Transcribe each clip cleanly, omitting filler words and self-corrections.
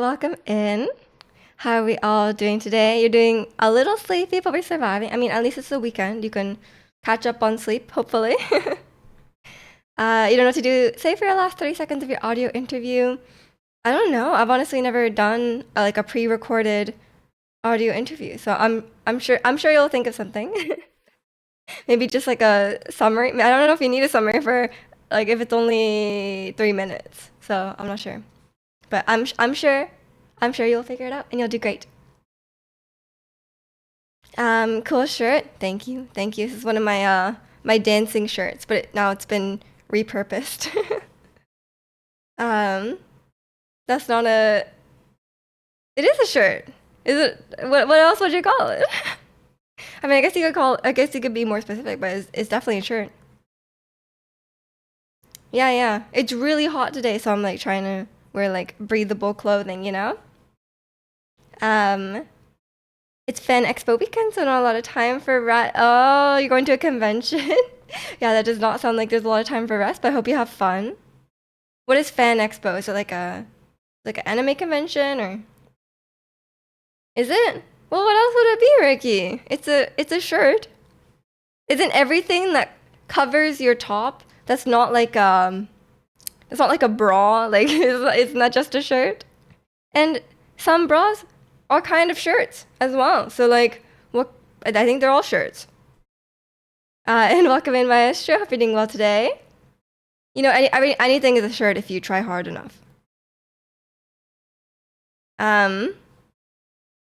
welcome in. How are we all doing today? You're doing a little sleepy, but we're surviving. I mean, at least it's the weekend. You can catch up on sleep, hopefully. You don't know what to do. Say for your last 30 seconds of your audio interview. I don't know. I've honestly never done like a pre-recorded audio interview, so I'm sure you'll think of something. Maybe just like a summary. I don't know if you need a summary for like if it's only 3 minutes. So I'm not sure. But I'm sure you'll figure it out and you'll do great. Cool shirt. Thank you. Thank you. This is one of my dancing shirts, but now it's been repurposed. um, that's not a. It is a shirt. Is it? What else would you call it? I mean, I guess you could call. I guess you could be more specific, but it's definitely a shirt. Yeah, yeah. It's really hot today, so I'm like trying to wear like breathable clothing, you know? Um, it's Fan Expo weekend, so not a lot of time for rest. Oh, you're going to a convention? Yeah, that does not sound like there's a lot of time for rest, but I hope you have fun. What is Fan Expo? Is it like an anime convention or is it? Well, what else would it be, Ricky? It's a shirt. Isn't everything that covers your top that's not like it's not like a bra, like it's not just a shirt? And some bras are kind of shirts as well. So like what I think they're all shirts. And welcome in Maestro. Hope you're doing well today. You know, I mean, anything is a shirt if you try hard enough. Um,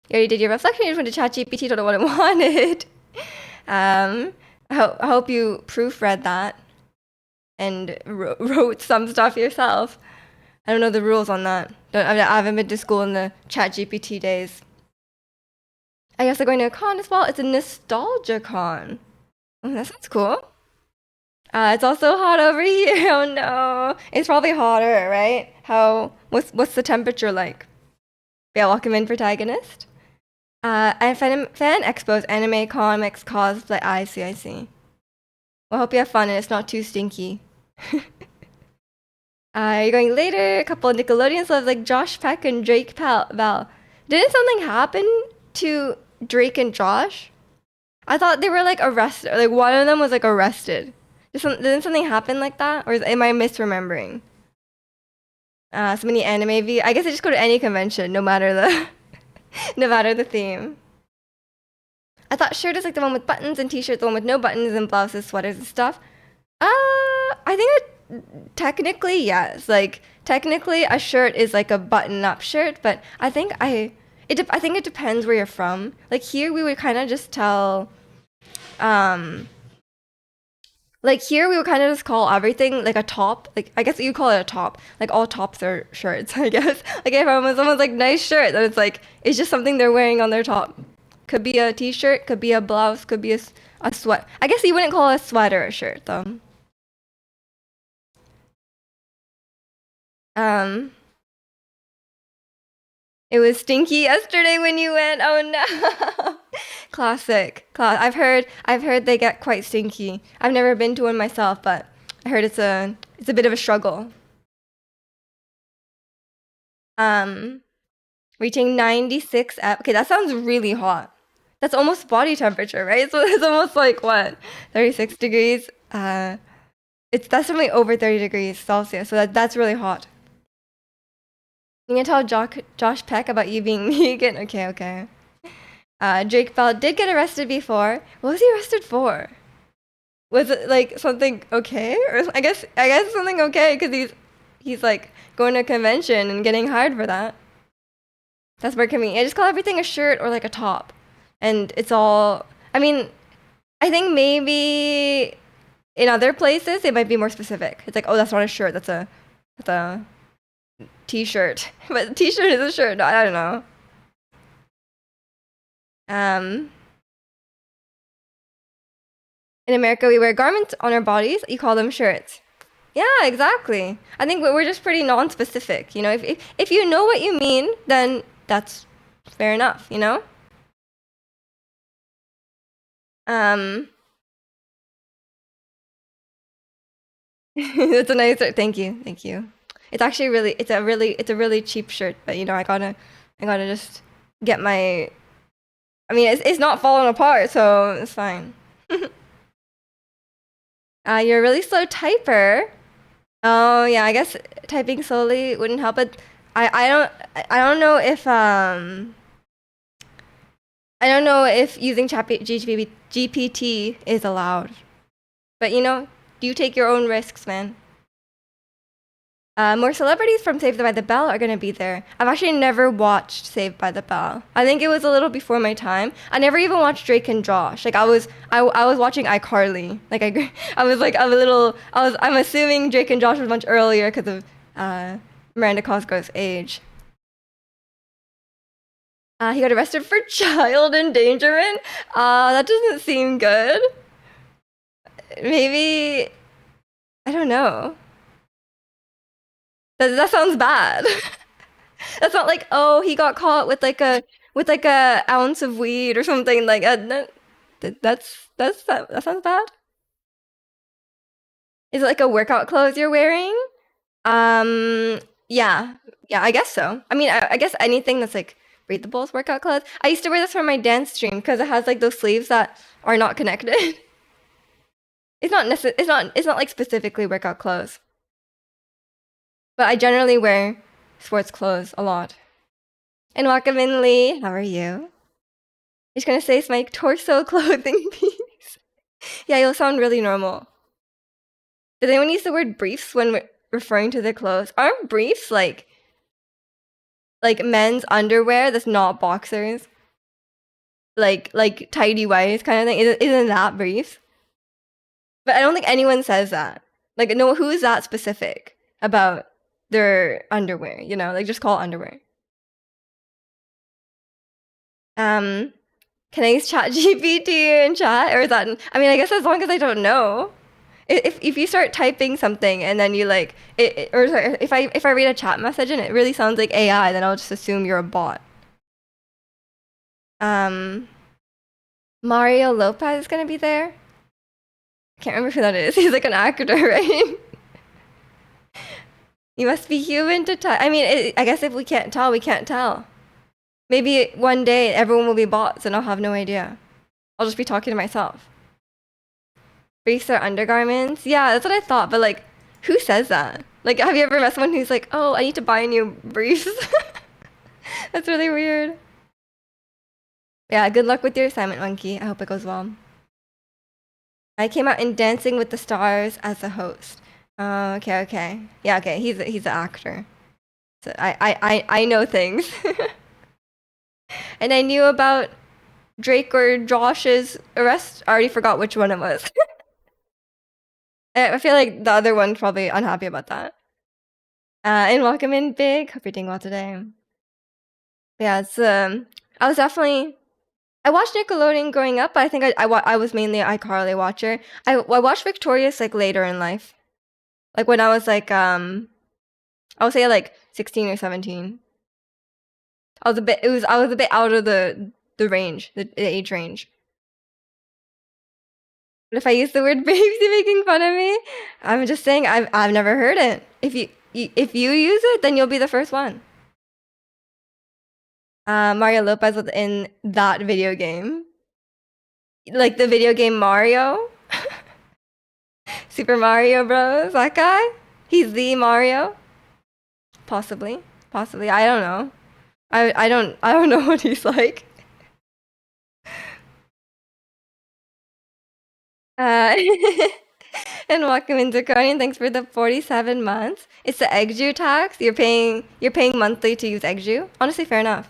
you already did your reflection. You just went to ChatGPT, told it what it wanted. I hope you proofread that and wrote some stuff yourself. I don't know the rules on that. I haven't been to school in the ChatGPT days. I guess they're going to a con as well. It's a nostalgia con. Oh, that sounds cool. It's also hot over here. Oh no. It's probably hotter, right? What's the temperature like? Yeah, welcome in, protagonist. And fan expos, anime, comics, cosplay. I see, I see. Well, hope you have fun and it's not too stinky. You're going later. A couple of Nickelodeon celebs like Josh Peck and Drake Val. Didn't something happen to Drake and Josh? I thought they were like arrested. Like one of them was like arrested. Didn't something happen like that? Or am I misremembering? So many anime V. I guess I just go to any convention, no matter the no matter the theme. I thought shirt is like the one with buttons and t-shirt, the one with no buttons and blouses, sweaters and stuff. I think technically yes. Like technically a shirt is like a button-up shirt, but I think it depends where you're from. Like here we would kind of just tell um like here we would kind of just call everything like a top. Like I guess you call it a top. Like all tops are shirts, I guess. Like if someone's like nice shirt, then it's just something they're wearing on their top. Could be a t-shirt, could be a blouse, could be a sweat. I guess you wouldn't call a sweater a shirt though. Um, it was stinky yesterday when you went. Oh no. Classic. I've heard they get quite stinky. I've never been to one myself, but I heard it's a bit of a struggle. Um, reaching 96 Okay, that sounds really hot. That's almost body temperature, right? So it's almost like what? 36 degrees. It's that's definitely over 30 degrees Celsius. So that's really hot. You can tell Josh Peck about you being vegan. Okay, okay. Drake Bell did get arrested before. What was he arrested for? Was it like something okay? Or I guess something okay because he's like going to a convention and getting hired for that. That's more convenient. I just call everything a shirt or like a top, and it's all. I mean, I think maybe in other places it might be more specific. It's like, oh, that's not a shirt. That's a t-shirt. But t-shirt is a shirt. No, I don't know. Um, in America, we wear garments on our bodies. You call them shirts. Yeah, exactly. I think we're just pretty non-specific. You know, if you know what you mean, then that's fair enough. You know. Um, that's a nice. Thank you, thank you. It's actually really it's a really cheap shirt, but I gotta just get my. I mean, it's not falling apart, so it's fine. You're a really slow typer. Oh yeah, I guess typing slowly wouldn't help it. I don't know if I don't know if using GPT is allowed. But you take your own risks, man. More celebrities from Saved by the Bell are gonna be there. I've actually never watched Saved by the Bell. I think it was a little before my time. I never even watched Drake and Josh. Like I was watching iCarly. Like I was like I'm assuming Drake and Josh was much earlier because of Miranda Cosgrove's age. He got arrested for child endangerment. That doesn't seem good. Maybe I don't know. That sounds bad. That's not like, oh, he got caught with like a ounce of weed or something like that sounds bad. Is it like a workout clothes you're wearing? Yeah, yeah, I guess so. I mean, I guess anything that's like breathable is workout clothes. I used to wear this for my dance stream because it has like those sleeves that are not connected. It's not like specifically workout clothes, but I generally wear sports clothes a lot. And welcome in, Lee. How are you? Just gonna say it's my torso clothing piece. Yeah, you'll sound really normal. Does anyone use the word briefs when referring to their clothes? Aren't briefs like men's underwear that's not boxers? Like tidy whities kind of thing. Isn't that briefs? But I don't think anyone says that. Like no, who is that specific about their underwear? Like just call it underwear. Can I use Chat GPT in chat, or is that? I mean, I guess as long as I don't know. If you start typing something and then you like or sorry, if I read a chat message and it really sounds like AI, then I'll just assume you're a bot. Um, Mario Lopez is gonna be there. I can't remember who that is. He's like an actor, right? You must be human to tell. I mean, I guess if we can't tell, we can't tell. Maybe one day everyone will be bots and I'll have no idea. I'll just be talking to myself. Briefs are undergarments? Yeah, that's what I thought, but like, who says that? Like, have you ever met someone who's like, oh, I need to buy new briefs? That's really weird. Yeah, good luck with your assignment, Monkey. I hope it goes well. I came out in Dancing with the Stars as a host. Oh, okay, okay. Yeah, okay, he's an actor. So I know things. And I knew about Drake or Josh's arrest. I already forgot which one it was. I feel like the other one's probably unhappy about that. And welcome in, Big. Hope you're doing well today. Yeah, it's I watched Nickelodeon growing up, but I think I was mainly an iCarly watcher. I watched Victorious like later in life, like when I was like I would say like 16 or 17. I was a bit out of the range, the age range. But if I use the word babes, you're making fun of me. I'm just saying I've never heard it. If you use it, then you'll be the first one. Mario Lopez was in that video game, like the video game Mario, Super Mario Bros. That guy, he's the Mario, possibly, possibly. I don't know. I don't know what he's like. Uh, and welcome into Korean. Thanks for the 47 months. It's the Egju tax. You're paying monthly to use Egju. Honestly, fair enough.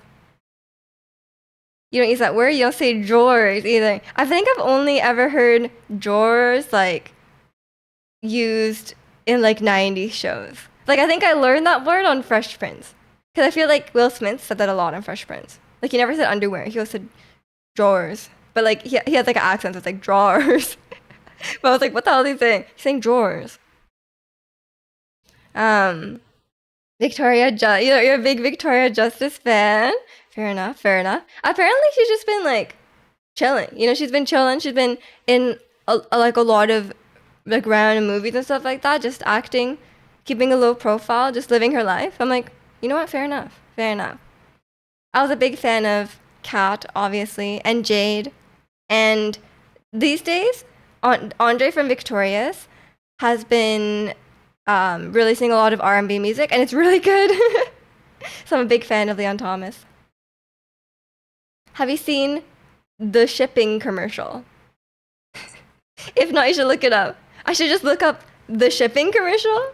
You don't use that word. You don't say drawers either. I think I've only ever heard drawers like used in like 90s shows. Like I think I learned that word on Fresh Prince. Because I feel like Will Smith said that a lot on Fresh Prince. Like he never said underwear. He always said drawers. But like he has like an accent. So it's like drawers. But I was like, what the hell is he saying? He's saying drawers. Um, you're a big Victoria Justice fan. Fair enough, fair enough. Apparently she's just been like chilling. She's been chilling. She's been in like a lot of like random movies and stuff like that, just acting. keeping a low profile, just living her life. I'm like, you know what? Fair enough. Fair enough. I was a big fan of Kat, obviously, and Jade. And these days, Andre from Victorious has been releasing a lot of R&B music, and it's really good. So I'm a big fan of Leon Thomas. Have you seen the shipping commercial? If not, you should look it up. I should just look up the shipping commercial?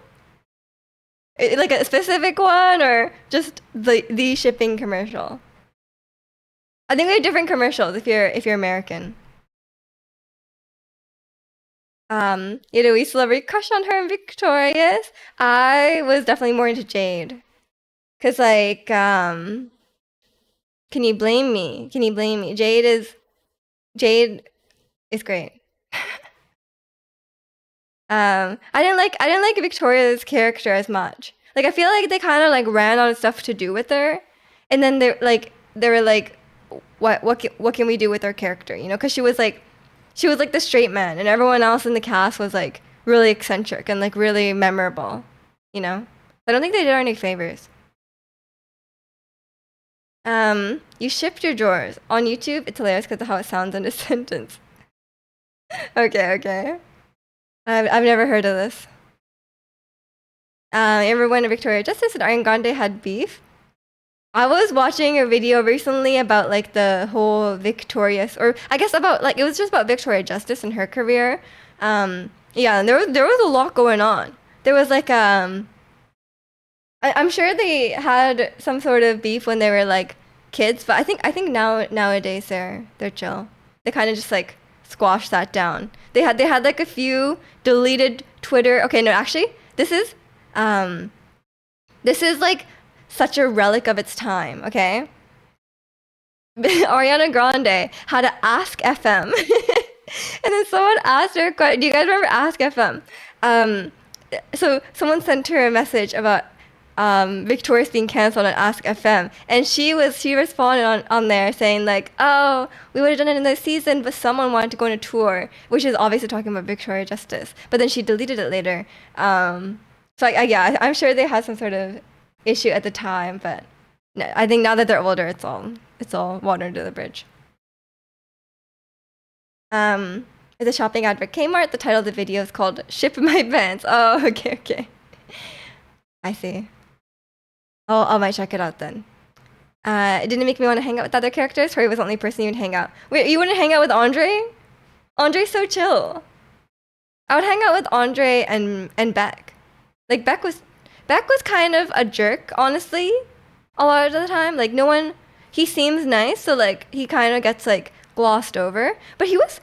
Like a specific one or just the shipping commercial? I think we have different commercials if you're American. You know, we celebrity crush on her and Victorious. I was definitely more into Jade. Cause like, can you blame me? Can you blame me? Jade is great. I didn't like Victoria's character as much. Like I feel like they kind of like ran out of stuff to do with her, and then they were like, what can we do with her character? You know, because she was like the straight man, and everyone else in the cast was like really eccentric and like really memorable. You know, I don't think they did her any favors. You shipped your drawers on YouTube. It's hilarious because of how it sounds in a sentence. Okay, okay. I've never heard of this. Remember when Victoria Justice and Ariana Grande had beef? I was watching a video recently about like the whole Victorious, or I guess about like it was just about Victoria Justice and her career. Yeah, and there was a lot going on. There was like I'm sure they had some sort of beef when they were like kids, but I think nowadays they're chill. They kind of just like squash that down. They had like a few deleted Twitter. Okay, no, actually, um this is like such a relic of its time, okay? Ariana Grande had to Ask FM. And then someone asked her, do you guys remember Ask FM? So someone sent her a message about Victorious being canceled on Ask FM, and she responded on there saying like, oh, we would have done it in this season, but someone wanted to go on a tour, which is obviously talking about Victoria Justice. But then she deleted it later. Yeah, I'm sure they had some sort of issue at the time, but no, I think now that they're older, it's all water under the bridge. It's a shopping ad for Kmart. The title of the video is called "Ship My Pants." Oh, okay, okay. I see. Oh, I might check it out then. It didn't make me want to hang out with other characters. Tori was the only person you would hang out. Wait, you wouldn't hang out with Andre? Andre's so chill. I would hang out with Andre and Beck. Like Beck was kind of a jerk, honestly, a lot of the time. Like he seems nice, so like he kind of gets like glossed over. But he was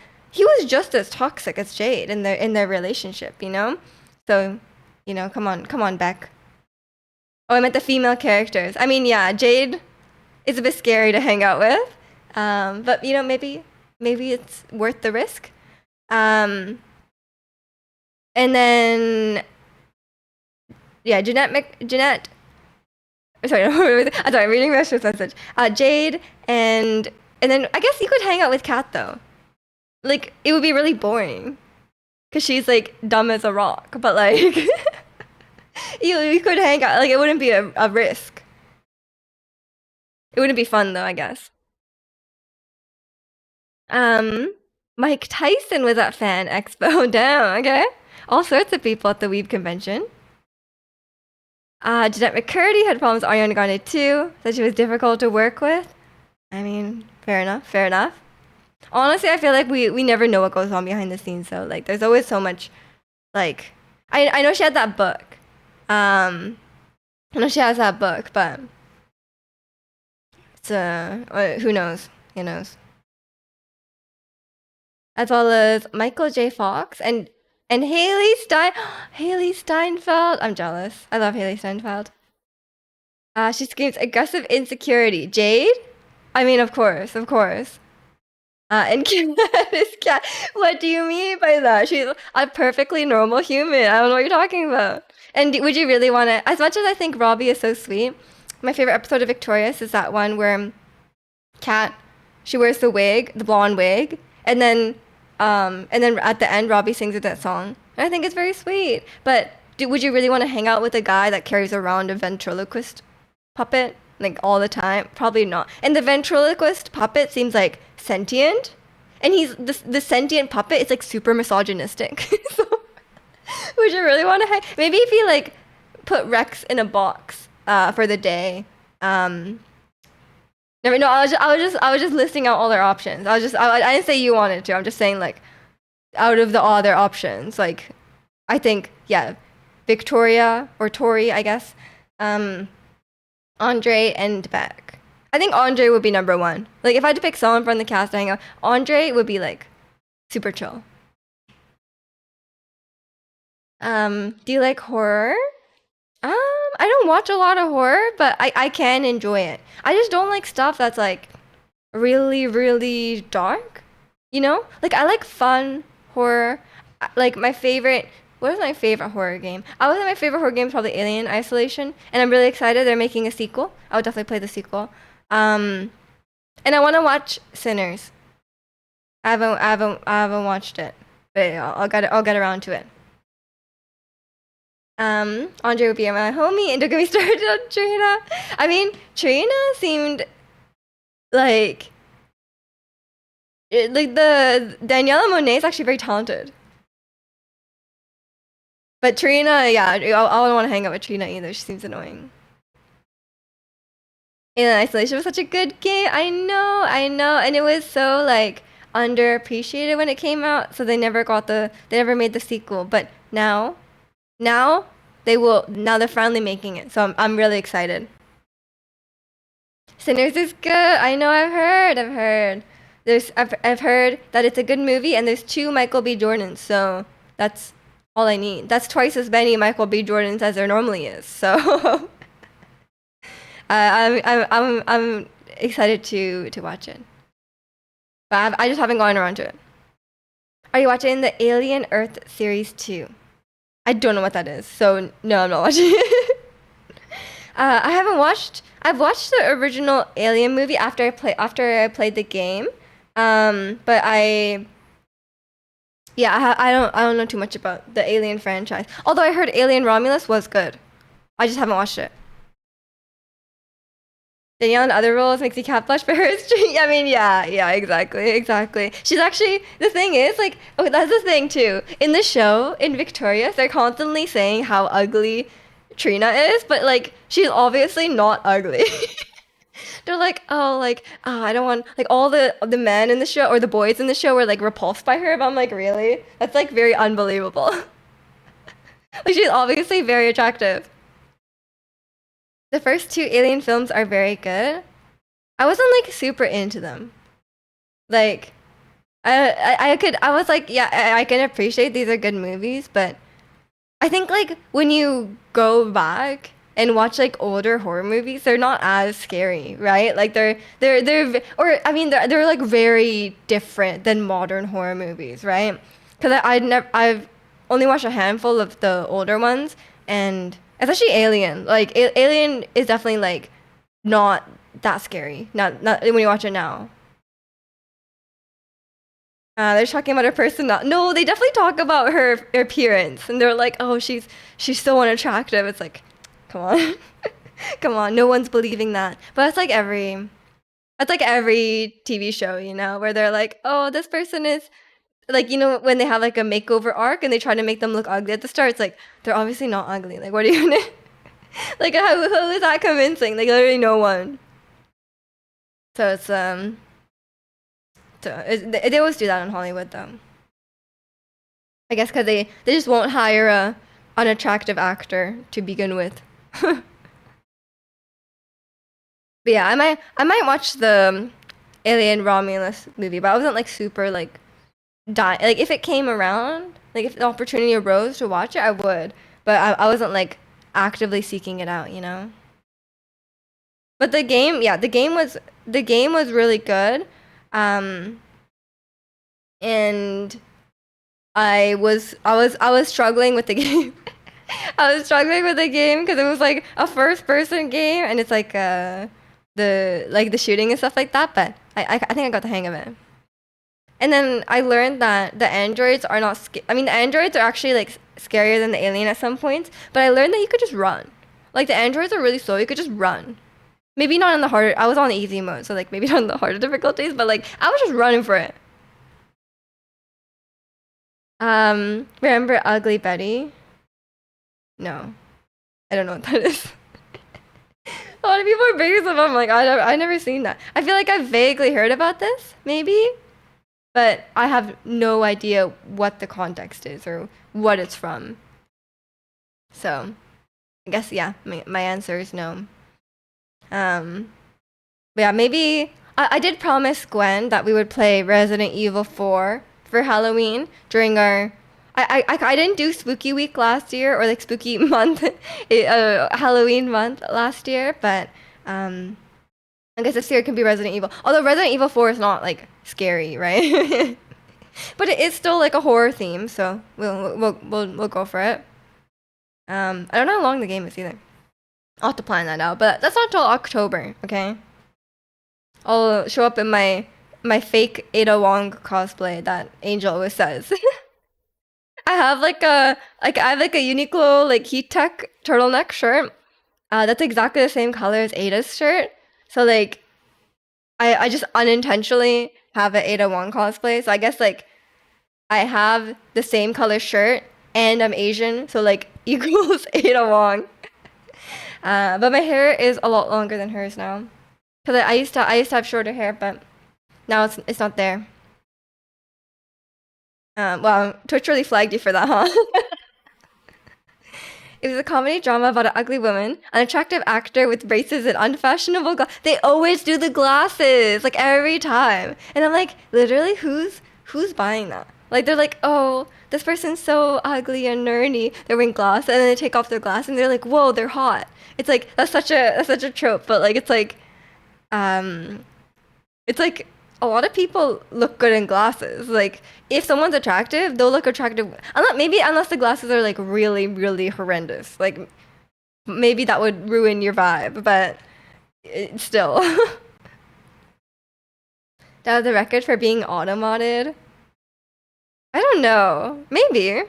just as toxic as Jade in their relationship, you know? So, you know, come on, Beck. Oh, I meant the female characters. I mean, yeah, Jade is a bit scary to hang out with. But you know, maybe it's worth the risk. And then yeah, Jeanette. Sorry, I'm reading Rash's message. Jade and then I guess you could hang out with Kat though. Like it would be really boring, cause she's like dumb as a rock. But like you could hang out. Like it wouldn't be a risk. It wouldn't be fun though, I guess. Mike Tyson was at Fan Expo. Damn, okay. All sorts of people at the Weeb convention. Jeanette McCurdy had problems with Ariana Grande too, said she was difficult to work with. I mean, fair enough, fair enough. Honestly, I feel like we never know what goes on behind the scenes, so like there's always so much like I know she had that book. I know she has that book, but it's who knows? Who knows? As well as Michael J. Fox and Haley Steinfeld. I'm jealous. I love Haley Steinfeld. She screams aggressive insecurity. Jade? I mean, of course, of course. And Kat is Kat. What do you mean by that? She's a perfectly normal human. I don't know what you're talking about. And would you really want to? As much as I think Robbie is so sweet, my favorite episode of Victorious is that one where Kat, she wears the wig, the blonde wig, and then at the end, Robbie sings with that song. And I think it's very sweet. But would you really want to hang out with a guy that carries around a ventriloquist puppet like all the time? Probably not. And the ventriloquist puppet seems like sentient, and he's the sentient puppet is like super misogynistic. So would you really want to hang? Maybe if you like put Rex in a box for the day. Never. No, I was just listing out all their options. I didn't say you wanted to. I'm just saying like out of the other options, like I think yeah, Victoria or Tori, I guess, Andre and Beck. I think Andre would be number one. Like if I had to pick someone from the cast to hang out, Andre would be like super chill. Do you like horror? I don't watch a lot of horror, but I can enjoy it. I just don't like stuff that's like really, really dark. You know? Like I like fun horror. Like my favorite what is my favorite horror game? I would say my favorite horror game is probably Alien Isolation, and I'm really excited they're making a sequel. I would definitely play the sequel. And I want to watch Sinners. I haven't watched it, but yeah, I'll get around to it. Andre would be my homie, and don't get me started on Trina. I mean, Trina seemed like like the Daniela Monet is actually very talented. But Trina, yeah, I don't want to hang out with Trina either. She seems annoying. Alien Isolation was such a good game. I know, and it was so like underappreciated when it came out. So they never made the sequel. But now they will. Now they're finally making it. So I'm really excited. Sinners is good. I know. I've heard. I've heard that it's a good movie, and there's two Michael B. Jordans. So that's all I need. That's twice as many Michael B. Jordans as there normally is. So I'm excited to watch it. But I just haven't gotten around to it. Are you watching the Alien Earth series 2? I don't know what that is, so no, I'm not watching it. I haven't watched. I've watched the original Alien movie after I played the game. But I don't know too much about the Alien franchise. Although I heard Alien Romulus was good. I just haven't watched it. Danielle in other roles makes you cat blush for her street. I mean, yeah, exactly. She's actually, the thing is, like, oh, that's the thing too. In the show, in Victorious, they're constantly saying how ugly Trina is, but like, she's obviously not ugly. They're like, I don't want, like, all the men in the show, or the boys in the show were like repulsed by her, but I'm like, really? That's like very unbelievable. Like, she's obviously very attractive. The first two Alien films are very good. I wasn't like super into them. Like, I was like, yeah, I can appreciate these are good movies, but I think like when you go back and watch like older horror movies, they're not as scary, right? Like or I mean they're like very different than modern horror movies, right? Because I've only watched a handful of the older ones, and especially Alien. Like Alien is definitely like not that scary. Not when you watch it now. They're talking about her personality. No, they definitely talk about her appearance, and they're like, "Oh, she's so unattractive." It's like, come on, come on. No one's believing that. But that's like every TV show, you know, where they're like, "Oh, this person is." Like, you know, when they have like a makeover arc and they try to make them look ugly at the start, it's like they're obviously not ugly. Like, what are you gonna like? How is that convincing? Like, literally no one. So it's they always do that in Hollywood though. I guess because they just won't hire a unattractive actor to begin with. But yeah, I might watch the Alien Romulus movie, but I wasn't like super like like if it came around, like if the opportunity arose to watch it, I would. But I wasn't like actively seeking it out, you know. But the game, yeah, the game was really good. And I was struggling with the game. I was struggling with the game because it was like a first person game, and it's like the shooting and stuff like that. But I think I got the hang of it. And then I learned that the androids are not. I mean, the androids are actually like scarier than the alien at some points, but I learned that you could just run. Like the androids are really slow, you could just run. Maybe not on the harder. I was on easy mode, so like maybe not on the harder difficulties, but like I was just running for it. Remember Ugly Betty? No, I don't know what that is. A lot of people are bringing stuff up. I'm like, I never seen that. I feel like I've vaguely heard about this, maybe, but I have no idea what the context is or what it's from. So, I guess yeah, my answer is no. Um, but yeah, maybe I did promise Gwen that we would play Resident Evil 4 for Halloween during our. I didn't do Spooky Week last year or like Spooky Month, Halloween month last year, but I guess this year it can be Resident Evil. Although Resident Evil 4 is not like scary, right? But it is still like a horror theme, so we'll go for it. I don't know how long the game is either. I'll have to plan that out, but that's not till October, okay? I'll show up in my fake Ada Wong cosplay that Angel always says. I have like a Uniqlo like heat tech turtleneck shirt. That's exactly the same color as Ada's shirt. So like I just unintentionally have an Ada Wong cosplay. So I guess like I have the same color shirt and I'm Asian, so like equals Ada Wong. But my hair is a lot longer than hers now. Cause I used to have shorter hair, but now it's not there. Well, Twitch really flagged you for that, huh? It was a comedy drama about an ugly woman, an attractive actor with braces and unfashionable They always do the glasses, like every time. And I'm like, literally, who's buying that? Like they're like, oh, this person's so ugly and nerdy. They're wearing glasses, and then they take off their glasses, and they're like, whoa, they're hot. It's like that's such a trope, but like um it's like a lot of people look good in glasses. Like if someone's attractive, they'll look attractive. Unless the glasses are like really, really horrendous. Like maybe that would ruin your vibe, but still. That was the record for being auto-modded. I don't know. Maybe.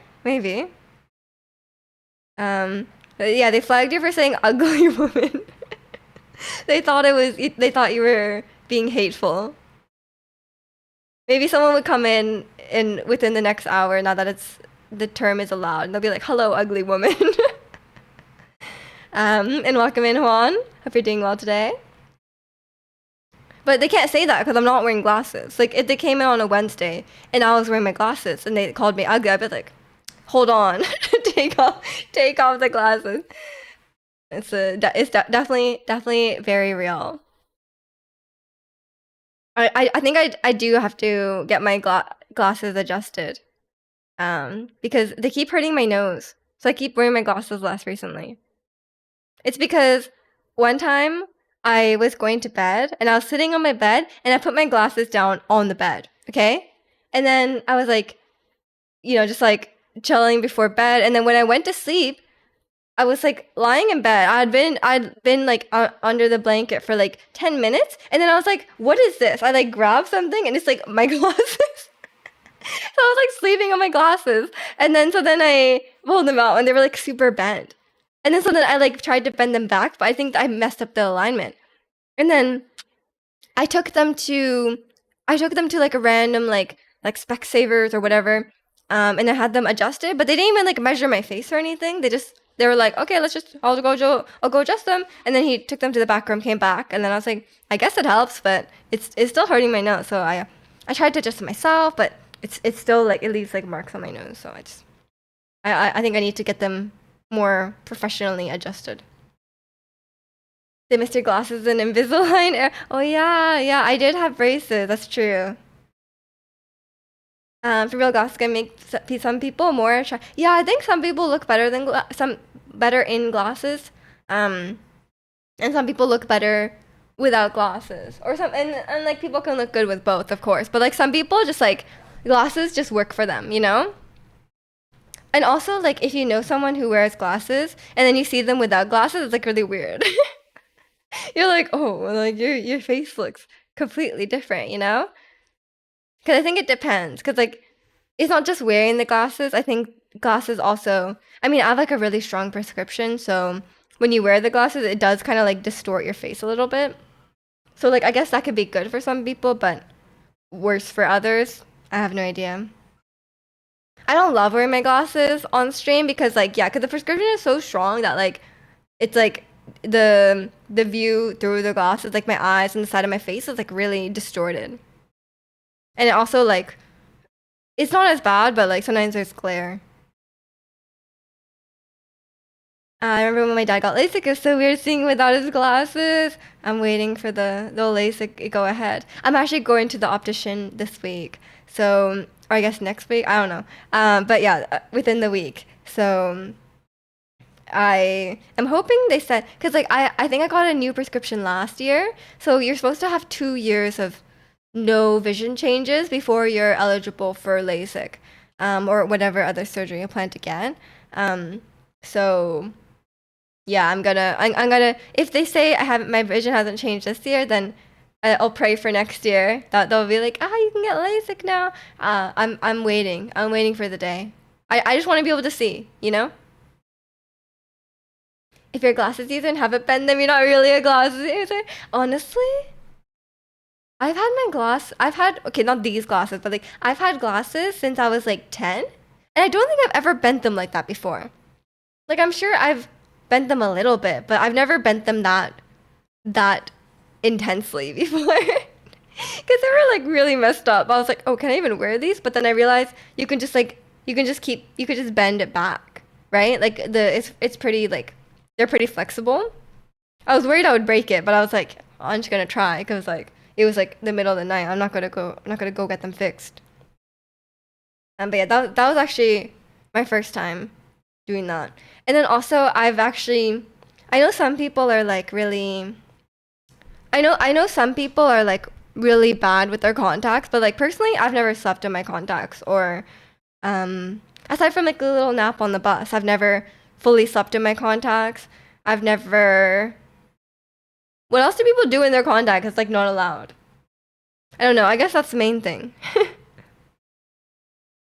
But yeah, they flagged you for saying ugly woman. They thought you were being hateful. Maybe someone would come in within the next hour now that the term is allowed, and they'll be like, "Hello, ugly woman." And welcome in, Juan. Hope you're doing well today. But they can't say that because I'm not wearing glasses. Like if they came in on a Wednesday and I was wearing my glasses and they called me ugly, I'd be like, "Hold on, take off the glasses." Definitely very real. I think I do have to get my glasses adjusted. Because they keep hurting my nose. So I keep wearing my glasses less recently. It's because one time I was going to bed and I was sitting on my bed and I put my glasses down on the bed, okay? And then I was like, just like chilling before bed. And then when I went to sleep, I was like lying in bed. I'd been like under the blanket for like 10 minutes, and then I was like, "What is this?" I like grabbed something, and it's like my glasses. So I was like sleeping on my glasses, and then I pulled them out, and they were like super bent. And then I like tried to bend them back, but I think I messed up the alignment. And then I took them to like a random like Specsavers or whatever, and I had them adjusted, but they didn't even like measure my face or anything. They were like, okay, I'll go adjust them. And then he took them to the back room, came back, and then I was like, I guess it helps, but it's still hurting my nose. So I tried to adjust it myself, but it's still like it leaves like marks on my nose. So I think I need to get them more professionally adjusted. The Mr. Glasses and Invisalign. Oh yeah, I did have braces. That's true. For real, glasses can make some people more attractive. Yeah, I think some people look better than some better in glasses, and some people look better without glasses. Or some and like people can look good with both, of course. But like some people just like glasses just work for them, you know? And also like if you know someone who wears glasses and then you see them without glasses, it's like really weird. You're like, oh, like your face looks completely different, you know? Because I think it depends. Because like It's not just wearing the glasses. I think glasses also, I mean, I have like a really strong prescription, so when you wear the glasses, it does kind of like distort your face a little bit. So like I guess that could be good for some people, but worse for others. I have no idea. I don't love wearing my glasses on stream because like yeah, because the prescription is so strong that like it's like the view through the glasses, like my eyes and the side of my face is like really distorted. And it also like it's not as bad, but like sometimes there's glare. I remember when my dad got LASIK, it was so weird seeing him without his glasses. I'm waiting for the LASIK go ahead. I'm actually going to the optician this week. So, or I guess next week, I don't know. But yeah, within the week. So I am hoping they said, because like I think I got a new prescription last year. So you're supposed to have 2 years of no vision changes before you're eligible for LASIK, or whatever other surgery you plan to get. So yeah, I'm gonna if they say I haven't my vision hasn't changed this year, then I'll pray for next year that they'll be like, you can get LASIK now. I'm waiting. I'm waiting for the day. I just want to be able to see, you know? If you're a glasses user and haven't been, then you're not really a glasses user. Honestly, I've had okay, not these glasses, but like I've had glasses since I was like 10, and I don't think I've ever bent them like that before. Like I'm sure I've bent them a little bit, but I've never bent them that intensely before. Because they were like really messed up. I was like, oh, can I even wear these? But then I realized you can just like you could just bend it back, right? Like it's pretty like they're pretty flexible. I was worried I would break it, but I was like, I'm just gonna try because like it was like the middle of the night. I'm not gonna go get them fixed. But yeah, that was actually my first time doing that. And then also I know some people are like really I know some people are like really bad with their contacts, but like personally I've never slept in my contacts or aside from like a little nap on the bus, I've never fully slept in my contacts. I've never what else do people do in their contacts? It's like not allowed. I don't know. I guess that's the main thing.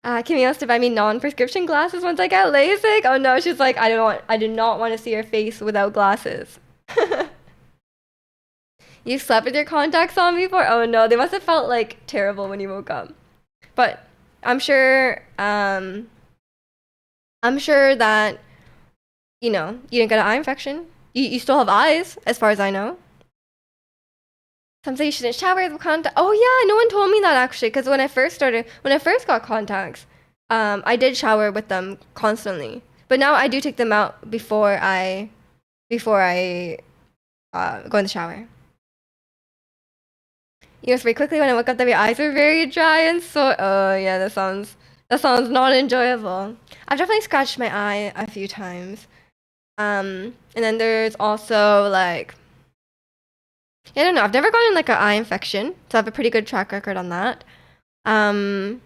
Kimmy wants to buy me non-prescription glasses once I get LASIK. Oh no, she's like, I do not want to see your face without glasses. You slept with your contacts on before? Oh no, they must have felt like terrible when you woke up. But I'm sure, I'm sure that, you know, you didn't get an eye infection. You still have eyes, as far as I know. Some say you shouldn't shower with contacts. Oh yeah, no one told me that actually, because when I first got contacts, I did shower with them constantly. But now I do take them out before I go in the shower. You know, very quickly when I woke up, that my eyes were very dry and so. Oh yeah, that sounds not enjoyable. I've definitely scratched my eye a few times. And then there's also like yeah, I don't know. I've never gotten like an eye infection, so I have a pretty good track record on that. Um,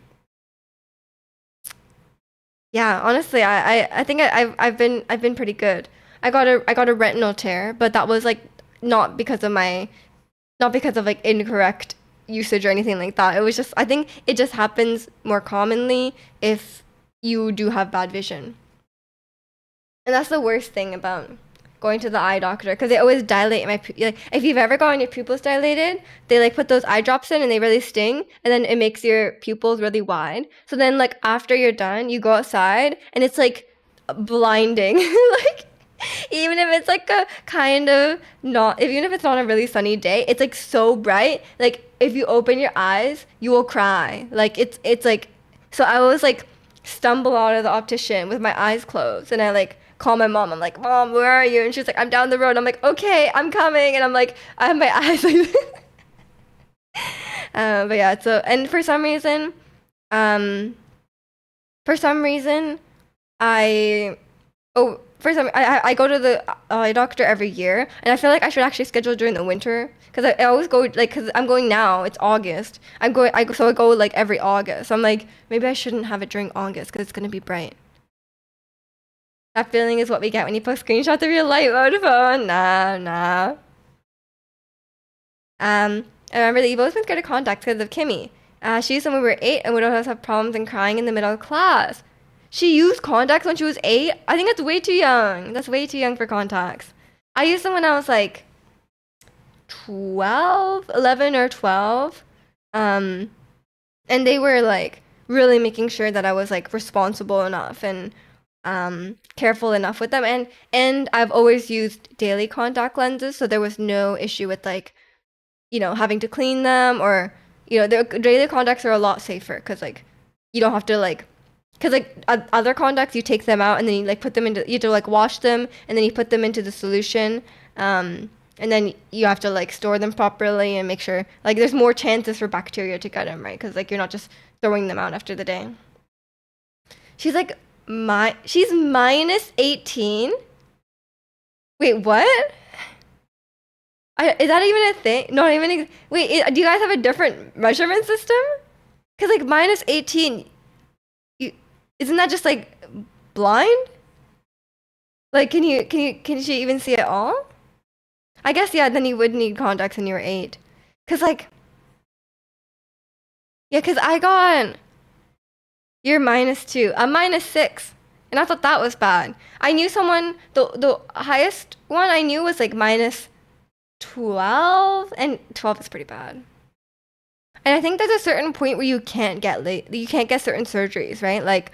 yeah, honestly, I think I've been pretty good. I got a retinal tear, but that was like not because of my not because of like incorrect usage or anything like that. It was just I think it just happens more commonly if you do have bad vision. And that's the worst thing about going to the eye doctor because they always dilate like if you've ever gotten your pupils dilated, they like put those eye drops in and they really sting and then it makes your pupils really wide. So then like after you're done, you go outside and it's like blinding. Like even if it's like a kind of not even if it's not a really sunny day, it's like so bright. Like if you open your eyes, you will cry. Like it's like so I was like stumble out of the optician with my eyes closed and I like call my mom. I'm like, Mom, where are you? And she's like, I'm down the road. I'm like, okay, I'm coming. And I'm like, I have my eyes like but yeah, so and um for some reason I for some I go to the eye doctor every year and I feel like I should actually schedule during the winter because I always go like because I'm going now it's August so I go like every August so I'm like maybe I shouldn't have it during August because it's gonna be bright. That feeling is what we get when you post screenshots of your light mode phone. Nah. I remember that you've always been scared of contacts because of Kimmy. She used them when we were 8 and would always have problems and crying in the middle of class. She used contacts when she was 8? I think that's way too young. That's way too young for contacts. I used them when I was like 12, 11 or 12. Um, and they were like really making sure that I was like responsible enough and careful enough with them. And I've always used daily contact lenses, so there was no issue with like, having to clean them or, the daily contacts are a lot safer because like you don't have to like, because like other contacts you take them out and then you like put them into, you have to like wash them and then you put them into the solution. And then you have to like store them properly and make sure like there's more chances for bacteria to get them, right? Because like you're not just throwing them out after the day. She's like she's minus 18. Wait, what? Is that even a thing? Not even. Wait, do you guys have a different measurement system? Because like minus 18, isn't that just like blind? Like, can she even see at all? I guess yeah. Then you would need contacts when you were 8. Cause like, yeah, cause I got you're -2. I'm -6, and I thought that was bad. I knew someone the highest one I knew was like -12, and 12 is pretty bad. And I think there's a certain point where you can't get you can't get certain surgeries, right? Like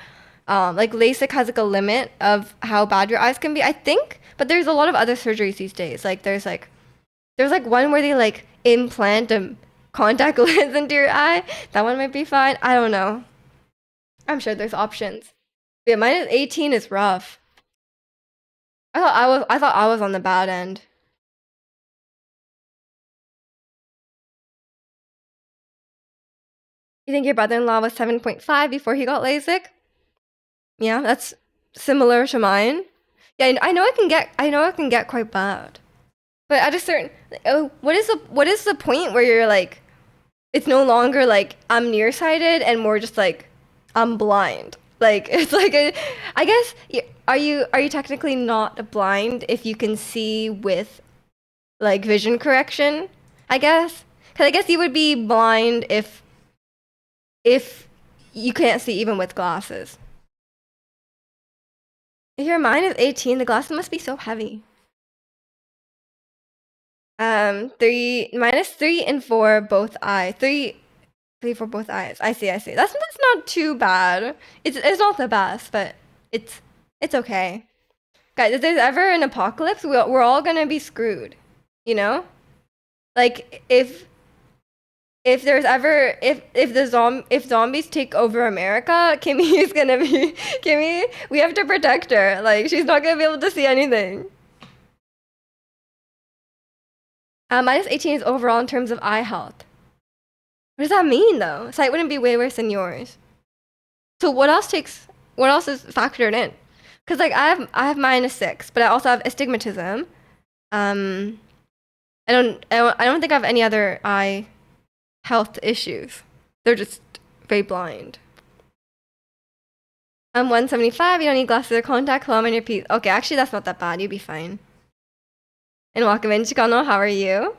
LASIK has like a limit of how bad your eyes can be, I think. But there's a lot of other surgeries these days. Like there's like one where they like implant a contact lens into your eye. That one might be fine. I don't know. I'm sure there's options. Yeah, -18 is rough. I thought I was on the bad end. You think your brother-in-law was 7.5 before he got LASIK? Yeah, that's similar to mine. Yeah, I know it can get quite bad. But at a certain what is the point where you're like it's no longer like I'm nearsighted and more just like I'm blind. Like it's like I guess are you technically not blind if you can see with like vision correction? I guess because I guess you would be blind if you can't see even with glasses. If your mind is 18, the glasses must be so heavy. Three -3 and 4 both eye. Three for both eyes. I see. That's not too bad. It's not the best, but it's okay. Guys, if there's ever an apocalypse, we're all gonna be screwed. You know? Like if there's ever if zombies take over America, Kimmy is gonna be Kimmy. We have to protect her. Like she's not gonna be able to see anything. -18 is overall in terms of eye health. What does that mean though? Sight wouldn't be way worse than yours. So what else is factored in? Because like I have -6, but I also have astigmatism. Um, I don't think I have any other eye health issues. They're just very blind. I'm 175. You don't need glasses or contacts. While I'm on your piece. Okay, actually that's not that bad. You'll be fine. And welcome in, Chicano. How are you?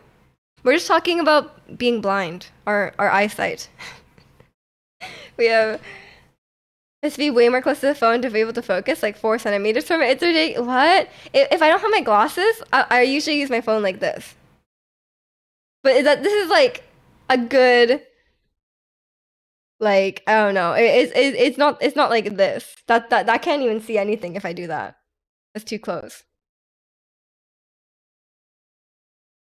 We're just talking about being blind, our eyesight. We have to be way more close to the phone to be able to focus, like 4 centimeters from it. It's ridiculous. What? If I don't have my glasses, I usually use my phone like this. But this is like a good, like I don't know. It's not like this. That can't even see anything if I do that. It's too close.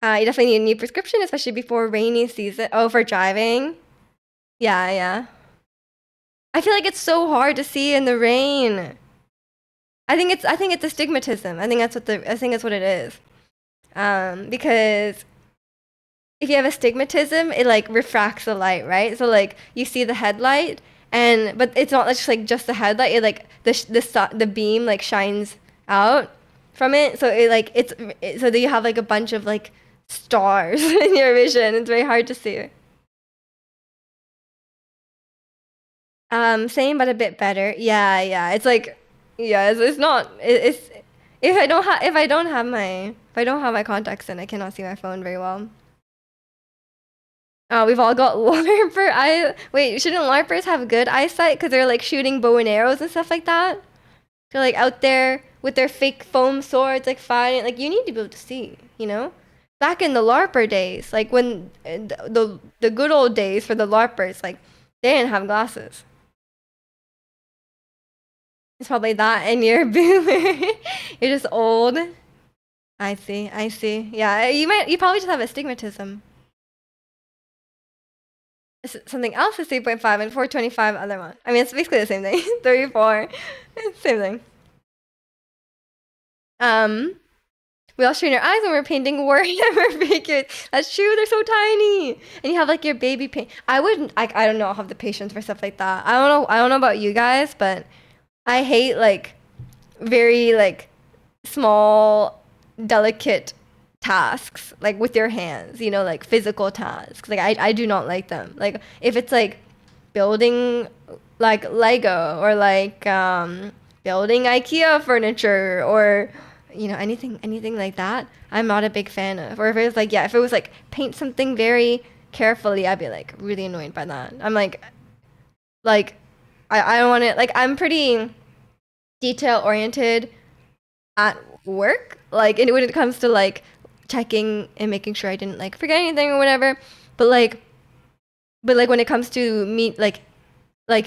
You definitely need a new prescription, especially before rainy season. Oh, for driving. Yeah, yeah. I feel like it's so hard to see in the rain. I think it's astigmatism. I think that's what it is. Because if you have astigmatism, it like refracts the light, right? So like you see the headlight, but it's not just like just the headlight. It like the beam like shines out from it. So so that you have like a bunch of like stars in your vision. It's very hard to see. Same but a bit better. Yeah, yeah. It's like yeah, it's not it's if I don't have my contacts in, I cannot see my phone very well. We've all got LARPer eye. Wait, shouldn't LARPers have good eyesight because they're like shooting bow and arrows and stuff like that? They're like out there with their fake foam swords, like fighting. Like you need to be able to see, you know? Back in the LARPer days, like when the good old days for the LARPers, like they didn't have glasses. It's probably that, and you're a boomer. You're just old. I see. I see. Yeah, you probably just have astigmatism. Something else is 3.5 and 425 other one. I mean, it's basically the same thing. 34. Same thing. Um, we all strain our eyes when we're painting Warhammer figures. That's true. They're so tiny, and you have like your baby paint. I wouldn't. I don't know. I'll have the patience for stuff like that. I don't know. I don't know about you guys, but I hate like very like small, delicate tasks like with your hands. You know, like physical tasks. Like I do not like them. Like if it's like building like Lego or like building IKEA furniture or you know anything like that, I'm not a big fan of. Or if it was like if it was like paint something very carefully, I'd be like really annoyed by that. I'm like I don't want to like I'm pretty detail oriented at work. Like when it comes to like checking and making sure I didn't like forget anything or whatever. But like when it comes to me like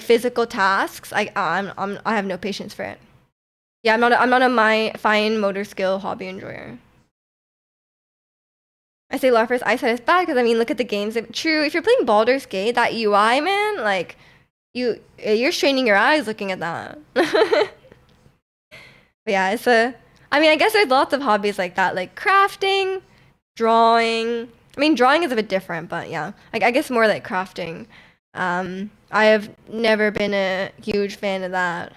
physical tasks, I have no patience for it. Yeah, I'm not a my fine motor skill hobby enjoyer. I say LARPers eyesight is bad because I mean look at the games. True, if you're playing Baldur's Gate, that UI man, like you're straining your eyes looking at that. But yeah, it's a. I mean, I guess there's lots of hobbies like that, like crafting, drawing. I mean, drawing is a bit different, but yeah, I guess more like crafting. I have never been a huge fan of that.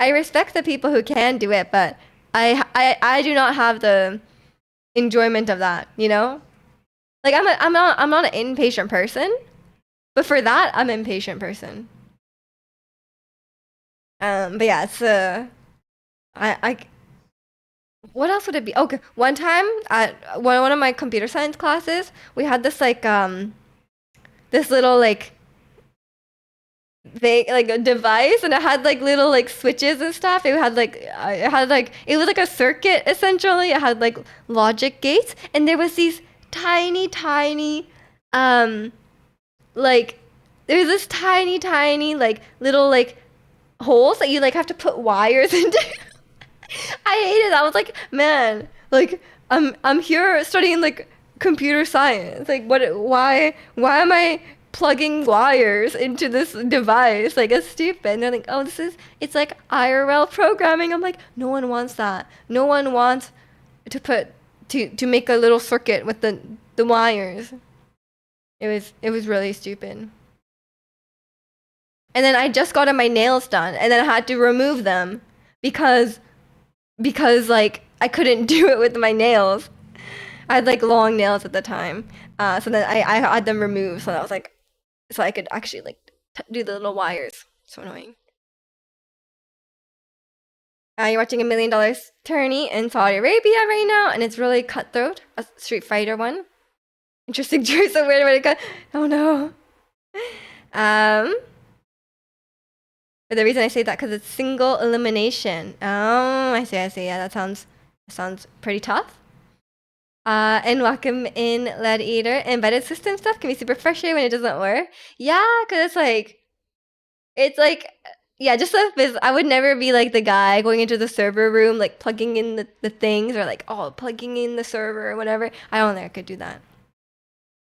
I respect the people who can do it, but I do not have the enjoyment of that, you know? Like I'm not an impatient person, but for that I'm an impatient person. But yeah, it's I what else would it be? Okay, one time at one of my computer science classes, we had this like this little like they like a device and it had like little like switches and stuff. It was like a circuit essentially. It had like logic gates and there was these tiny um like there was this tiny like little like holes that you like have to put wires into. I hated that. I was like, man, like I'm here studying like computer science. Like why am I plugging wires into this device? Like it's stupid. And they're like, oh, it's like IRL programming. I'm like, no one wants that. No one wants to put to make a little circuit with the wires. It was really stupid. And then I just got my nails done and then I had to remove them because like I couldn't do it with my nails. I had like long nails at the time. So then I had them removed so that was like so I could actually like do the little wires. So annoying. You're watching $1 million tourney in Saudi Arabia right now, and it's really cutthroat. A Street Fighter one. Interesting choice of where to go. Oh no. Um, but the reason I say that because it's single elimination. Oh, I see. Yeah, that sounds pretty tough. And welcome in Lead Eater. Embedded system stuff can be super frustrating when it doesn't work. Yeah, because it's like, yeah, just I would never be like the guy going into the server room, like plugging in the things or like, oh, plugging in the server or whatever. I don't think I could do that.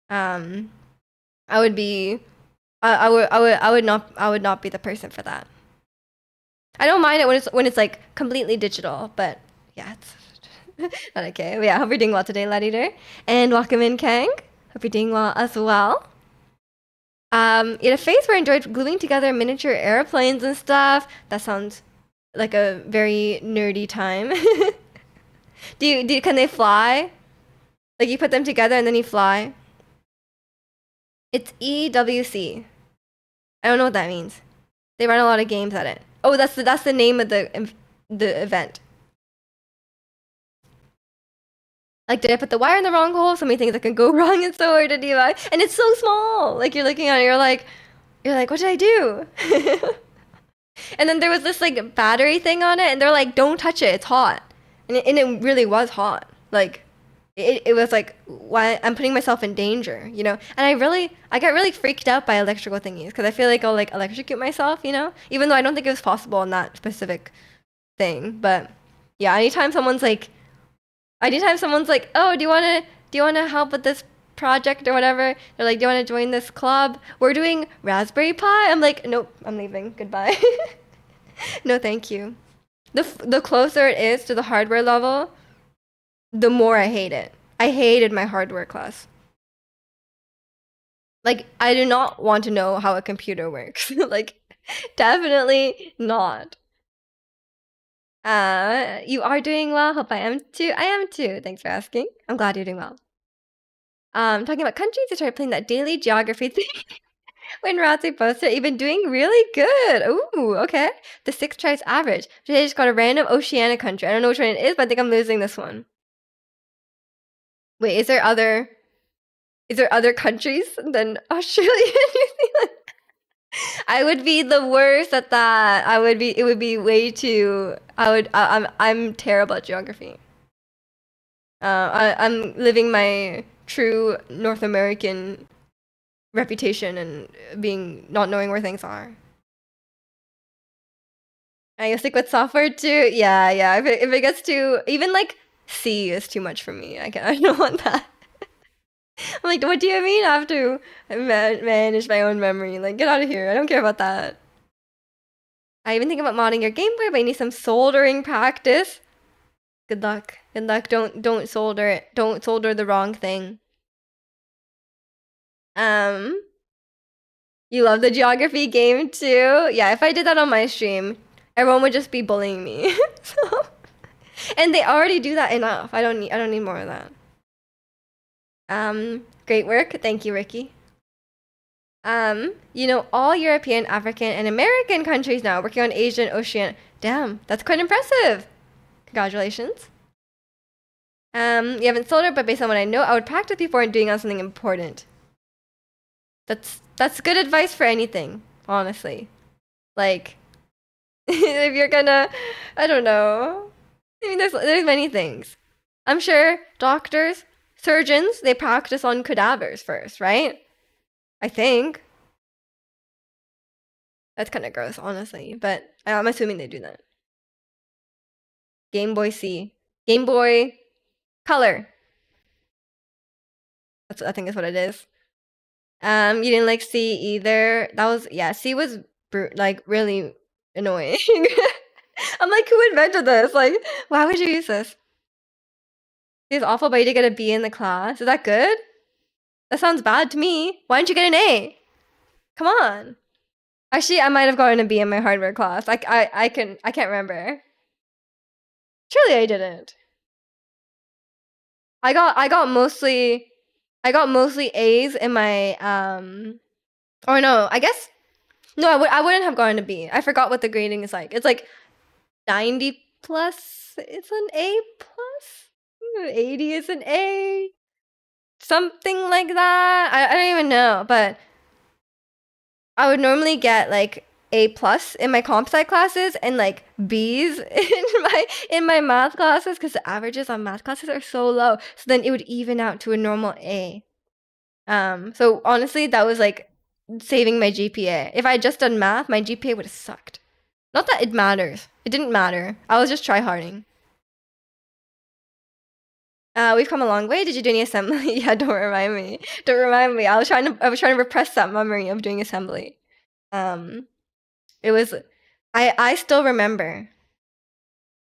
I would be, I would not be the person for that. I don't mind it when it's like completely digital, but yeah, it's not okay. But yeah, hope you're doing well today, Lad Eater. And welcome in, Kang. Hope you're doing well as well. In a phase where I enjoyed gluing together miniature airplanes and stuff. That sounds like a very nerdy time. Can they fly? Like you put them together and then you fly? It's EWC. I don't know what that means. They run a lot of games at it. Oh, that's the name of the event. Like, did I put the wire in the wrong hole? So many things that can go wrong. It's so hard to DIY. And it's so small. Like, you're looking at it, you're like, what did I do? And then there was this like battery thing on it, and they're like, don't touch it, it's hot. And it really was hot. Like, it was like, why I'm putting myself in danger, you know? And I got really freaked out by electrical thingies because I feel like I'll like electrocute myself, you know? Even though I don't think it was possible in that specific thing. But yeah, anytime someone's like, oh, do you wanna help with this project or whatever? They're like, do you wanna join this club? We're doing Raspberry Pi. I'm like, nope, I'm leaving. Goodbye. No, thank you. The closer it is to the hardware level, the more I hate it. I hated my hardware class. Like, I do not want to know how a computer works. Like, definitely not. You are doing well. Hope I am too. I am too. Thanks for asking. I'm glad you're doing well. Talking about countries, I started playing that daily geography thing when Ratsi posted. Even doing really good. Ooh, okay. The 6 tries average. Today I just got a random Oceania country. I don't know which one it is, but I think I'm losing this one. Wait, is there other countries than Australia and New Zealand? I would be the worst at that. It would be way too, I'm terrible at geography. I'm living my true North American reputation and being not knowing where things are. I stick with software too. Yeah, yeah. If it gets too, even like C is too much for me. I don't want that. I'm like, what do you mean I have to manage my own memory? Like, get out of here. I don't care about that. I even think about modding your Game Boy, but you need some soldering practice. Good luck. Good luck. Don't solder it. Don't solder the wrong thing. Um, you love the geography game too? Yeah, if I did that on my stream, everyone would just be bullying me. So, and they already do that enough. I don't need more of that. Great work. Thank you, Ricky. You know, all European, African, and American countries now working on Asian, Oceania. Damn, that's quite impressive. Congratulations. You haven't sold it, but based on what I know, I would practice before doing on something important. That's good advice for anything, honestly. Like, if you're gonna, I don't know. I mean, there's many things. I'm sure doctors, surgeons, they practice on cadavers first, right? I think. That's kind of gross, honestly, but I'm assuming they do that. Game Boy C. Game Boy Color. I think that's what it is. You didn't like C either. That was, yeah, C was like really annoying. I'm like, who invented this? Like, why would you use this? It's awful, but you did get a B in the class. Is that good? That sounds bad to me. Why didn't you get an A? Come on. Actually, I might have gotten a B in my hardware class. I can't remember. Surely I didn't. I got mostly A's in my or no, I guess no, I wouldn't have gotten a B. I forgot what the grading is like. It's like 90 plus. It's an A plus. 80 is an A. Something like that. I don't even know, but I would normally get like A plus in my comp sci classes and like B's in my math classes because the averages on math classes are so low. So then it would even out to a normal A. So honestly, that was like saving my GPA. If I had just done math, my GPA would have sucked. Not that it matters. It didn't matter. I was just tryharding. We've come a long way. Did you do any assembly? Yeah, don't remind me. Don't remind me. I was trying to repress that memory of doing assembly. It was I still remember.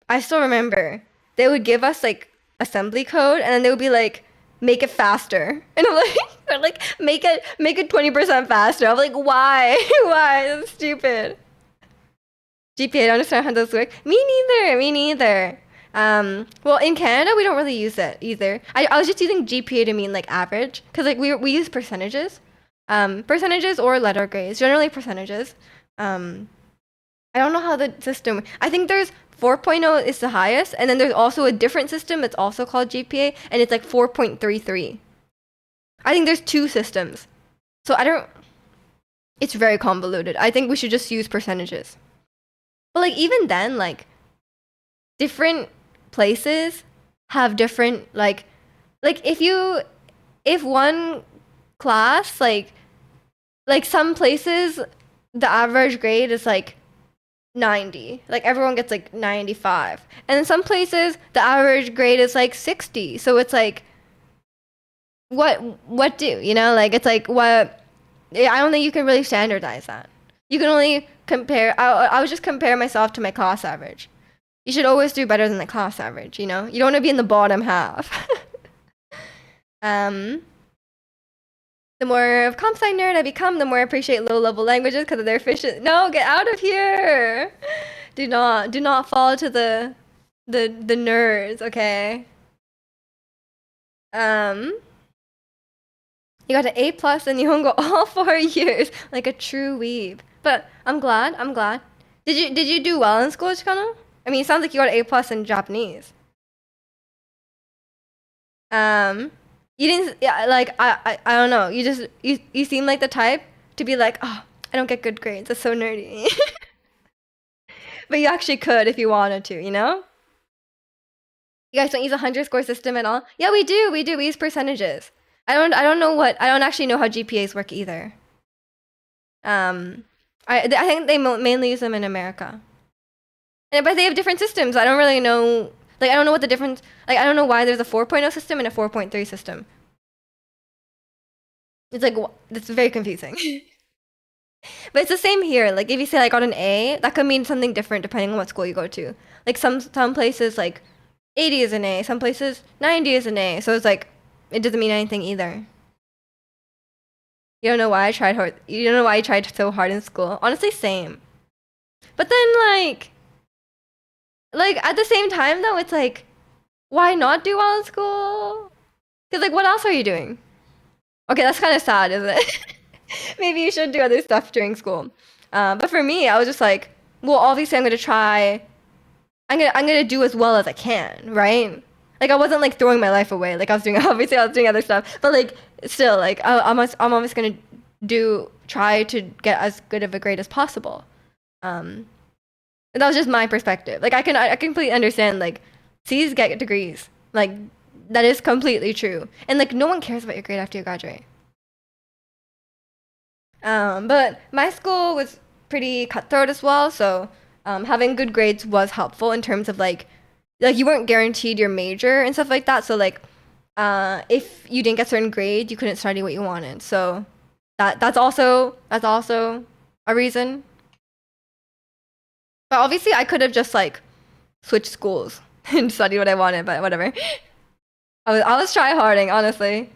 I still remember. They would give us like assembly code and then they would be like, make it faster. And I'm like, or like make it 20% faster. I'm like, why? Why? That's stupid. GPA, I don't understand how those work. Me neither. Me neither. Well, in Canada, we don't really use it either. I was just using GPA to mean like average, because like we use percentages, percentages or letter grades. Generally percentages. I don't know how the system. I think there's 4.0 is the highest, and then there's also a different system. It's also called GPA, and it's like 4.33. I think there's two systems. So I don't. It's very convoluted. I think we should just use percentages. But like even then, like different places have different like if one class like some places the average grade is like 90, like everyone gets like 95, and in some places the average grade is like 60. So it's like what do you know, like it's like what. I don't think you can really standardize that. You can only compare. I would just compare myself to my class average. You should always do better than the class average, you know? You don't want to be in the bottom half. The more of comp sci nerd I become, the more I appreciate low level languages because of their efficient. No, get out of here! Do not fall to the nerds, okay? You got an A plus in Nihongo all 4 years, like a true weeb. But I'm glad. Did you do well in school, Chikano? I mean, it sounds like you got an A plus in Japanese. You didn't, yeah, like I don't know. You seem like the type to be like, oh, I don't get good grades. That's so nerdy. But you actually could if you wanted to, you know? You guys don't use a 100 score system at all? Yeah, we do. We use percentages. I don't actually know how GPAs work either. I think they mainly use them in America. But they have different systems. I don't really know. Like, I don't know what the difference. Like, I don't know why there's a 4.0 system and a 4.3 system. It's like it's very confusing. But it's the same here. Like, if you say I got an A, that could mean something different depending on what school you go to. Like some places like 80 is an A. Some places 90 is an A. So it's like it doesn't mean anything either. You don't know why I tried hard. You don't know why I tried so hard in school. Honestly, same. But then like at the same time though, it's like, why not do well in school? Cause like, what else are you doing? Okay, that's kind of sad, isn't it? Maybe you should do other stuff during school. But for me, I was just like, well, obviously I'm gonna try. I'm gonna do as well as I can, right? Like I wasn't like throwing my life away. Like I was doing other stuff, but like still like I'm always gonna try to get as good of a grade as possible. And that was just my perspective. Like I completely understand like C's get degrees. Like that is completely true. And like no one cares about your grade after you graduate. But my school was pretty cutthroat as well, so having good grades was helpful in terms of like you weren't guaranteed your major and stuff like that. So like if you didn't get certain grade, you couldn't study what you wanted. So that's also a reason. But obviously I could have just like switched schools and studied what I wanted, but whatever. I was try harding, honestly.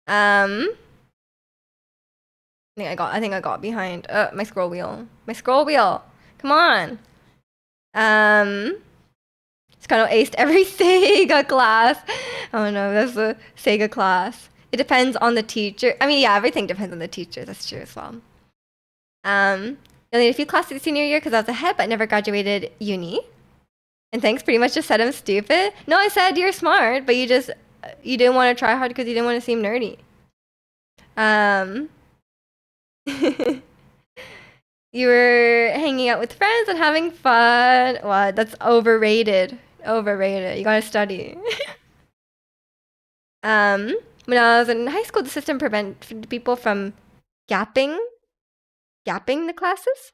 I think I got behind my scroll wheel. My scroll wheel. Come on. It's kind of aced every Sega class. Oh no, that's the Sega class. It depends on the teacher. I mean, yeah, everything depends on the teacher. That's true as well. I only a few classes senior year because I was ahead, but never graduated uni. And thanks pretty much just said I'm stupid. No, I said you're smart, but you didn't want to try hard because you didn't want to seem nerdy. You were hanging out with friends and having fun. What? That's overrated. Overrated. You gotta study. When I was in high school, the system prevented people from gapping the classes,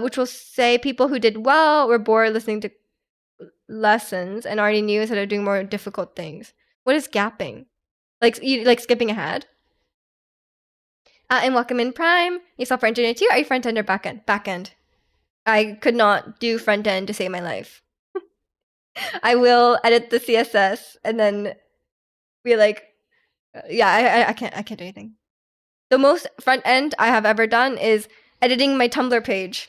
which will say people who did well were bored listening to lessons and already knew instead of doing more difficult things. What is gapping? Like skipping ahead? And welcome in Prime. You software engineer too? Are you front end or back end? Back end. I could not do front end to save my life. I will edit the CSS and then be like, yeah, I can't do anything. The most front end I have ever done is editing my Tumblr page.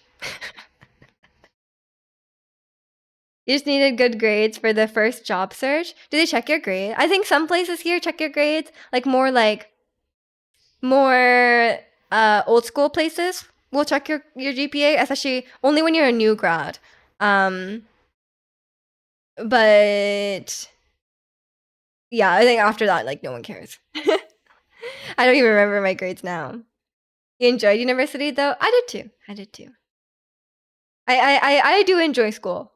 You just needed good grades for the first job search. Do they check your grade? I think some places here check your grades, like more old school places will check your GPA, especially only when you're a new grad. Um, but yeah, I think after that, like no one cares. I don't even remember my grades now. You enjoyed university though? I did too. I did too. I do enjoy school,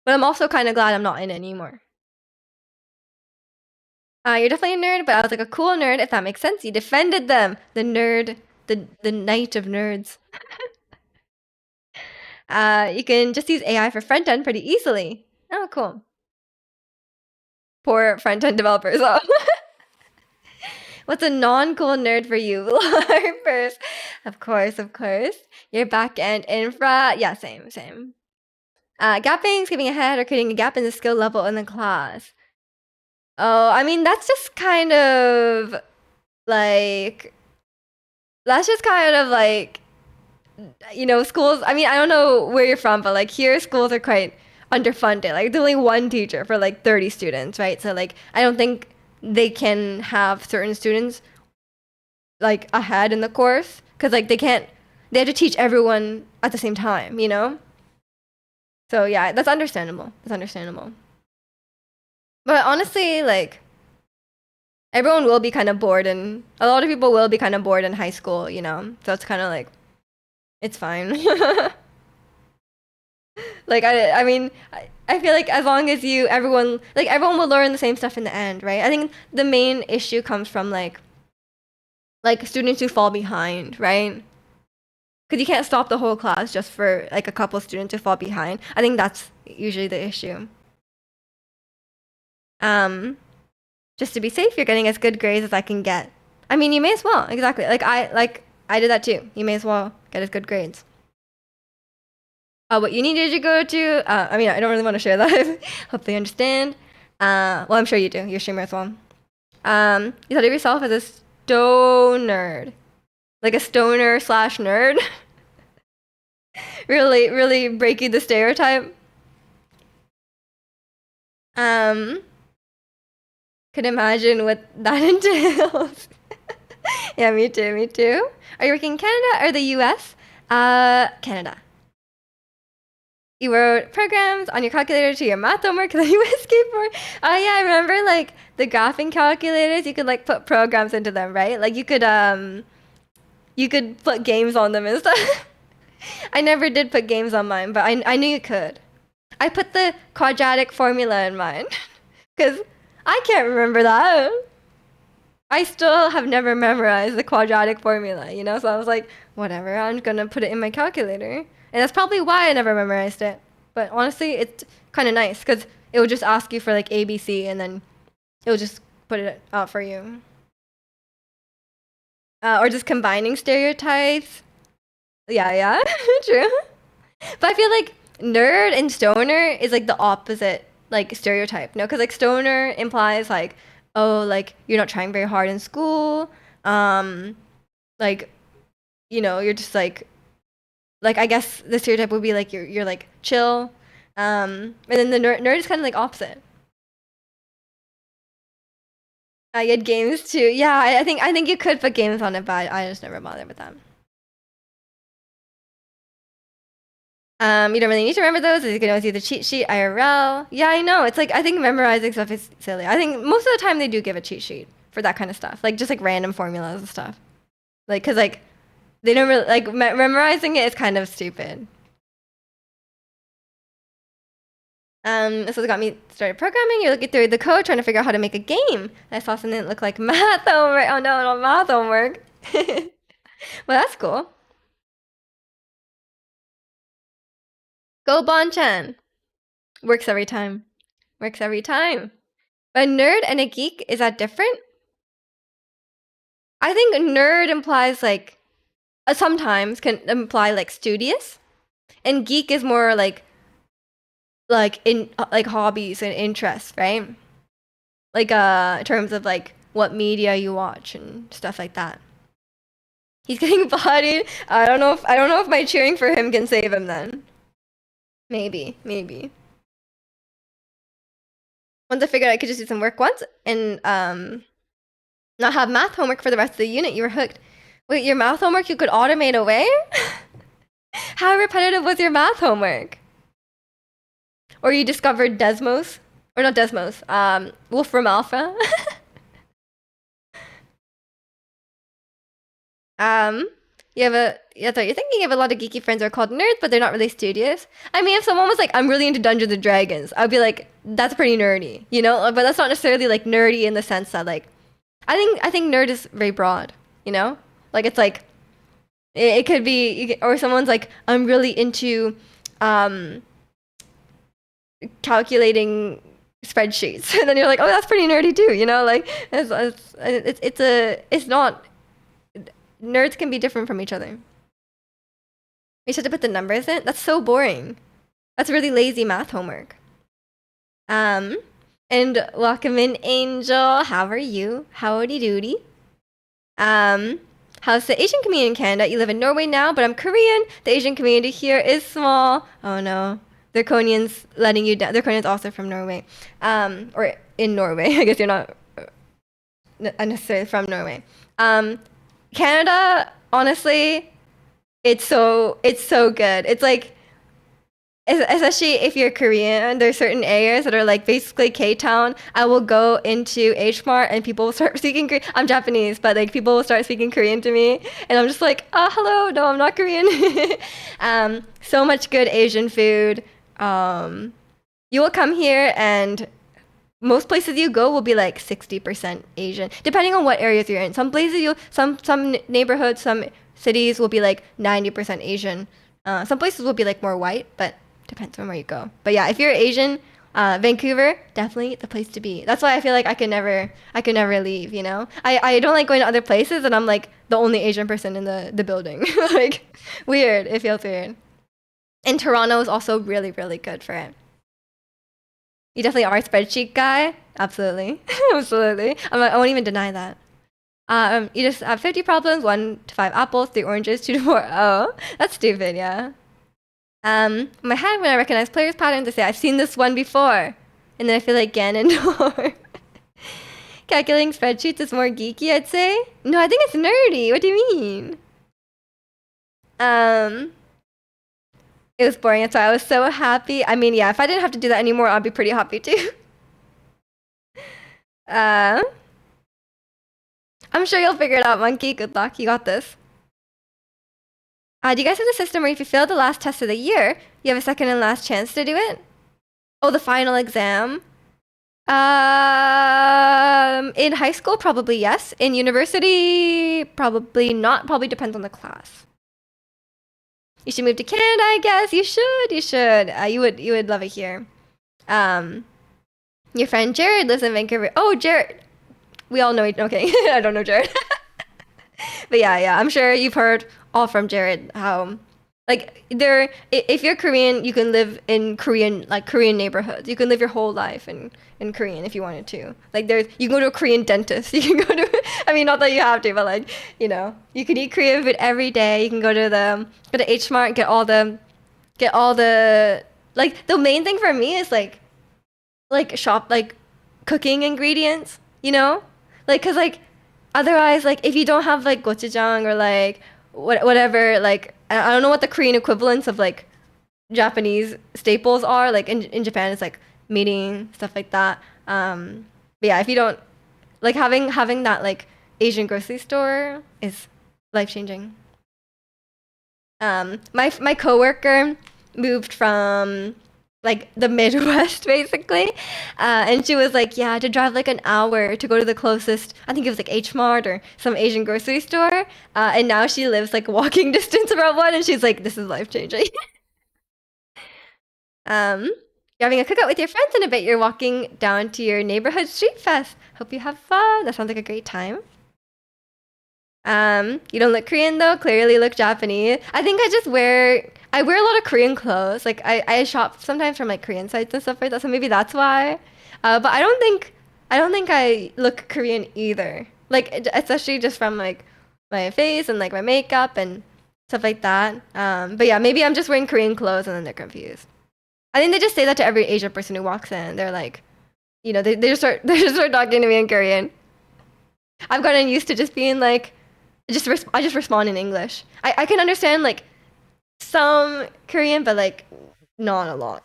but I'm also kind of glad I'm not in it anymore. You're definitely a nerd, but I was like a cool nerd, if that makes sense. You defended them, the nerd, the knight of nerds. You can just use AI for front end pretty easily. Oh, cool. Poor front end developers. Oh. What's a non-cool nerd for you? LARPers. Of course, of course. Your back end infra. Yeah, same. Gapping, skipping ahead, or creating a gap in the skill level in the class. Oh, I mean, that's just kind of like, you know, schools. I mean, I don't know where you're from, but like here, schools are quite underfunded. Like, there's only one teacher for like 30 students, right? So, like, I don't think they can have certain students like ahead in the course because like they have to teach everyone at the same time, you know? So, yeah, that's understandable. That's understandable. But honestly, like, everyone will be kind of bored, and a lot of people will be kind of bored in high school, you know? So it's kind of like, it's fine. Like, I mean, I feel like as long as everyone will learn the same stuff in the end, right? I think the main issue comes from like students who fall behind, right? Because you can't stop the whole class just for like a couple students who fall behind. I think that's usually the issue. Um, just to be safe, you're getting as good grades as I can get. I mean, you may as well. Exactly. Like I did that too. You may as well get as good grades. What uni did you go to? I mean, I don't really want to share that. Hope they understand. Well, I'm sure you do. You're a streamer as well. You thought of yourself as a stoner, like a stoner slash nerd. Really breaking the stereotype. Um, could imagine what that entails. Yeah, me too. Me too. Are you working in Canada or the U.S.? Canada. You wrote programs on your calculator to your math homework that you went skateboard. Oh yeah, I remember like the graphing calculators. You could like put programs into them, right? Like you could put games on them and stuff. I never did put games on mine, but I knew you could. I put the quadratic formula in mine because I can't remember that. I still have never memorized the quadratic formula, you know? So I was like, whatever, I'm gonna put it in my calculator. And that's probably why I never memorized it. But honestly, it's kind of nice because it would just ask you for like ABC and then it will just put it out for you. Or just combining stereotypes. Yeah, true. But I feel like nerd and stoner is like the opposite like stereotype, no? Because like stoner implies like, oh, like you're not trying very hard in school. Um, like, you know, you're just like I guess the stereotype would be like you're like chill. And then the nerd is kind of like opposite. You had games too. Yeah, I think you could put games on it, but I just never bothered with them. You don't really need to remember those. You can always use the cheat sheet IRL. Yeah, I know. It's like I think memorizing stuff is silly. I think most of the time they do give a cheat sheet for that kind of stuff, like just like random formulas and stuff. Like, cause like they don't really like memorizing it is kind of stupid. So it got me started programming. You're looking through the code, trying to figure out how to make a game. I saw something that looked like math homework. Oh no, not math homework. Well, that's cool. Go Bonchan. Works every time. Works every time. A nerd and a geek, is that different? I think nerd implies like sometimes can imply like studious, and geek is more like in like hobbies and interests, right? Like in terms of like what media you watch and stuff like that. He's getting bodied. I don't know if my cheering for him can save him then. Maybe. Once I figured I could just do some work once and not have math homework for the rest of the unit, you were hooked. Wait, your math homework you could automate away? How repetitive was your math homework? Or you discovered Desmos, or not Desmos, Wolfram Alpha. Um, you have a yeah, so you're thinking you have a lot of geeky friends who are called nerds, but they're not really studious. I mean, if someone was like, "I'm really into Dungeons and Dragons," I'd be like, "That's pretty nerdy," you know. But that's not necessarily like nerdy in the sense that like, I think nerd is very broad, you know. Like it's like it could be, or someone's like, "I'm really into um calculating spreadsheets," and then you're like, "Oh, that's pretty nerdy too," you know. Like it's not nerds can be different from each other. You just have to put the numbers in. That's so boring. That's really lazy math homework. Um, and welcome in, Angel. How are you? Howdy doody. Um, how's the Asian community in Canada? You live in Norway now, but I'm Korean. The Asian community here is small. Oh no. Draconians letting you down. Draconians also from Norway. Or in Norway. I guess you're not necessarily from Norway. Canada, honestly, it's so good. It's like especially if you're Korean, there's certain areas that are like basically K-town. I will go into H Mart and people will start speaking Korean. I'm Japanese, but like people will start speaking Korean to me, and I'm just like, hello, no, I'm not Korean. So much good Asian food. You will come here and most places you go will be like 60% Asian, depending on what areas you're in. Some places some neighborhoods, some cities will be like 90% Asian. Some places will be like more white, but depends on where you go. But yeah, if you're Asian, Vancouver definitely the place to be. That's why I feel like I could never leave. You know, I don't like going to other places, and I'm like the only Asian person in the building. Like weird. It feels weird. And Toronto is also really really good for it. You definitely are a spreadsheet guy. Absolutely. Absolutely. I won't even deny that. You just have 50 problems, 1 to 5 apples, 3 oranges, 2 to 4. Oh, that's stupid, yeah. In my head, when I recognize players' patterns, I say, I've seen this one before. And then I feel like Ganondorf. Calculating spreadsheets is more geeky, I'd say. No, I think it's nerdy. What do you mean? Um, it was boring. That's why I was so happy. I mean, yeah, if I didn't have to do that anymore, I'd be pretty happy too. Uh, I'm sure you'll figure it out, Monkey. Good luck. You got this. Do you guys have the system where if you fail the last test of the year, you have a second and last chance to do it? Oh, the final exam. In high school, probably yes. In university, probably not. Probably depends on the class. You should move to Canada, I guess. You should. You should. You would love it here. Um, your friend Jared lives in Vancouver. Oh, Jared. We all know. Okay, I don't know Jared. But yeah, I'm sure you've heard all from Jared how like if you're Korean, you can live in Korean neighborhoods. You can live your whole life in Korean if you wanted to. Like you can go to a Korean dentist. You can go to I mean not that you have to, but like, you can eat Korean food every day. You can go to H Mart, get all the like the main thing for me is like shop like cooking ingredients, you know? Like cuz like otherwise, like if you don't have like gochujang or like whatever, like I don't know what the Korean equivalents of like Japanese staples are. Like in Japan, it's like meeting stuff like that. But yeah, if you don't like having that like Asian grocery store is life changing. My coworker moved from like the Midwest basically, and she was like, yeah, to drive like an hour to go to the closest, I think it was like H Mart or some Asian grocery store, and now she lives like walking distance around one, and she's like, this is life changing. You're having a cookout with your friends in a bit. You're walking down to your neighborhood street fest. Hope you have fun. That sounds like a great time. You don't look Korean though. Clearly look Japanese. I think I wear a lot of Korean clothes. Like I shop sometimes from like Korean sites and stuff like that. So maybe that's why. But I don't think I look Korean either. Like especially just from like my face and like my makeup and stuff like that. But yeah, maybe I'm just wearing Korean clothes and then they're confused. I think they just say that to every Asian person who walks in. They're like, they just start they just start talking to me in Korean. I've gotten used to just being like, I just respond in English. I can understand like some Korean, but like not a lot.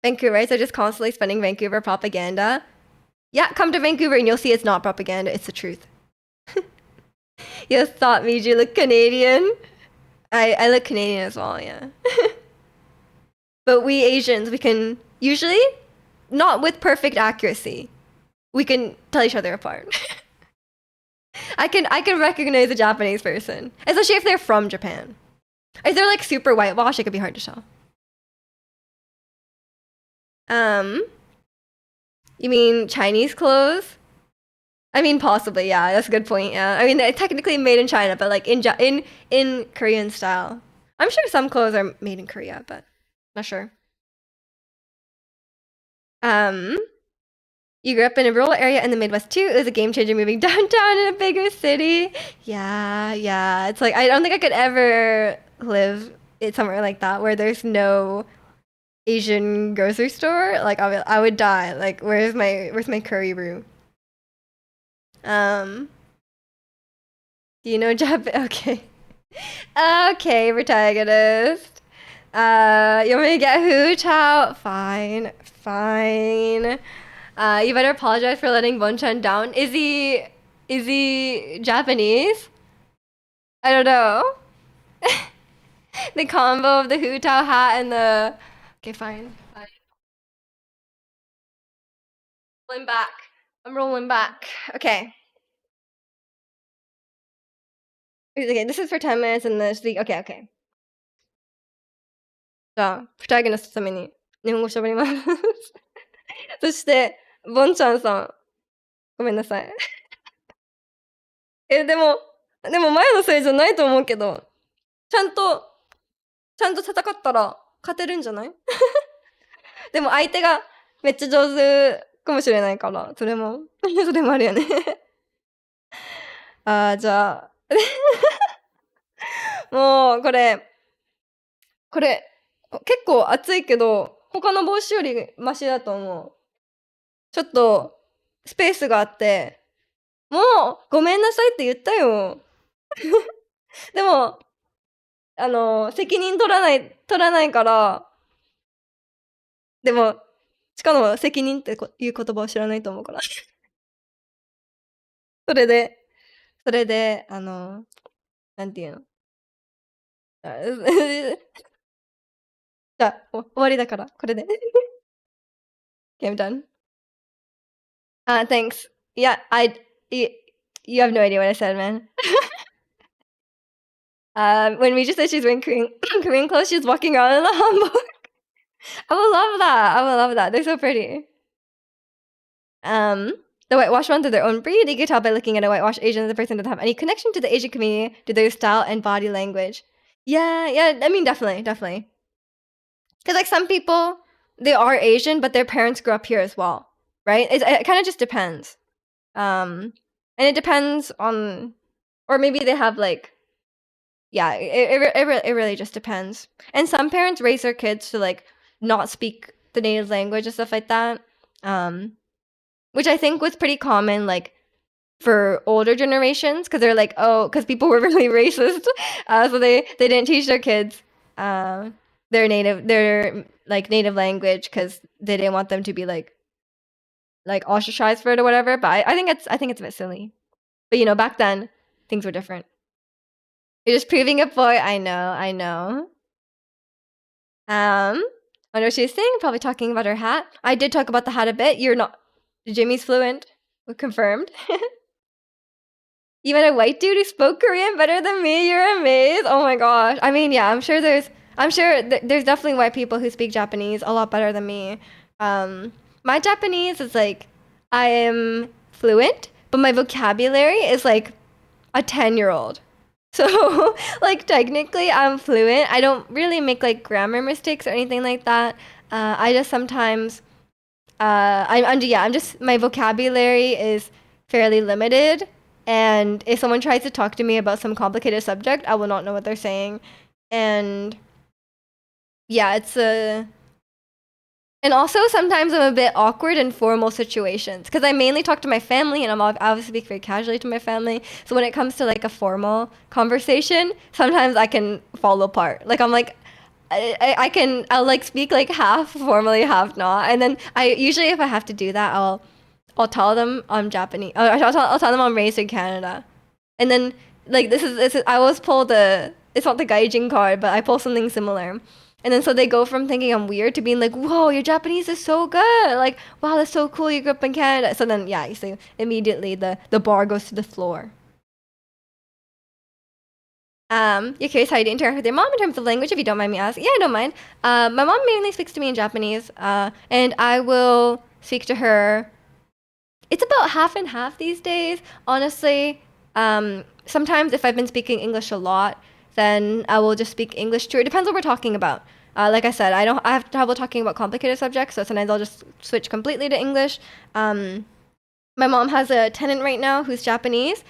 Vancouver, right? So just constantly spending Vancouver propaganda. Yeah, come to Vancouver and you'll see it's not propaganda, it's the truth. You thought me, you look Canadian. I look Canadian as well, yeah. But we Asians, we can usually, not with perfect accuracy, we can tell each other apart. I can recognize a Japanese person, especially if they're from Japan. If they're like super whitewashed, it could be hard to tell. Um, you mean Chinese clothes? I mean, possibly, yeah. That's a good point. Yeah, I mean, they're technically made in China, but like in Korean style. I'm sure some clothes are made in Korea, but not sure. Um, you grew up in a rural area in the Midwest too. It was a game changer moving downtown in a bigger city. Yeah, yeah. It's like I don't think I could ever live it somewhere like that where there's no Asian grocery store. Like I would die. Like where's my curry brew? Um, do you know Jap? Okay. Okay, protagonist. You want me to get hooch out? Fine, fine. You better apologize for letting Bonchan down. Is he Japanese? I don't know. The combo of the Hu Tao hat and the. Okay, fine. Fine. Rolling back. I'm rolling back. Okay. Okay, this is for 10 minutes and this the okay, okay. じゃあ、二人のために日本語喋ります。そして、ボンちゃんさん、ごめんなさい。でも前のせいじゃないと思うけど、ちゃんと戦ったら勝てるんじゃない？でも相手がめっちゃ上手かもしれないから、それもあるよね。じゃあ、もうこれ、結構熱いけど、他の帽子よりマシだと思う。ちょっと、スペースがあって、もう、ごめんなさいって言ったよ。でも、責任取らないから、でも、しかも責任っていう言葉を知らないと思うから。それで、なんていうの。じゃあ、終わりだから、これで。Okay, I'm done. Thanks. Yeah, you have no idea what I said, man. When we just said she's wearing Korean clothes, she's walking around in a hanbok. I would love that. I would love that. They're so pretty. The whitewash ones are their own breed. You can tell by looking at a whitewashed Asian that the person doesn't have any connection to the Asian community, to their style and body language. Yeah. I mean, definitely. Because like some people, they are Asian, but their parents grew up here as well, right? It kind of just depends. And it depends on, or maybe they have like, yeah, it really just depends. And some parents raise their kids to like not speak the native language and stuff like that. Which I think was pretty common, like for older generations, because they're like, oh, because people were really racist, so they didn't teach their kids their native language because they didn't want them to be like ostracized for it or whatever. But I think it's a bit silly. But back then things were different. You're just proving a point. I know. I know what she was saying. Probably talking about her hat. I did talk about the hat a bit. You're not. Jimmy's fluent. Confirmed. You met a white dude who spoke Korean better than me. You're amazed. Oh my gosh. I mean, yeah. I'm sure there's definitely white people who speak Japanese a lot better than me. My Japanese is like I am fluent, but my vocabulary is like a 10-year-old. So like technically I'm fluent. I don't really make like grammar mistakes or anything like that. I just sometimes I'm just my vocabulary is fairly limited, and if someone tries to talk to me about some complicated subject, I will not know what they're saying. And yeah, and also sometimes I'm a bit awkward in formal situations because I mainly talk to my family and I obviously speak very casually to my family. So when it comes to like a formal conversation, sometimes I can fall apart. Like I'm like I'll like speak like half formally, half not. And then I usually, if I have to do that, I'll tell them I'm Japanese. I'll tell them I'm raised in Canada. And then like this is I always pull the, it's not the gaijin card, but I pull something similar. And then so they go from thinking I'm weird to being like, whoa, your Japanese is so good. Like, wow, that's so cool. You grew up in Canada. So then yeah, you see immediately the bar goes to the floor. You're curious how you interact with your mom in terms of language, if you don't mind me asking. Yeah, I don't mind. My mom mainly speaks to me in Japanese, and I will speak to her. It's about half and half these days, honestly. Sometimes if I've been speaking English a lot, then I will just speak English to her. It depends what we're talking about. Like I said, I have trouble talking about complicated subjects, so sometimes I'll just switch completely to English. My mom has a tenant right now who's Japanese.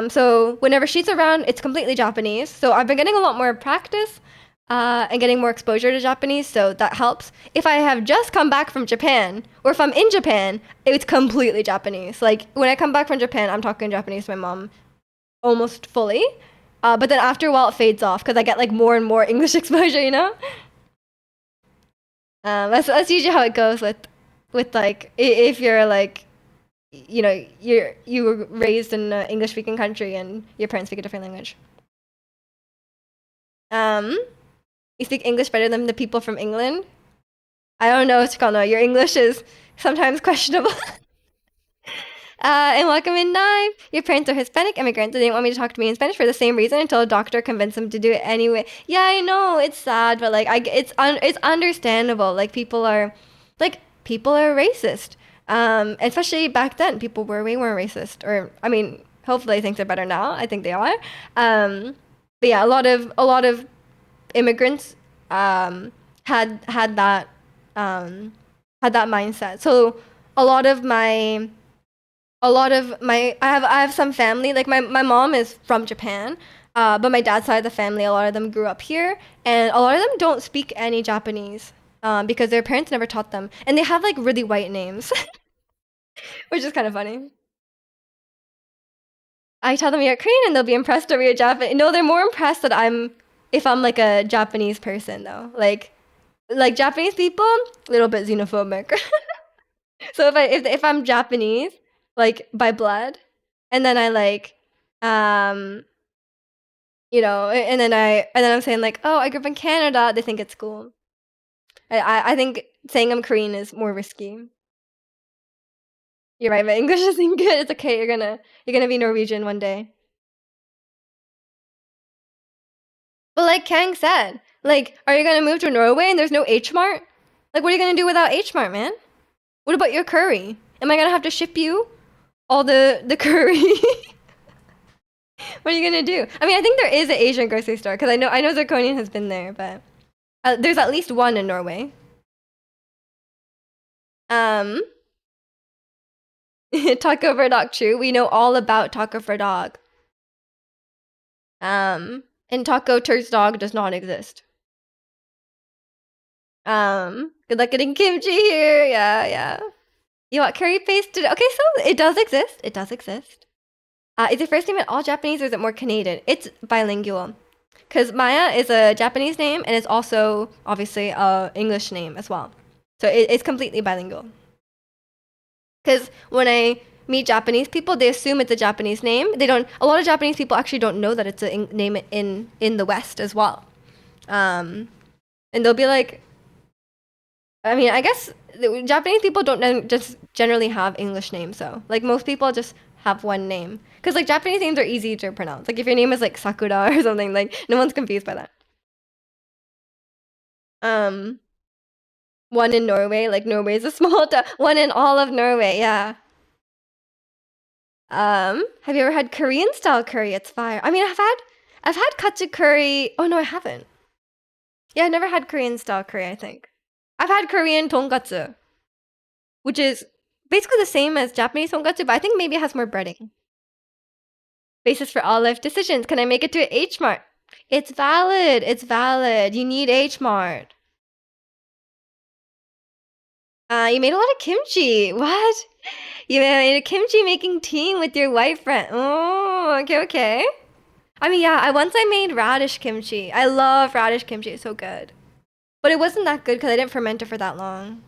So whenever she's around, it's completely Japanese. So I've been getting a lot more practice and getting more exposure to Japanese, so that helps. If I have just come back from Japan, or if I'm in Japan, it's completely Japanese. Like when I come back from Japan, I'm talking Japanese to my mom almost fully. But then after a while, it fades off because I get like more and more English exposure, you know? That's usually how it goes with like if you're like, you know, you were raised in an English speaking country and your parents speak a different language. Um, you speak English better than the people from England. I don't know, Chikano. Your English is sometimes questionable. And welcome in nine. Your parents are Hispanic immigrants. They didn't want me to talk to me in Spanish for the same reason until a doctor convinced them to do it anyway. Yeah, I know it's sad, but like it's understandable. Like people are racist. Especially back then, people were way more racist. Or I mean, hopefully things are better now. I think they are. But yeah, a lot of immigrants had that had that mindset. So a lot of my I have some family, like my mom is from Japan, but my dad's side of the family, a lot of them grew up here, and a lot of them don't speak any Japanese because their parents never taught them, and they have like really white names, which is kind of funny. I tell them you're Korean and they'll be impressed over your Japanese. No, they're more impressed that I'm like a Japanese person though. Like Japanese people, a little bit xenophobic. So if I'm Japanese, like by blood, and then I like, um, and then I'm saying like, oh, I grew up in Canada, they think it's cool. I think saying I'm Korean is more risky. You're right, my English isn't good. It's okay. You're gonna be Norwegian one day. But like Kang said, like, are you gonna move to Norway and there's no H Mart? Like, what are you gonna do without H Mart, man? What about your curry? Am I gonna have to ship you all the curry? What are you gonna do? I mean, I think there is an Asian grocery store because I know Zirconian has been there, but there's at least one in Norway. Um, Taco for dog, true. We know all about Taco for dog. And Taco Turk's dog does not exist. Good luck getting kimchi here. Yeah, yeah. You want curry paste? Okay, so it does exist. It does exist. Is your first name at all Japanese or is it more Canadian? It's bilingual. Because Maya is a Japanese name and it's also obviously a English name as well. So it's completely bilingual. Because when I meet Japanese people, they assume it's a Japanese name. They don't. A lot of Japanese people actually don't know that it's a name in the West as well. And they'll be like, I mean, I guess Japanese people don't just generally have English names. So like most people just have one name. Because like Japanese names are easy to pronounce. Like if your name is like Sakura or something, like no one's confused by that. Um, One in Norway, like Norway is a small town. One in all of Norway, yeah. Have you ever had Korean style curry? It's fire. I mean, I've had katsu curry. Oh no, I haven't. Yeah, I never had Korean style curry, I think. I've had Korean tonkatsu, which is basically the same as Japanese tonkatsu, but I think maybe it has more breading. Basis for all life decisions. Can I make it to H Mart? It's valid. It's valid. You need H Mart. You made a lot of kimchi. What? You made a kimchi making team with your white friend. Oh, okay, okay. I mean, yeah, I made radish kimchi. I love radish kimchi. It's so good. But it wasn't that good because I didn't ferment it for that long.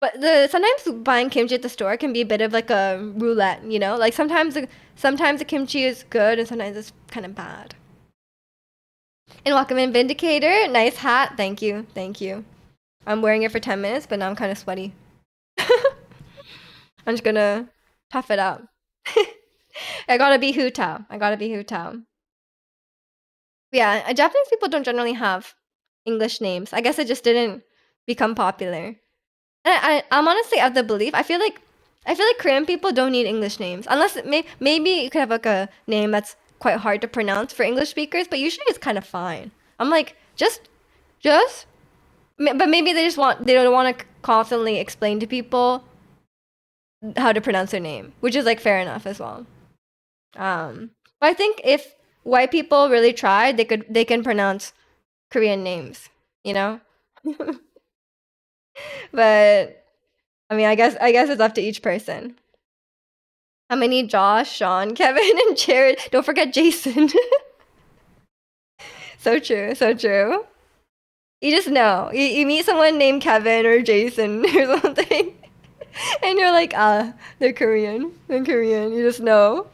But the sometimes buying kimchi at the store can be a bit of like a roulette, you know? Like sometimes the kimchi is good and sometimes it's kind of bad. And welcome in Vindicator. Nice hat. Thank you. Thank you. I'm wearing it for 10 minutes, but now I'm kind of sweaty. I'm just gonna tough it out. I gotta be Hu Tao. I gotta be Hu Tao. Yeah, Japanese people don't generally have English names. I guess it just didn't become popular. And I'm honestly of the belief. I feel like Korean people don't need English names unless maybe you could have like a name that's quite hard to pronounce for English speakers, but usually it's kind of fine. I'm like just, but maybe they don't want to constantly explain to people how to pronounce their name, which is like fair enough as well. But I think if white people really tried, they can pronounce Korean names, you know? But I mean, I guess it's up to each person. How many Josh, Sean, Kevin, and Jared? Don't forget Jason. So true, so true. You just know. You meet someone named Kevin or Jason or something, and you're like, ah, they're Korean. They're Korean. You just know.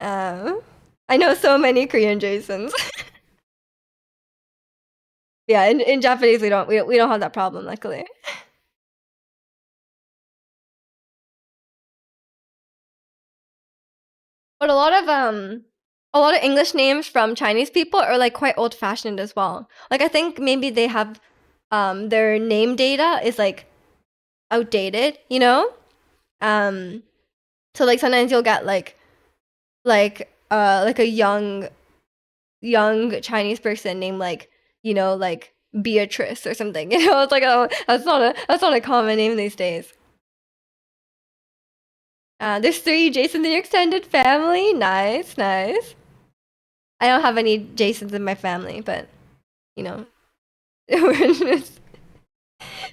Um, I know so many Korean Jasons. Yeah, in Japanese we don't have that problem, luckily. But a lot of English names from Chinese people are like quite old fashioned as well. Like I think maybe they have their name data is like outdated, you know? Um so like sometimes you'll get like a young Chinese person named like, like Beatrice or something. You know, it's like, oh, that's not a common name these days. There's three Jasons in your extended family. Nice, nice. I don't have any Jasons in my family, but you know, we're just,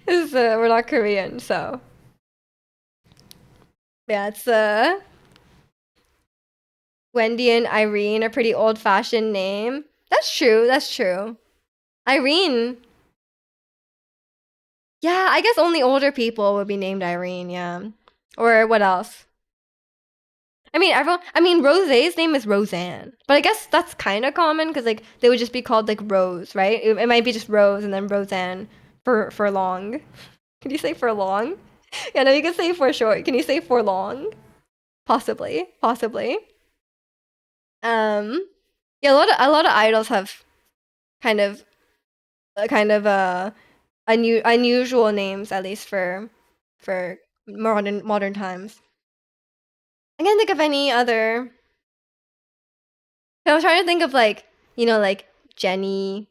we're not Korean, so yeah, it's Wendy and Irene, a pretty old-fashioned name. That's true. That's true. Irene. Yeah, I guess only older people would be named Irene. Yeah, or what else? Rose's name is Roseanne, but I guess that's kind of common because like they would just be called like Rose, right? It might be just Rose and then Roseanne for long. Can you say for long? Yeah, no, you can say for short. Can you say for long? Possibly, possibly. Um, yeah, a lot of idols have kind of kind of unusual names, at least for modern times. I can't think of any other. I was trying to think of like like Jenny,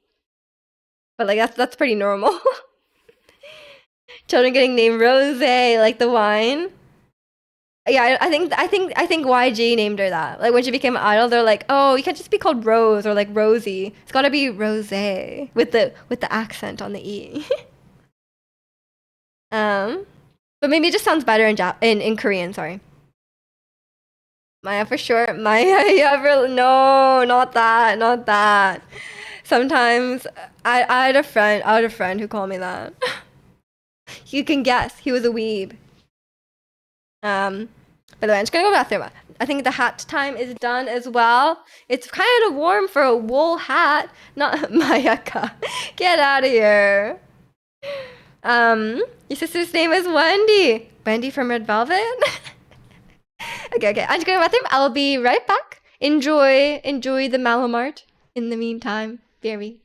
but like that's pretty normal. Children getting named Rose, like the wine. Yeah, I think YG named her that. Like when she became an idol, they're like, oh, you can't just be called Rose or like Rosie. It's gotta be Rose with the accent on the e. um, but maybe it just sounds better in Korean. Sorry, Maya for sure. Maya, yeah, no, not that, not that. Sometimes I had a friend who called me that. You can guess, he was a weeb. Um, by the way, I'm just gonna go to the bathroom. I think the hat time is done as well. It's kind of warm for a wool hat. Not Mayaka. Get out of here. Your sister's name is Wendy. Wendy from Red Velvet? Okay. I'm just going to the bathroom. I'll be right back. Enjoy the Malamart in the meantime. Very.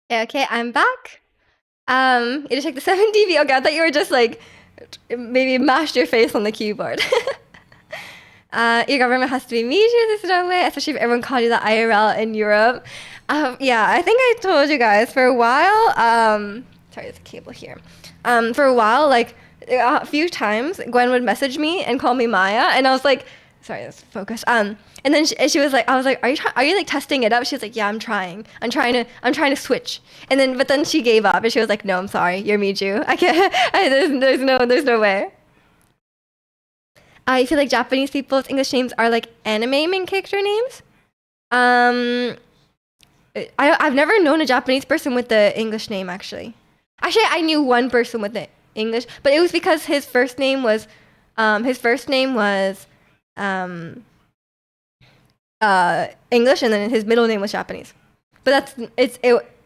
Yeah, okay, I'm back. You just check the 7 dB. Okay, I thought you were just like maybe mashed your face on the keyboard. Your government has to be measured this way, especially if everyone called you the IRL in Europe. Yeah, I think I told you guys for a while. Sorry, there's a cable here. For a while, like a few times, Gwen would message me and call me Maya, and I was like, sorry, let's focus. And then she was like, I was like, are you like testing it up? She was like, yeah, I'm trying to switch. And then, but then she gave up, and she was like, no, I'm sorry, you're Miju. I can't. There's no way. I feel like Japanese people's English names are like anime main character names. Um, I've never known a Japanese person with the English name actually. Actually, I knew one person with the English, but it was because his first name was um, English, and then his middle name was Japanese. But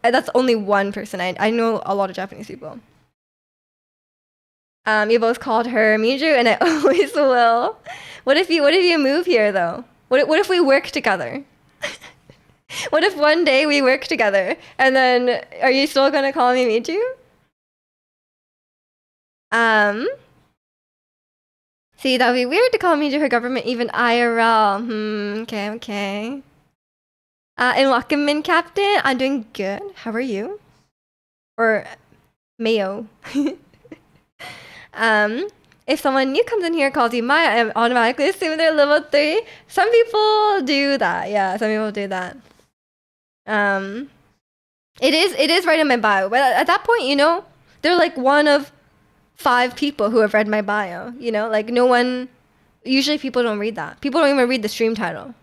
that's only one person. I know a lot of Japanese people. You both called her Miju, and I always will. What if you move here though? What if we work together? What if one day we work together, and then are you still gonna call me Miju? Um, See, that'd be weird to call Miju her government even IRL. Okay, okay. And welcome in, Captain. I'm doing good. How are you? Or Mayo. If someone new comes in here and calls you Maya, I automatically assume they're level 3. Some people do that. Yeah, some people do that. It is right in my bio. But at that point, you know, they're like one of 5 people who have read my bio. You know, like no one. Usually, people don't read that. People don't even read the stream title.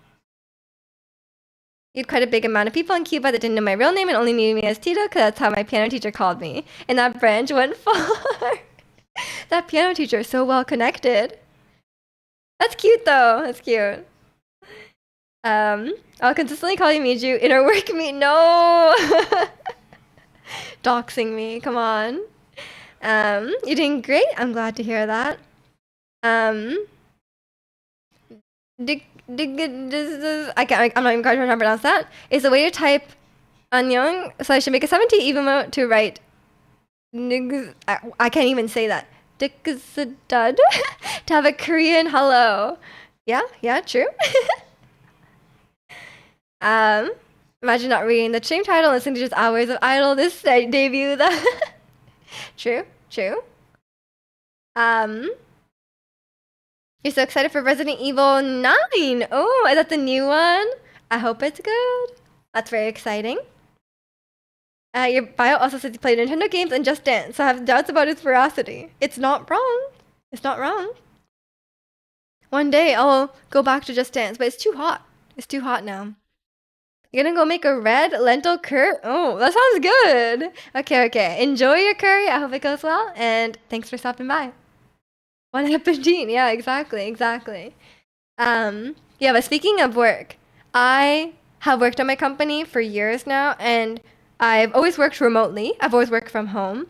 You had quite a big amount of people in Cuba that didn't know my real name and only knew me as Tito, because that's how my piano teacher called me. And that branch went far. That piano teacher is so well connected. That's cute though. That's cute. I'll consistently call you Miju in our work meet. No. Doxing me. Come on. You're doing great. I'm glad to hear that. I'm not even going to pronounce that. Is the way to type Annyeong, so I should make a 70 emote to write. I can't even say that. To have a Korean hello. Yeah, true. Imagine not reading the stream title and listening to just hours of Idol this debut. True. You're so excited for Resident Evil 9. Oh, is that the new one? I hope it's good. That's very exciting. Your bio also says you play Nintendo games and Just Dance, so I have doubts about its veracity. It's not wrong. It's not wrong. One day I'll go back to Just Dance, but it's too hot. It's too hot now. You're gonna go make a red lentil curry? Oh, that sounds good. Okay. Enjoy your curry. I hope it goes well, and thanks for stopping by. Bon appetit. Yeah, exactly. Yeah, but speaking of work, I have worked at my company for years now, and I've always worked remotely. I've always worked from home,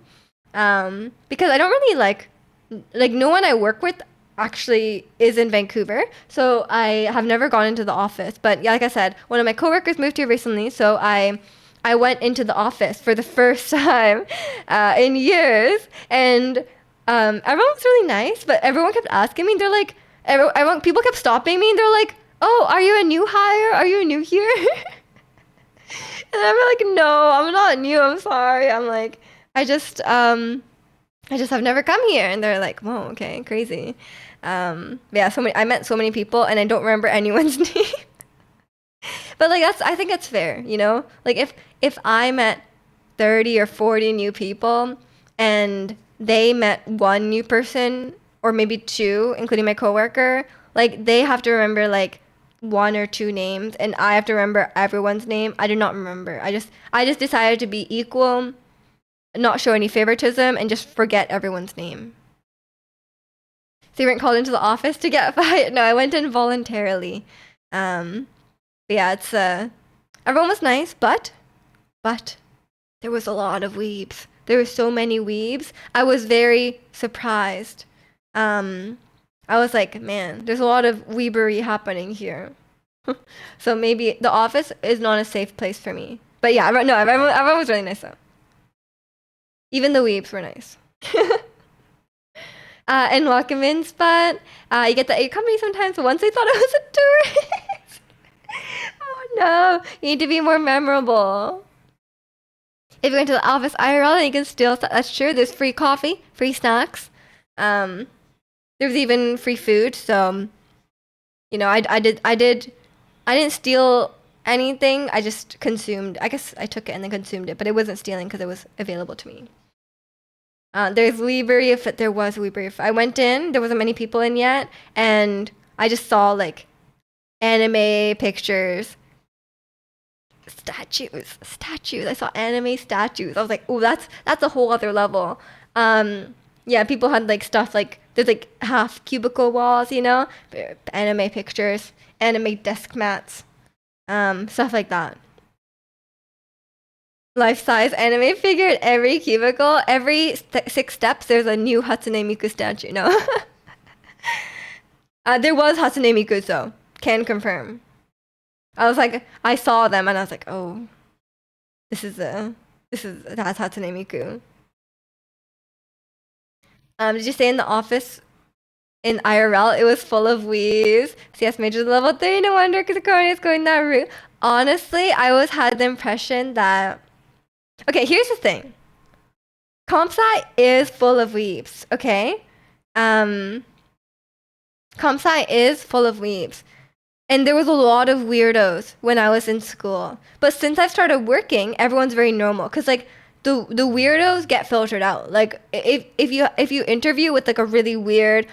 because I don't really like no one I work with actually is in Vancouver, so I have never gone into the office. But yeah, like I said, one of my coworkers moved here recently, so I went into the office for the first time in years, and everyone was really nice, but everyone kept asking me. They're like, people kept stopping me, and they're like, "Oh, are you a new hire? Are you new here?" And I'm like, "No, I'm not new. I'm sorry." I'm like, I just have never come here. And they're like, "Whoa, okay, crazy." Yeah, I met so many people, and I don't remember anyone's name. But like I think it's fair, you know? Like if I met 30 or 40 new people and they met one new person or maybe 2, including my coworker, like they have to remember like 1 or 2 names, and I have to remember everyone's name. I do not remember. I just decided to be equal, not show any favoritism, and just forget everyone's name. So you weren't called into the office to get fired? No, I went in voluntarily. But yeah, it's everyone was nice, but there was a lot of weebs. There were so many weebs. I was very surprised. I was like, man, there's a lot of weebery happening here. So maybe the office is not a safe place for me. But yeah, no, everyone was really nice though. Even the weebs were nice. And welcome in spot. You get the A company sometimes, but once they thought it was a tourist. Oh no, you need to be more memorable. If you went to the office IRL, then you can still, that's true. There's free coffee, free snacks. There's even free food. So, you know, I didn't steal anything. I just consumed. I guess I took it and then consumed it, but it wasn't stealing because it was available to me. There's Weebury if there was Weebury. If I went in, there wasn't many people in yet, and I just saw like anime pictures, statues. I saw anime statues. I was like, oh, that's a whole other level. Yeah, people had like stuff like there's like half cubicle walls, you know, anime pictures, anime desk mats, stuff like that. Life-size anime figure at every cubicle. Every 6 steps, there's a new Hatsune Miku statue. No, there was Hatsune Miku, so can confirm. I was like, I saw them, and I was like, oh, that's Hatsune Miku. Did you stay in the office in IRL? It was full of weaves. CS major level 3. No wonder, because the Korean is going that route. Honestly, I always had the impression that. Okay, here's the thing. Comp sci is full of weebs, okay? Comp sci is full of weebs. And there was a lot of weirdos when I was in school. But since I've started working, everyone's very normal. Because, like, the weirdos get filtered out. Like, if you interview with, like, a really weird,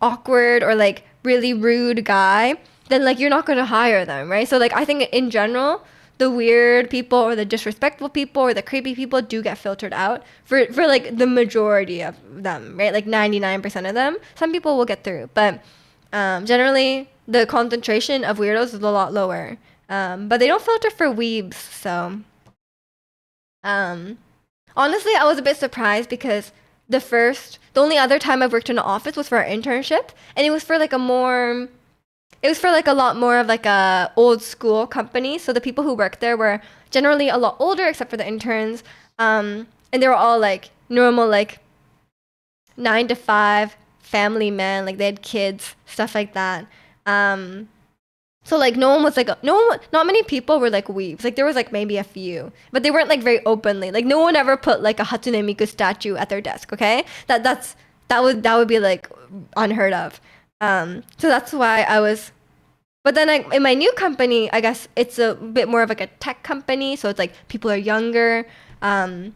awkward, or, like, really rude guy, then, like, you're not going to hire them, right? So, like, I think in general, the weird people or the disrespectful people or the creepy people do get filtered out for like the majority of them, right? Like 99% of them. Some people will get through, but generally the concentration of weirdos is a lot lower. But they don't filter for weebs, so honestly, I was a bit surprised because the only other time I've worked in an office was for our internship, and it was for like a lot more of like a old school company. So the people who worked there were generally a lot older, except for the interns. And they were all like normal, like 9 to 5 family men. Like they had kids, stuff like that. So like not many people were like weebs. Like there was like maybe a few, but they weren't like very openly. Like no one ever put like a Hatsune Miku statue at their desk. Okay, that would be like unheard of. So that's why I was. But then in my new company, I guess it's a bit more of like a tech company, so it's like people are younger. There's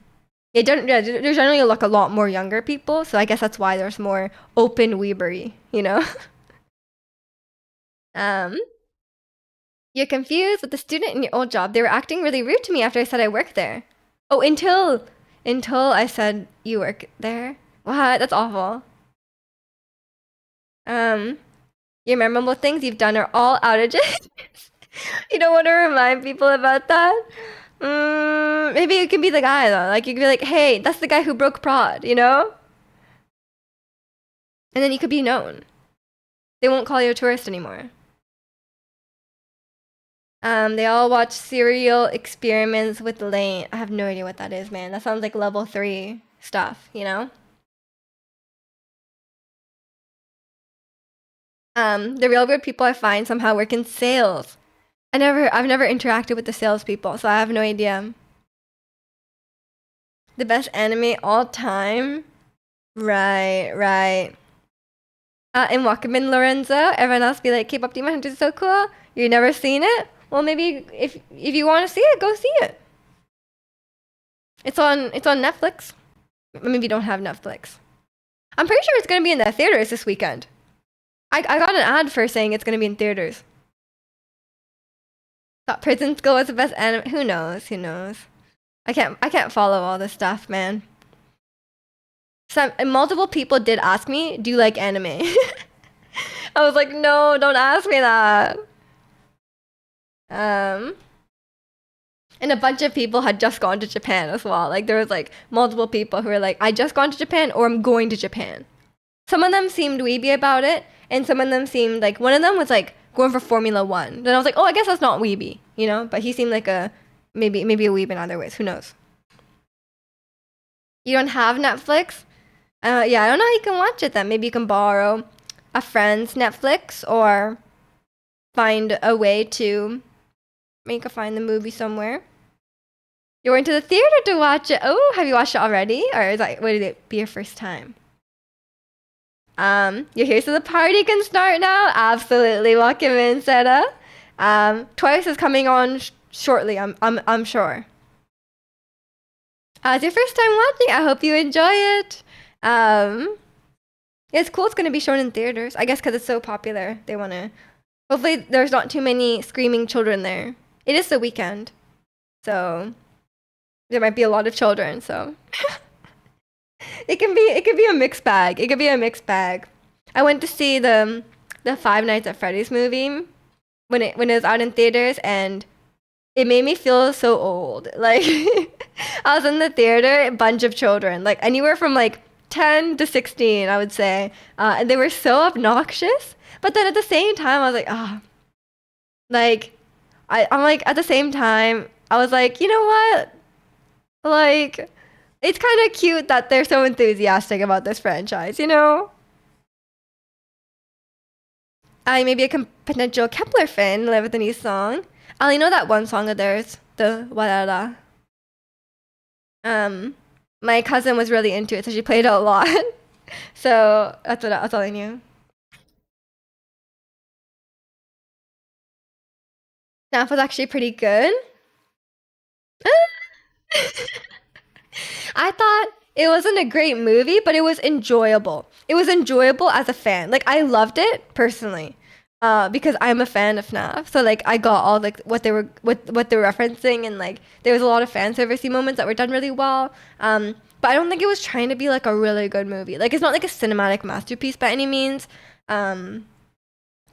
generally like a lot more younger people, so I guess that's why there's more open weebery, you know. You're confused with the student in your old job. They were acting really rude to me after I said I worked there. Oh, until I said you work there. What? That's awful. Your memorable things you've done are all outages. You don't want to remind people about that? Maybe you can be the guy though. Like you could be like, hey, that's the guy who broke prod, you know? And then you could be known. They won't call you a tourist anymore. They all watch Serial Experiments with Lane. I have no idea what that is, man. That sounds like level 3 stuff, you know? The real weird people I find somehow work in sales. I've never interacted with the salespeople, so I have no idea. The best anime all time? Right. And Wakamin Lorenzo, everyone else be like, K-pop Demon Hunters is so cool. You've never seen it? Well, maybe if you want to see it, go see it. It's on Netflix. Maybe you don't have Netflix. I'm pretty sure it's gonna be in the theaters this weekend. I got an ad for saying it's gonna be in theaters. Thought Prison School was the best anime. Who knows? I can't follow all this stuff, man. Multiple people did ask me, do you like anime? I was like, no, don't ask me that. And a bunch of people had just gone to Japan as well. Like there was like multiple people who were like, I just gone to Japan or I'm going to Japan. Some of them seemed weeby about it, and some of them seemed like, one of them was like going for Formula 1. Then I was like, oh, I guess that's not weeby, you know? But he seemed like a maybe a weeb in other ways. Who knows? You don't have Netflix? Yeah, I don't know how you can watch it then. Maybe you can borrow a friend's Netflix or find a way to make a find the movie somewhere. You're going to the theater to watch it. Oh, have you watched it already? Or is that would it be your first time? You're here so the party can start now? Absolutely. Welcome in, Sarah. Twice is coming on shortly, I'm sure. It's your first time watching. I hope you enjoy it. It's cool. It's going to be shown in theaters. I guess because it's so popular. They want to. Hopefully, there's not too many screaming children there. It is the weekend, so there might be a lot of children. So it can be a mixed bag. It could be a mixed bag. I went to see the Five Nights at Freddy's movie when it was out in theaters, and it made me feel so old. Like I was in the theater, a bunch of children, like anywhere from like 10 to 16, I would say, and they were so obnoxious. But then at the same time, I was like, ah, like I'm like at the same time, I was like, you know what? Like, it's kind of cute that they're so enthusiastic about this franchise, you know? I maybe a potential Kepler fan live with the new song. I only know that one song of theirs, the Warara. My cousin was really into it, so she played it a lot. So that's all I knew. Snap was actually pretty good. I thought it wasn't a great movie, but it was enjoyable. It was enjoyable as a fan. Like I loved it personally, because I'm a fan of FNAF. So like I got all like what they were referencing, and like there was a lot of fan servicey moments that were done really well. But I don't think it was trying to be like a really good movie. Like it's not like a cinematic masterpiece by any means. I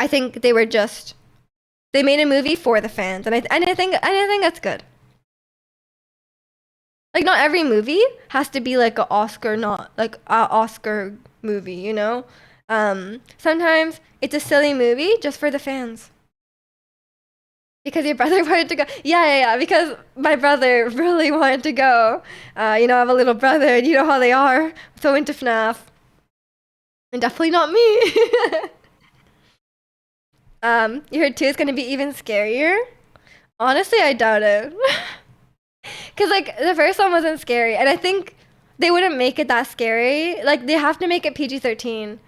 think they made a movie for the fans, and I think that's good. Like not every movie has to be like a Oscar movie, you know? Sometimes it's a silly movie just for the fans. Because your brother wanted to go. Yeah, because my brother really wanted to go. You know, I have a little brother, and you know how they are. So into FNAF. And definitely not me. You heard 2 is gonna be even scarier? Honestly, I doubt it. Cause like the first one wasn't scary, and I think they wouldn't make it that scary. Like they have to make it PG-13,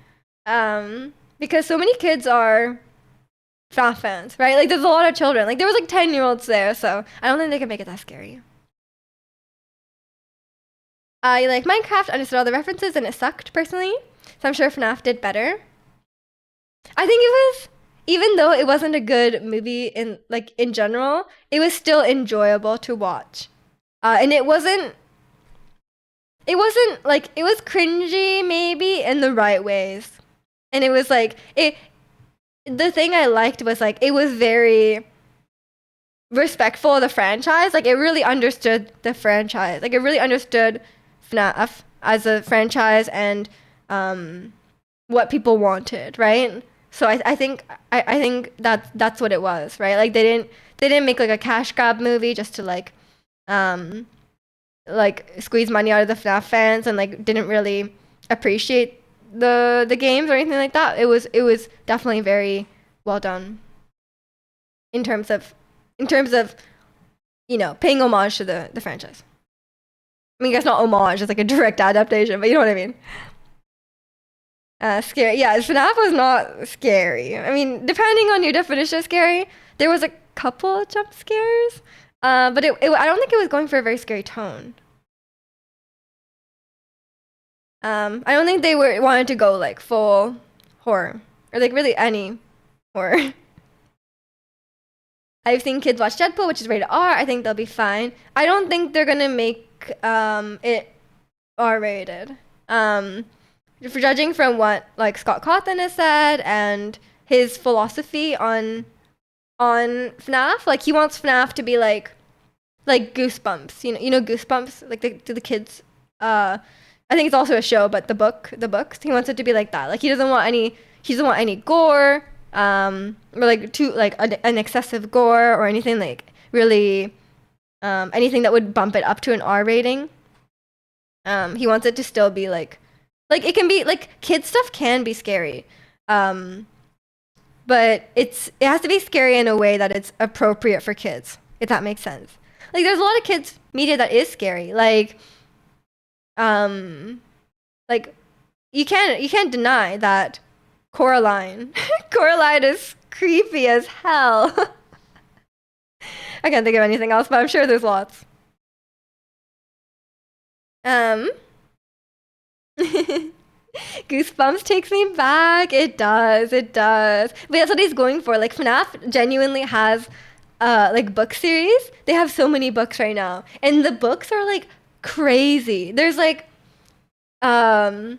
because so many kids are FNAF fans, right? Like there's a lot of children. Like there was like 10-year-olds there, so I don't think they can make it that scary. You like Minecraft, understood all the references, and it sucked personally. So I'm sure FNAF did better. I think it was, even though it wasn't a good movie in general, it was still enjoyable to watch. And it wasn't like, it was cringy maybe in the right ways. And it was like the thing I liked was like it was very respectful of the franchise. Like it really understood the franchise. Like it really understood FNAF as a franchise and what people wanted, right? So I think that's what it was, right? Like they didn't make like a cash grab movie just to like squeeze money out of the FNAF fans, and like didn't really appreciate the games or anything like that. It was definitely very well done in terms of you know, paying homage to the franchise. I mean, I guess not homage, it's like a direct adaptation, but you know what I mean. Scary. Yeah, FNAF was not scary. I mean, depending on your definition of scary, there was a couple jump scares, but I don't think it was going for a very scary tone. I don't think they wanted to go like full horror or like really any horror. I've seen kids watch Deadpool, which is rated R. I think they'll be fine. I don't think they're gonna make it R rated. For judging from what like Scott Cawthon has said and his philosophy on FNAF, like he wants FNAF to be like Goosebumps. You know Goosebumps, like the kids. I think it's also a show, but the books. He wants it to be like that. Like he doesn't want any gore, or like an excessive gore or anything like really anything that would bump it up to an R rating. He wants it to still be like it can be like kid stuff can be scary. Um, but it has to be scary in a way that it's appropriate for kids, if that makes sense. Like there's a lot of kids media that is scary. Um like you can't deny that Coraline Coraline is creepy as hell. I can't think of anything else, but I'm sure there's lots. Um Goosebumps takes me back. It does. It does. But that's what he's going for. Like FNAF genuinely has like book series. They have so many books right now. And the books are like crazy. Um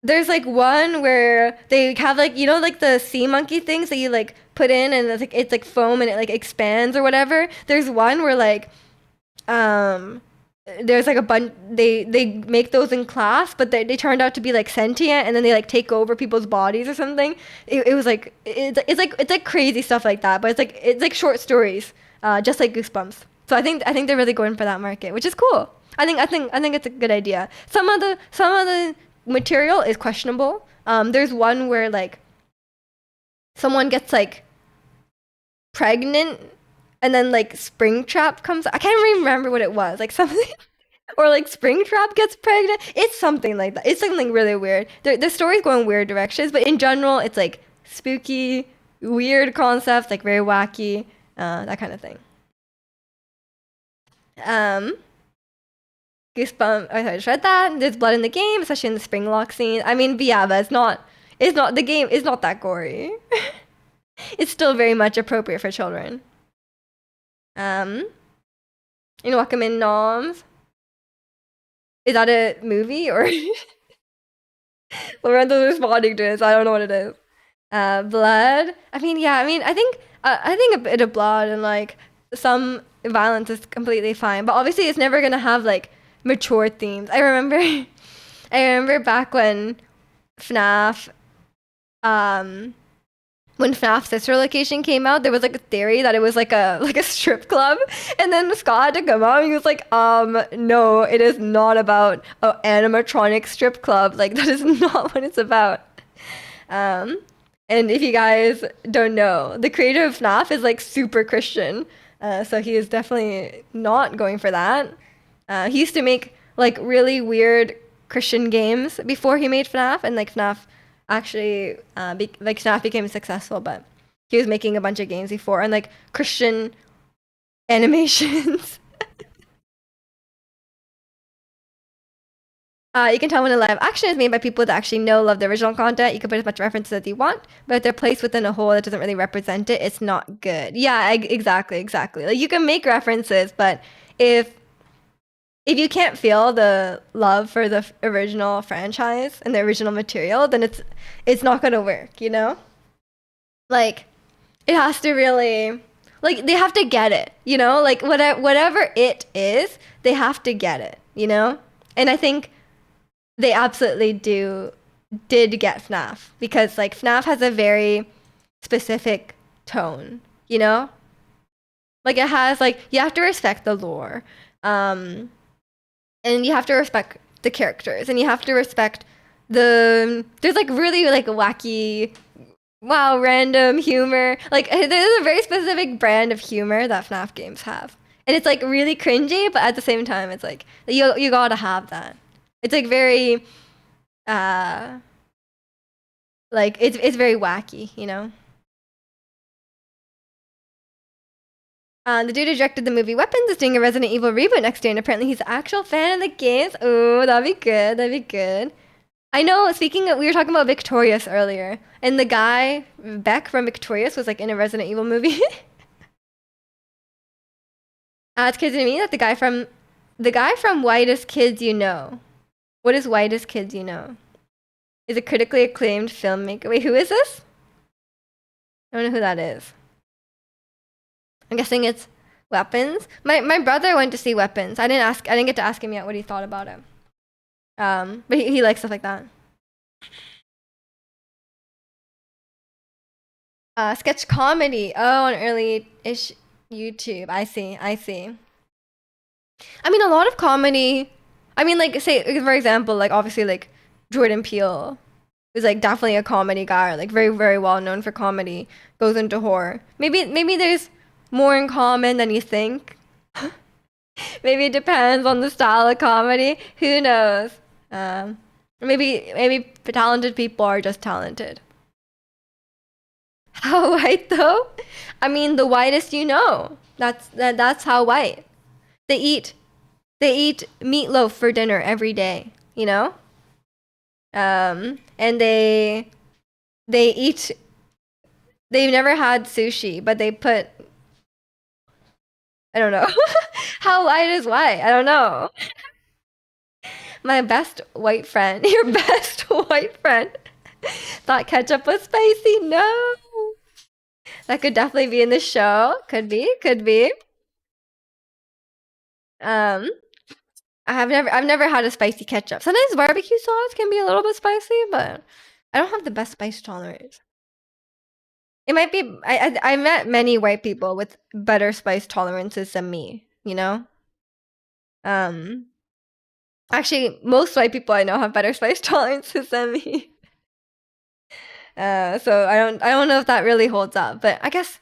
there's like one where they have like like the sea monkey things that you like put in and it's like foam and it like expands or whatever. There's one where like um there's like a bunch they make those in class, but they turned out to be like sentient and then they like take over people's bodies or something. It was like it's like crazy stuff like that, but it's like short stories, just like Goosebumps. So I think they're really going for that market, which is cool. I think it's a good idea. Some of the material is questionable. There's one where like someone gets like pregnant and then like Springtrap comes. I can't really remember what it was. Like something, or like Springtrap gets pregnant. It's something like that. It's something really weird. The story's going weird directions, but in general, it's like spooky, weird concepts, like very wacky, that kind of thing. Um, Goosebumps. Oh, sorry, I just read that. There's blood in the game, especially in the Springlock scene. I mean, but yeah, but it's not. It's not the game. Is not that gory. It's still very much appropriate for children. Um, in Wakamin Noms. Is that a movie or Lorenzo's responding to it? So I don't know what it is. Blood. I mean, yeah. I mean, I think a bit of blood and like some violence is completely fine. But obviously, it's never gonna have like mature themes. I remember, I remember back FNAF, um, when FNAF Sister Location came out, there was like a theory that it was like a strip club, and then Scott had to come out and he was like, no, it is not about an animatronic strip club. Like that is not what it's about. Um, and if you guys don't know, the creator of FNAF is like super Christian, so he is definitely not going for that. He used to make like really weird Christian games before he made FNAF, and like FNAF actually like FNAF became successful, but he was making a bunch of games before and like Christian animations. You can tell when a live action is made by people that actually love the original content. You can put as much references as you want, but if they're placed within a whole that doesn't really represent it, it's not good. Yeah, exactly, exactly. Like you can make references, but if if you can't feel the love for the original franchise and the original material, then it's not gonna work, you know? Like it has to really like they have to get it, you know? Like whatever it is, they have to get it, you know? And I think they absolutely did get FNAF because like FNAF has a very specific tone, you know? Like it has like you have to respect the lore. Um and you have to respect the characters and you have to respect there's like really like wacky wow random humor, like there's a very specific brand of humor that FNAF games have, and it's like really cringy but at the same time it's like you gotta have that. It's like very uh like it's very wacky, you know. The dude who directed the movie Weapons is doing a Resident Evil reboot next year, and apparently he's an actual fan of the games. Oh, that'd be good. That'd be good. I know. Speaking of, we were talking about Victorious earlier, and the guy Beck from Victorious was like in a Resident Evil movie. It's crazy to me that the guy from Whitest Kids You Know. What is Whitest Kids You Know? Is a critically acclaimed filmmaker. Wait, who is this? I don't know who that is. I'm guessing it's Weapons. My brother went to see Weapons. I didn't get to ask him yet what he thought about it. But he likes stuff like that. Sketch comedy. Oh, on early-ish YouTube. I see. I mean, a lot of comedy. I mean, like, say for example, like obviously like Jordan Peele is like definitely a comedy guy, like very very well known for comedy. Goes into horror. Maybe there's more in common than you think. Maybe it depends on the style of comedy. Who knows? Um, maybe talented people are just talented. How white though? I mean, the whitest you know. That's how white. They eat they eat meatloaf for dinner every day, you know? And they eat they've never had sushi, but they put I don't know. How white is white? I don't know. My best white friend, your best white friend, thought ketchup was spicy. No. That could definitely be in the show. Could be, could be. Um, I've never had a spicy ketchup. Sometimes barbecue sauce can be a little bit spicy, but I don't have the best spice tolerance. It might be I met many white people with better spice tolerances than me, you know? Um Actually most white people I know have better spice tolerances than me. So I don't know if that really holds up, but I guess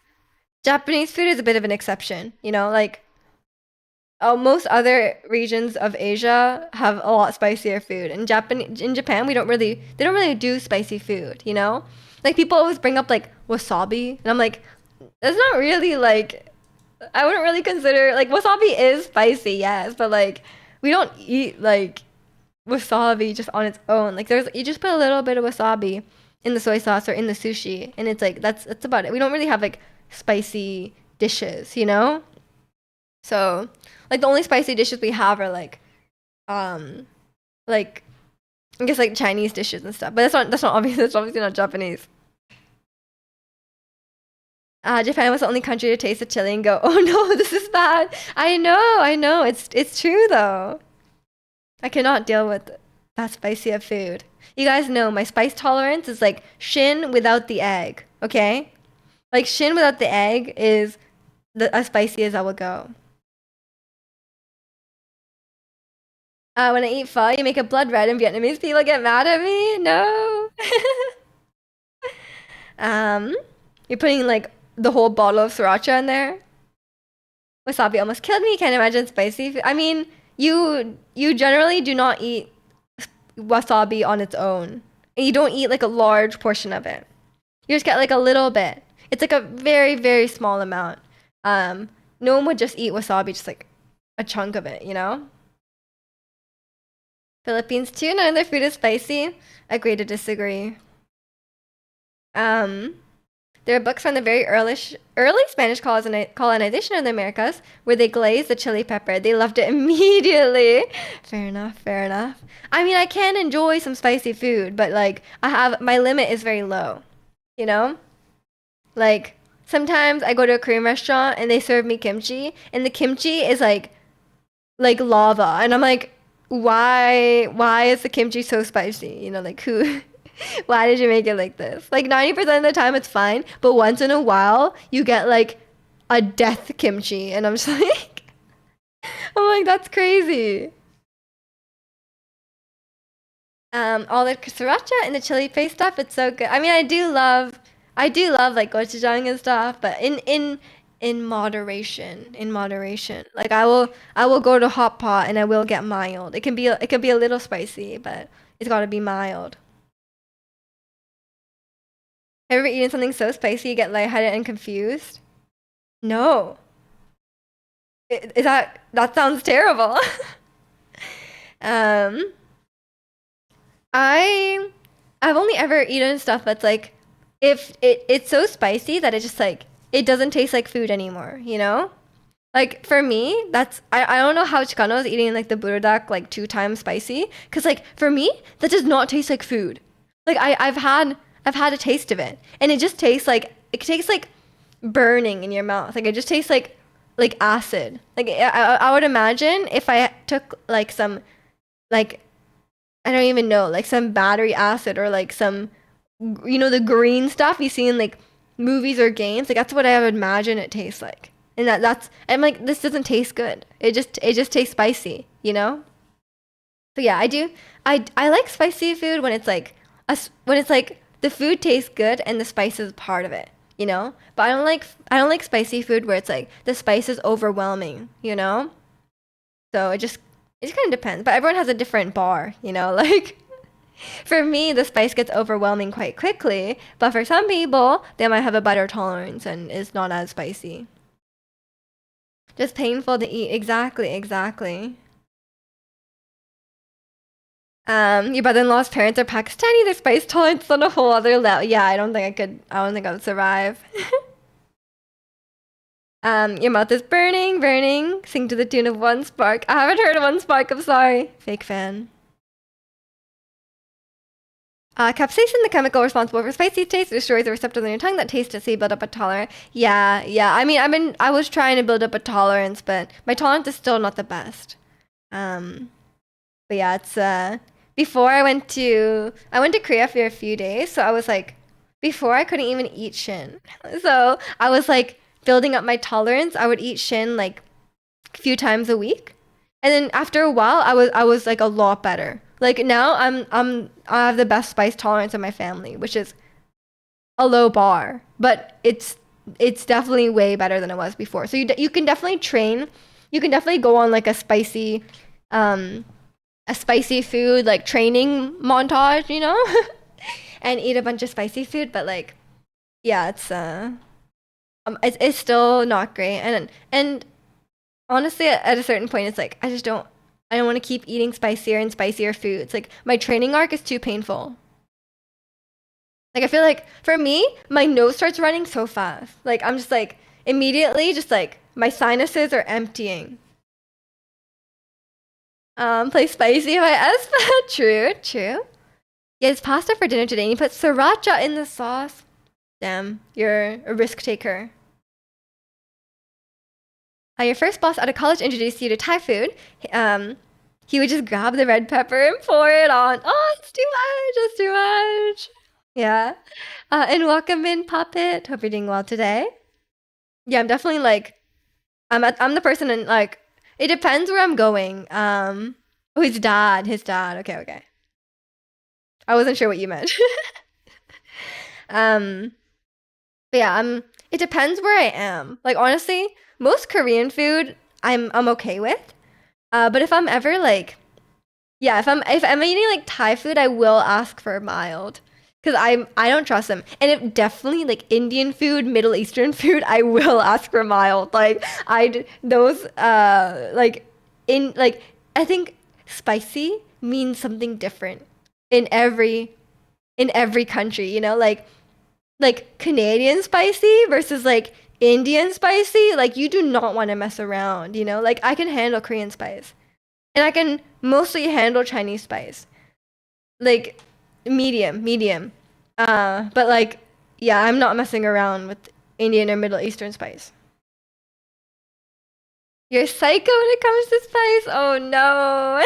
Japanese food is a bit of an exception, you know? Like most other regions of Asia have a lot spicier food. In Japan, they don't really do spicy food, you know? Like people always bring up like wasabi, and I'm like, that's not really like I wouldn't really consider like wasabi is spicy, yes, but like we don't eat like wasabi just on its own. Like there's you just put a little bit of wasabi in the soy sauce or in the sushi, and it's like that's about it. We don't really have like spicy dishes, you know? So, like the only spicy dishes we have are um, like I guess like Chinese dishes and stuff. But that's not obvious. That's obviously not Japanese. Japan was the only country to taste the chili and go, "Oh no, this is bad." I know. It's true though. I cannot deal with that spicy of food. You guys know my spice tolerance is like shin without the egg. Okay, like shin without the egg is as spicy as I will go. When I eat pho, you make it blood red and Vietnamese people get mad at me? No. um, you're putting like the whole bottle of sriracha in there. Wasabi almost killed me. Can't imagine spicy. I mean, you generally do not eat wasabi on its own. And you don't eat like a large portion of it. You just get like a little bit. It's like a very, very small amount. Um, no one would just eat wasabi, just like a chunk of it, you know? Philippines too. None of their food is spicy. Agree to disagree. Um, there are books from the very early Spanish colonization of the Americas where they glazed the chili pepper. They loved it immediately. Fair enough, fair enough. I mean, I can enjoy some spicy food, but like my limit is very low. You know? Like sometimes I go to a Korean restaurant and they serve me kimchi, and the kimchi is like lava, and I'm like, why is the kimchi so spicy? You know, like who why did you make it like this? Like 90% of the time it's fine, but once in a while you get like a death kimchi, and I'm just like I'm like that's crazy. All the sriracha and the chili paste stuff, it's so good. I mean, I do love like gochujang and stuff, but in moderation, in moderation. Like I will go to hot pot and I will get mild. It can be a little spicy, but it's got to be mild. Have you ever eaten something so spicy you get lightheaded and confused? No. Is that sounds terrible. um I I've only ever eaten stuff that's like if it's so spicy that it just like it doesn't taste like food anymore, you know? Like for me, I don't know how Chicano is eating like the burdak like 2 times spicy, cause like for me that does not taste like food. Like I've had a taste of it, and it just tastes like it tastes like burning in your mouth. Like it just tastes like acid. Like I would imagine if I took like some like I don't even know like some battery acid or like some the green stuff you see in like movies or games. Like that's what I would imagine it tastes like. And that's I'm like, this doesn't taste good. It just tastes spicy, you know? So yeah, I do. I like spicy food when it's like when it's like the food tastes good and the spice is part of it, you know? But I don't like spicy food where it's like the spice is overwhelming, you know? So it just kind of depends. But everyone has a different bar, you know? Like for me, the spice gets overwhelming quite quickly, but for some people, they might have a better tolerance and it's not as spicy. Just painful to eat. Exactly, exactly. Your brother-in-law's parents are Pakistani. Their spice tolerance is on a whole other level. Yeah, I don't think I could. I don't think I would survive. Your mouth is burning, burning. Sing to the tune of One Spark. I haven't heard of One Spark. I'm sorry. Fake fan. Capsaicin, the chemical responsible for spicy taste, destroys the receptors on your tongue that taste it, so you build up a tolerance. Yeah, yeah. I mean, I was trying to build up a tolerance, but my tolerance is still not the best. But yeah, it's before I went to Korea for a few days, so I was like, before I couldn't even eat shin. So I was like building up my tolerance. I would eat shin like a few times a week. And then after a while I was like a lot better. Like now I have the best spice tolerance in my family, which is a low bar, but it's definitely way better than it was before. So you can definitely train. You can definitely go on like a spicy food like training montage, you know, and eat a bunch of spicy food. But like, yeah, it's still not great. And honestly, at a certain point, it's like I don't want to keep eating spicier and spicier foods. Like my training arc is too painful. Like I feel like for me, my nose starts running so fast. Like I'm just like immediately just like my sinuses are emptying. Play spicy by Espa. True, true. Yeah, it's pasta for dinner today. And you put sriracha in the sauce. Damn, you're a risk taker. Your first boss out of college introduced you to Thai food. He would just grab the red pepper and pour it on. Oh, it's too much. It's too much. Yeah. And welcome in, Puppet. Hope you're doing well today. Yeah, I'm definitely like I'm the person in like it depends where I'm going. Oh, his dad. Okay, okay. I wasn't sure what you meant. um, but yeah, it depends where I am. Like honestly, most Korean food I'm okay with. But if I'm ever like yeah, if I'm eating like Thai food, I will ask for mild. Cause I don't trust them. And if definitely like Indian food, Middle Eastern food, I will ask for mild. Like I'd those like in like I think spicy means something different in every country, you know? Like Canadian spicy versus like Indian spicy, like you do not want to mess around, you know? Like I can handle Korean spice. And I can mostly handle Chinese spice. Like medium, medium. But like yeah, I'm not messing around with Indian or Middle Eastern spice. You're psycho when it comes to spice? Oh no.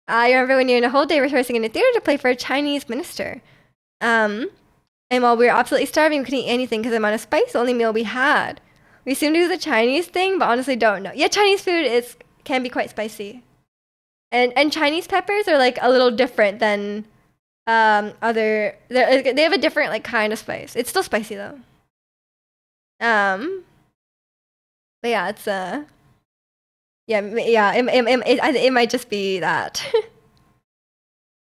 I remember when you're in a whole day rehearsing in a theater to play for a Chinese minister. Um, and while we were absolutely starving, we couldn't eat anything because the amount of spice, the only meal we had. We assumed it was a Chinese thing, but honestly don't know. Yeah, Chinese food is can be quite spicy. And Chinese peppers are like a little different than other they have a different like kind of spice. It's still spicy though. Um, but yeah, it's yeah, yeah, it might just be that.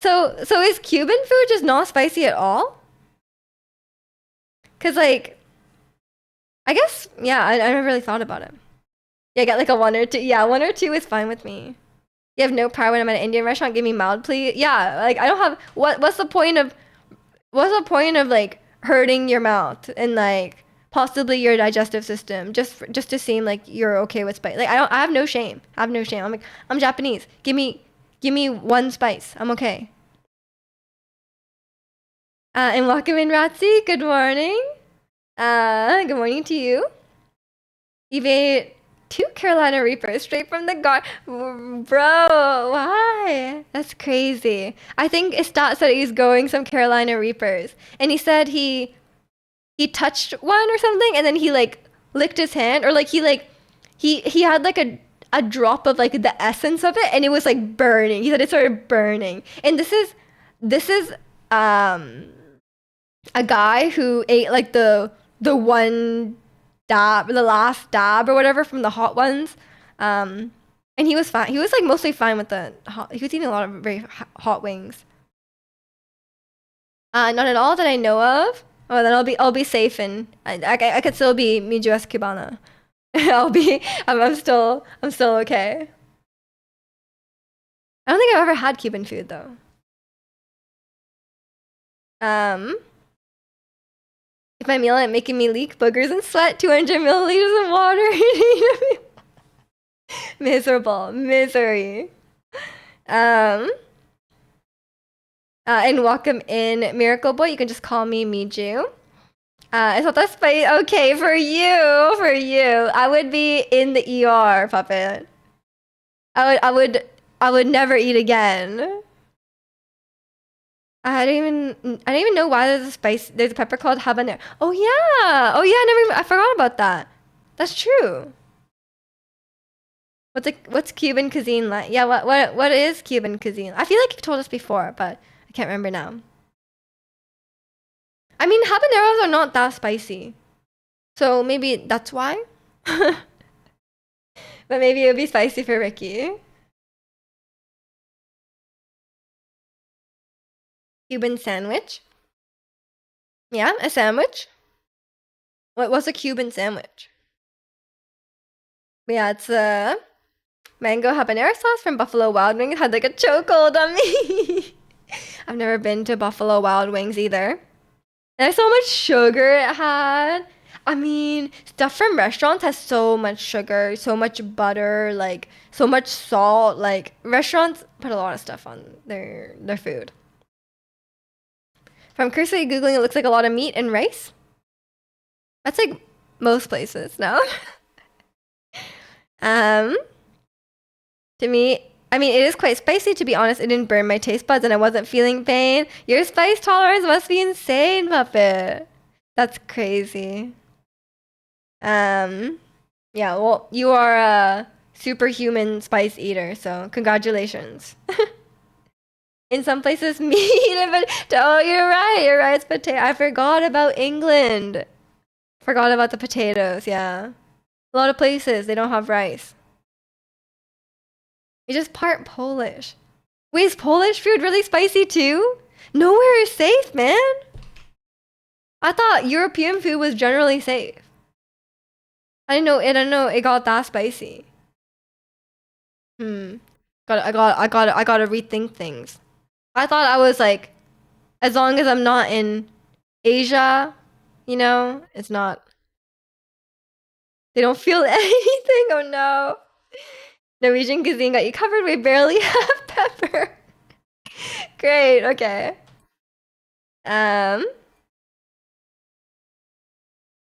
So is Cuban food just not spicy at all? Cause like I guess yeah, I never really thought about it. Yeah, I got like a one or two. Yeah, one or two is fine with me. You have no power when I'm at an Indian restaurant. Give me mild, please. Yeah, like I don't have what's the point of like hurting your mouth and like possibly your digestive system just to seem like you're okay with spice. Like I have no shame. I have no shame. I'm like I'm Japanese. Give me one spice. I'm okay. And welcome in Ratsi. Good morning. Good morning to you. You've ate two Carolina Reapers straight from the garden. Bro, why? That's crazy. I think Istat said he's going some Carolina Reapers. And he said he touched one or something and then he like licked his hand, or like he had like a drop of like the essence of it, and it was like burning. He said it started burning. And this is a guy who ate like the one dab, the last dab or whatever from the hot ones. And he was fine. He was like mostly fine with the hot. He was eating a lot of very hot wings. Not at all that I know of. Oh, then I'll be safe, and I could still be mi US Cubana. I'm still okay. I don't think I've ever had Cuban food though. Um, if my meal ain't making me leak boogers and sweat, 200 milliliters of water. Miserable, misery. Um, and welcome in Miracle Boy. You can just call me Miju. I thought that's spicy. Okay, for you, for you. I would be in the ER, puppet. I would never eat again. I don't even know why there's a pepper called habanero. Oh yeah. Oh yeah, I forgot about that. That's true. What's Cuban cuisine like? Yeah, what is Cuban cuisine? I feel like you've told us before, but I can't remember now. I mean, habaneros are not that spicy. So maybe that's why. But maybe it would be spicy for Ricky. Cuban sandwich. Yeah, a sandwich. What's a Cuban sandwich? Yeah, it's a mango habanero sauce from Buffalo Wild Wings. Had like a chokehold on me. I've never been to Buffalo Wild Wings either. And so much sugar it had. I mean, stuff from restaurants has so much sugar, so much butter, like so much salt. Like restaurants put a lot of stuff on their food. If I'm cursorily googling, it looks like a lot of meat and rice. That's like most places now. To me, I mean, it is quite spicy, to be honest. It didn't burn my taste buds and I wasn't feeling pain. Your spice tolerance must be insane, Muppet. That's crazy. Yeah, well, you are a superhuman spice eater, so congratulations. In some places, meat and oh, you're right. It's potato. I forgot about England. Forgot about the potatoes, yeah. A lot of places, they don't have rice. You're just part Polish. Wait, is Polish food really spicy too? Nowhere is safe, man. I thought European food was generally safe. I didn't know it got that spicy. I gotta rethink things. I thought I was like, as long as I'm not in Asia, it's not. They don't feel anything. Oh no. Norwegian cuisine got you covered. We barely have pepper. Great. Okay.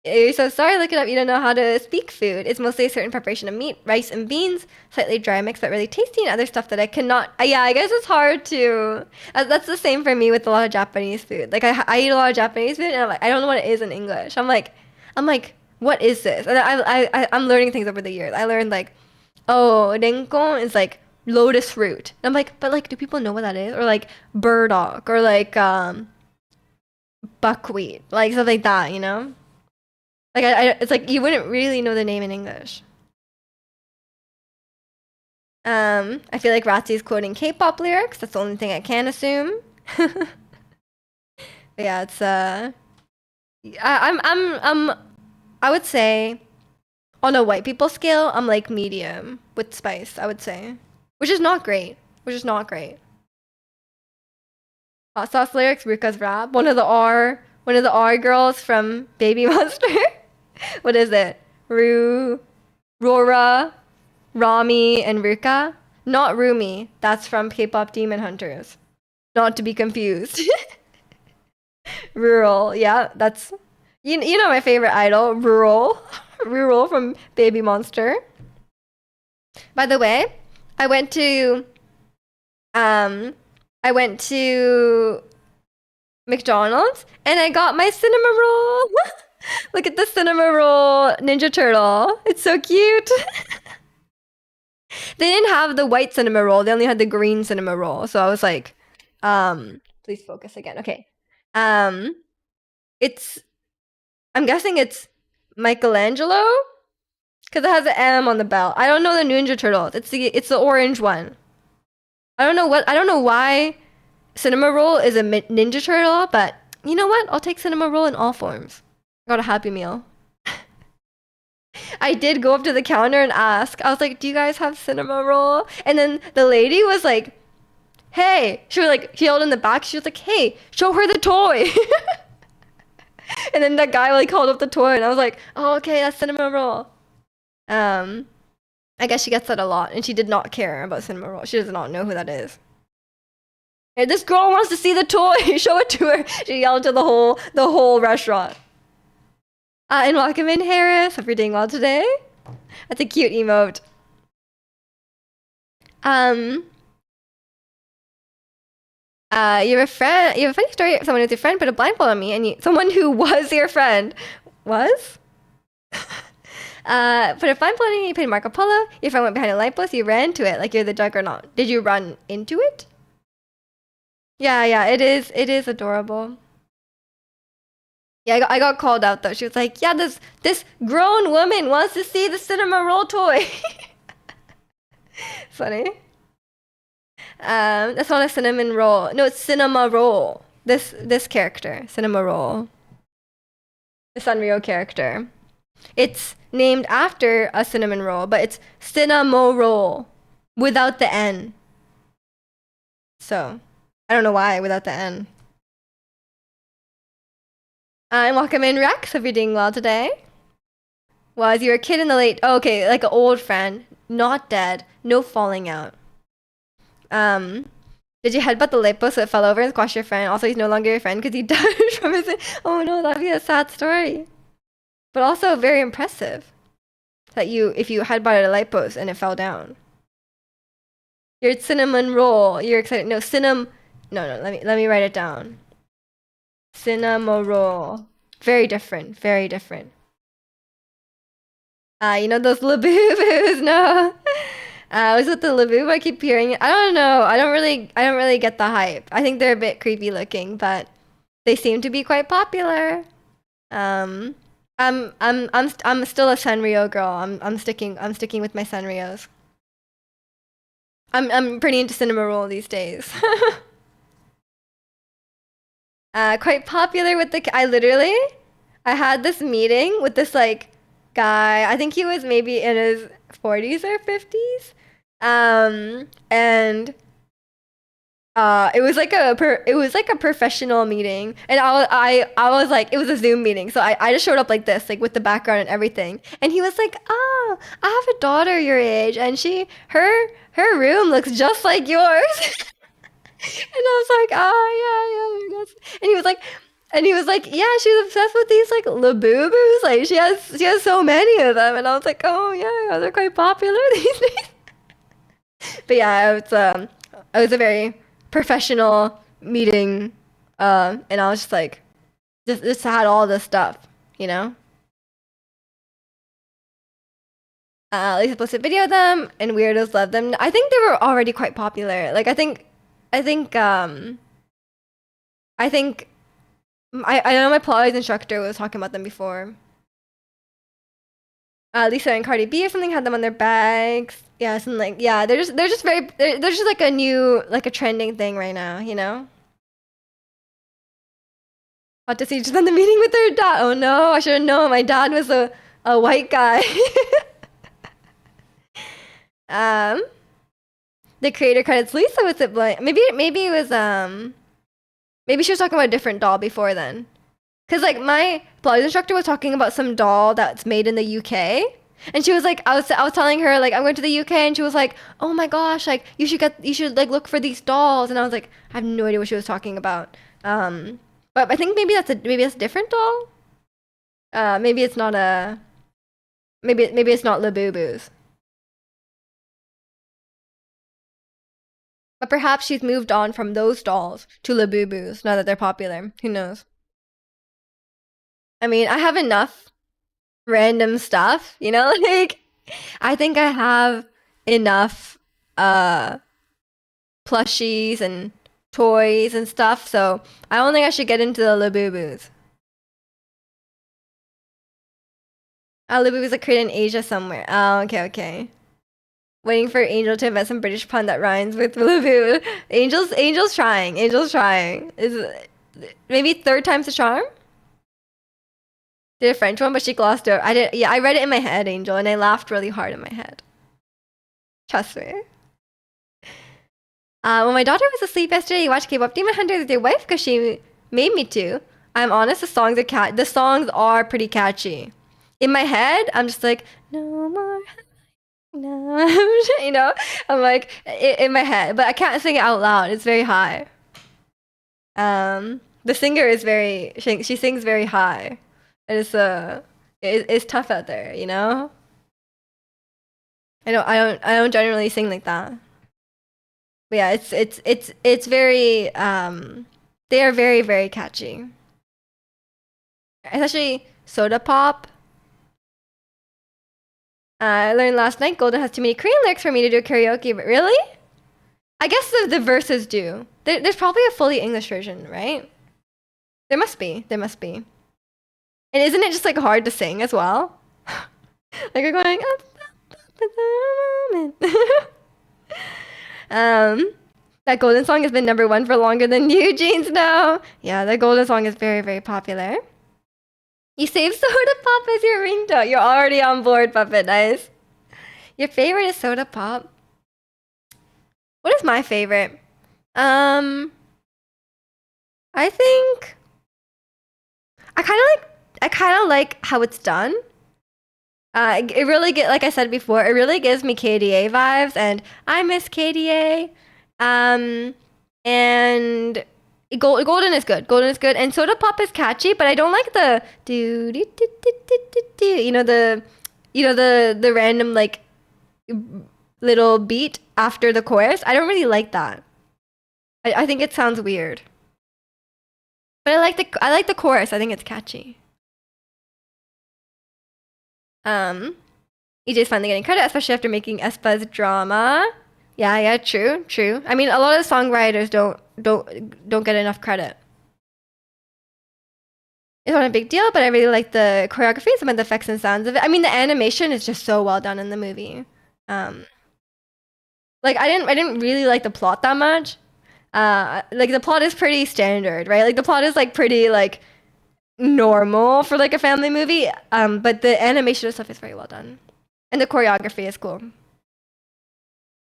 You're so sorry. Look it up. You don't know how to speak food. It's mostly a certain preparation of meat, rice, and beans. Slightly dry mix, but really tasty, and other stuff that I cannot. Yeah, I guess it's hard to. That's the same for me with a lot of Japanese food. Like I eat a lot of Japanese food, and I'm like, I don't know what it is in English. I'm like, what is this? And I'm learning things over the years. I learned like, oh, renkon is like lotus root. And I'm like, but like, do people know what that is? Or like burdock, or like buckwheat, like stuff like that, Like it's like you wouldn't really know the name in English. I feel like Ratsy's quoting K-pop lyrics. That's the only thing I can assume. But yeah, it's I would say on a white people scale, I'm like medium with spice, I would say. Which is not great. Hot sauce lyrics, Ruka's rap. One of the R girls from Baby Monster. What is it? Rora, Rami, and Ruka? Not Rumi. That's from K-pop Demon Hunters. Not to be confused. Rural, yeah, that's you know my favorite idol, Rural. Rural from Baby Monster. By the way, I went to um I went to McDonald's and I got my cinema roll. Look at the cinema roll Ninja Turtle. It's so cute. They didn't have the white cinema roll. They only had the green cinema roll. So I was like, please focus again. Okay. Um, it's I'm guessing it's Michelangelo because it has an M on the belt. I don't know the Ninja Turtles. It's the orange one. I don't know why Cinema Roll is a Ninja Turtle, but you know what? I'll take Cinema Roll in all forms. Got a Happy Meal. I did go up to the counter and ask. I was like, "Do you guys have Cinema Roll?" And then the lady was like, "Hey," she held in the back. She was like, "Hey, show her the toy." And then that guy like called up the toy, and I was like, "Oh, okay, that's Cinema Roll." Um, I guess she gets that a lot, and she did not care about Cinema Roll. She does not know who that is. Hey, this girl wants to see the toy. Show it to her. She yelled to the whole restaurant. And welcome in, Harris. Hope you're doing well today. That's a cute emote. You have a friend. You have a funny story. Someone who's your friend put a blindfold on me, and someone who was your friend was. Put a blindfold on you. You played Marco Polo. Your friend went behind a lamppost. You ran to it like you're the juggernaut. Did you run into it? Yeah, yeah. It is. It is adorable. Yeah, I got called out though. She was like, "Yeah, this grown woman wants to see the cinema roll toy." Funny. That's not a cinnamon roll. No, it's cinema roll. This character, cinema roll. The Sanrio character. It's named after a cinnamon roll, but it's cinema roll without the N. So, I don't know why without the N. And welcome in, Rex. Hope you're doing well today. Was you were a kid in the late? Oh, okay, like an old friend, not dead, no falling out. Did you headbutt the light post so it fell over and squashed your friend? Also, he's no longer your friend because he died from his. Oh no, that'd be a sad story. But also very impressive that if you headbutted a light post and it fell down. Your cinnamon roll. You're excited. No, No, no. Let me write it down. Cinema roll. Very different. Very different. You know those Labubu's? No. Was it the Labubu? I keep hearing it. I don't know. I don't really get the hype. I think they're a bit creepy looking, but they seem to be quite popular. I'm still a Sanrio girl. I'm sticking with my Sanrios. I'm pretty into Cinema Roll these days. Quite popular with I had this meeting with this like guy. I think he was maybe in his 40s or 50s. And it was like a professional meeting, and I was like, it was a Zoom meeting, so I just showed up like this, like with the background and everything, and he was like, "Oh, I have a daughter your age, and her room looks just like yours." And I was like, "Oh yeah, yeah." And he was like, "Yeah, she's obsessed with these like Labubus. Like she has so many of them." And I was like, "Oh yeah, they're quite popular these days." But yeah, it was a very professional meeting, and I was just like, just had all this stuff, you know. Lisa posted a video of them, and weirdos love them. I think they were already quite popular. Like I think, I think, I know my Pilates instructor was talking about them before. Lisa and Cardi B or something had them on their bags. Yeah, something like yeah. They're just like a new like a trending thing right now, you know. Hot to see just in the meeting with their dad. Oh no, I should have known. My dad was a white guy. um, the creator credits Lisa with it blank. Maybe it was maybe she was talking about a different doll before then. Cause like my Pilates instructor was talking about some doll that's made in the UK. And she was like, I was telling her like I'm going to the UK, and she was like, "Oh my gosh, like you should like look for these dolls." And I was like, I have no idea what she was talking about. But I think maybe that's a different doll. Maybe it's not maybe it's not Labubu's. But perhaps she's moved on from those dolls to Labubu's now that they're popular. Who knows? I mean, I have enough random stuff, you know? Like, I think I have enough uh plushies and toys and stuff, so I don't think I should get into the Labubus. Labubus are created in Asia somewhere. Oh, okay, okay. Waiting for Angel to invent some British pun that rhymes with Labubu. Angel's trying. Angel's trying. Is maybe third time's the charm? Did a French one, but she glossed over. I did. Yeah, I read it in my head, Angel, and I laughed really hard in my head. Trust me. When my daughter was asleep yesterday, you watched K-pop Demon Hunters with your wife because she made me to. I'm honest, the songs are pretty catchy. In my head, I'm just like, no more, no, you know. I'm like in my head, but I can't sing it out loud. It's very high. The singer is very. She sings very high. It's tough out there, you know. I don't generally sing like that. But yeah, it's very they are very very catchy. Especially Soda Pop. I learned last night Golden has too many Korean lyrics for me to do karaoke, but really? I guess the verses do. There's probably a fully English version, right? There must be. There must be. And isn't it just like hard to sing as well? Like you're going up at the moment. That Golden song has been #1 for longer than New Jeans now. Yeah, the Golden song is very, very popular. You saved Soda Pop as your ringtone. You're already on board, Puppet. Nice. Your favorite is Soda Pop. What is my favorite? I think I kind of like how it's done. It really like I said before, it really gives me KDA vibes, and I miss KDA. And Golden is good. Golden is good, and Soda Pop is catchy, but I don't like the do do do do do do do. The random like little beat after the chorus. I don't really like that. I think it sounds weird. But I like the chorus. I think it's catchy. EJ's finally getting credit, especially after making Espa's drama. Yeah, true. I mean, a lot of songwriters don't get enough credit. It's not a big deal, but I really like the choreography, some of the effects and sounds of it. I mean, the animation is just so well done in the movie. Like I didn't really like the plot that much. Like the plot is pretty standard, right? Like the plot is like pretty like normal for like a family movie. But the animation and stuff is very well done, and the choreography is cool.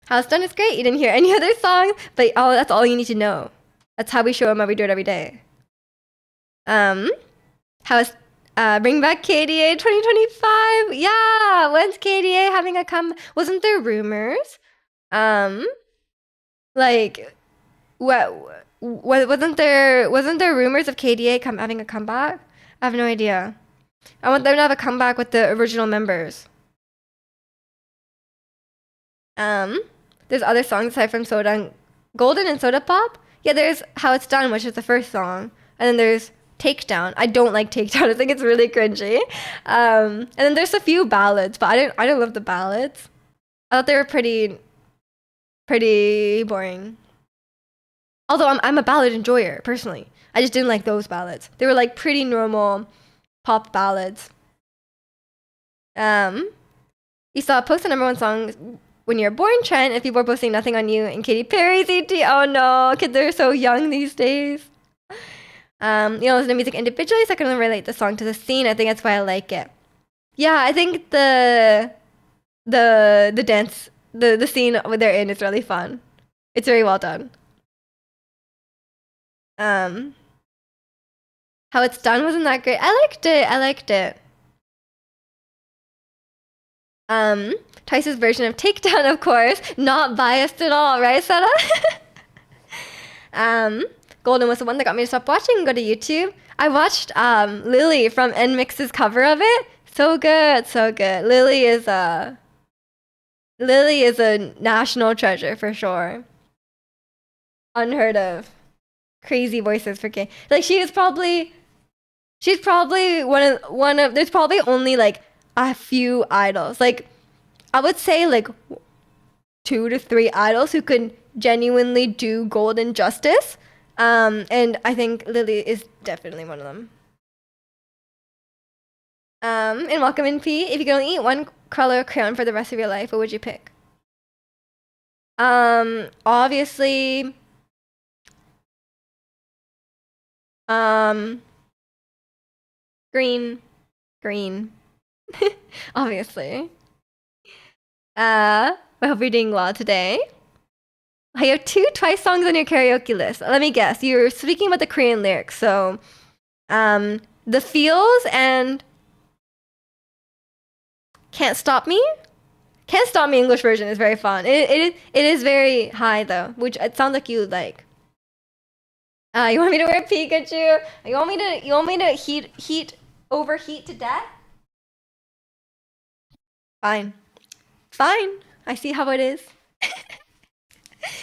How it's done is great. You didn't hear any other song, but that's all you need to know. That's how we show them how we do it every day. How is bring back KDA 2025? Yeah, when's KDA having a come? Wasn't there rumors? Like what wasn't there rumors of KDA having a comeback? I have no idea. I want them to have a comeback with the original members. There's other songs aside from Golden and Soda Pop. Yeah, there's How It's Done, which is the first song, and then there's Takedown. I don't like Takedown. I think it's really cringy. And then there's a few ballads, but I don't love the ballads. I thought they were pretty boring. Although I'm a ballad enjoyer personally. I just didn't like those ballads. They were like pretty normal pop ballads. You saw a post on #1 song when you're born trend, and people are posting nothing on you and Katy Perry's ET. Oh no, kids are so young these days. Listen to music individually, so I can relate the song to the scene. I think that's why I like it. Yeah, I think the dance, the scene they're in is really fun. It's very well done. How It's Done wasn't that great. I liked it. Tice's version of Takedown, of course. Not biased at all, right, Sarah? Golden was the one that got me to stop watching and go to YouTube. I watched Lily from NMIX's cover of it. So good. Lily is a national treasure for sure. Unheard of. Crazy voices for K. Like she is probably She's probably one of there's probably only like a few idols. Like I would say like 2 to 3 idols who could genuinely do golden justice. And I think Lily is definitely one of them. And welcome in P. If you could only eat one color crayon for the rest of your life, what would you pick? Obviously, um, green, green, obviously. I hope you're doing well today. I have two Twice songs on your karaoke list. Let me guess. You're speaking about the Korean lyrics, so The Feels and Can't Stop Me. Can't Stop Me English version is very fun. It is very high though, which it sounds like you like. You want me to wear Pikachu? You want me to overheat to death? Fine. Fine. I see how it is.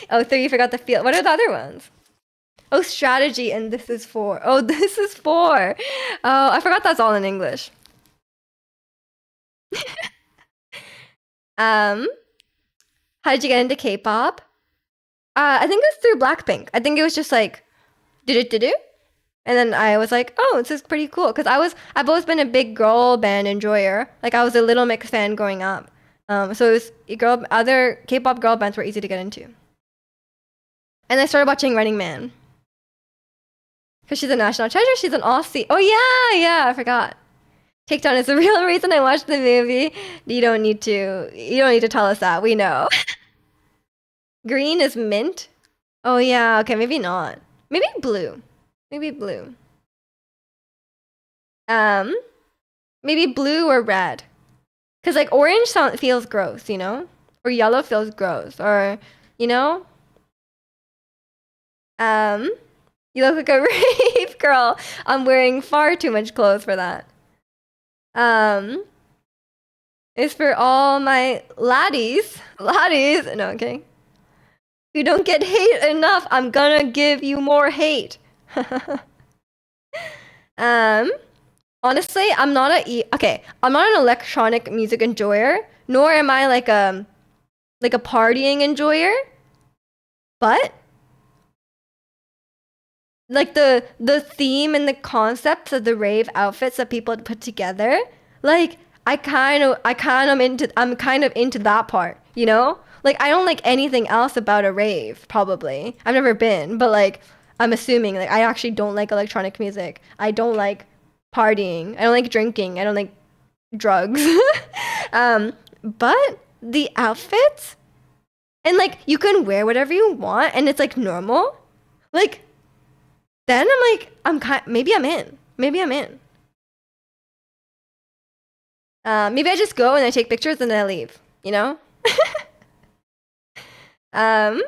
Oh, three, you forgot the feel. What are the other ones? Oh, strategy and this is four. Oh, this is four. Oh, I forgot that's all in English. Um, how did you get into K-pop? I think it was through Blackpink. I think it was just like, did it? And then I was like, oh, this is pretty cool. Because I've always been a big girl band enjoyer. Like I was a Little Mix fan growing up. So it was other K-pop girl bands were easy to get into. And I started watching Running Man. Because she's a national treasure. She's an Aussie. Oh yeah, I forgot. Takedown is the real reason I watched the movie. You don't need to tell us that. We know. Green is mint. Oh yeah, okay, maybe not. Maybe blue. Maybe blue. Maybe blue or red. Cause like orange feels gross, you know? Or yellow feels gross. Or, you know? You look like a rave girl. I'm wearing far too much clothes for that. It's for all my laddies. Laddies. No, okay. You don't get hate enough. I'm gonna give you more hate. Honestly, I'm not I'm not an electronic music enjoyer, nor am I like a partying enjoyer. But like the theme and the concepts of the rave outfits that people put together, like I'm kind of into that part, you know? Like I don't like anything else about a rave, probably. I've never been, but like I'm assuming like I actually don't like electronic music. I don't like partying. I don't like drinking. I don't like drugs. But the outfits and like you can wear whatever you want and it's like normal. Like then I'm like maybe I'm in. Maybe I'm in. Maybe I just go and I take pictures and then I leave, you know? um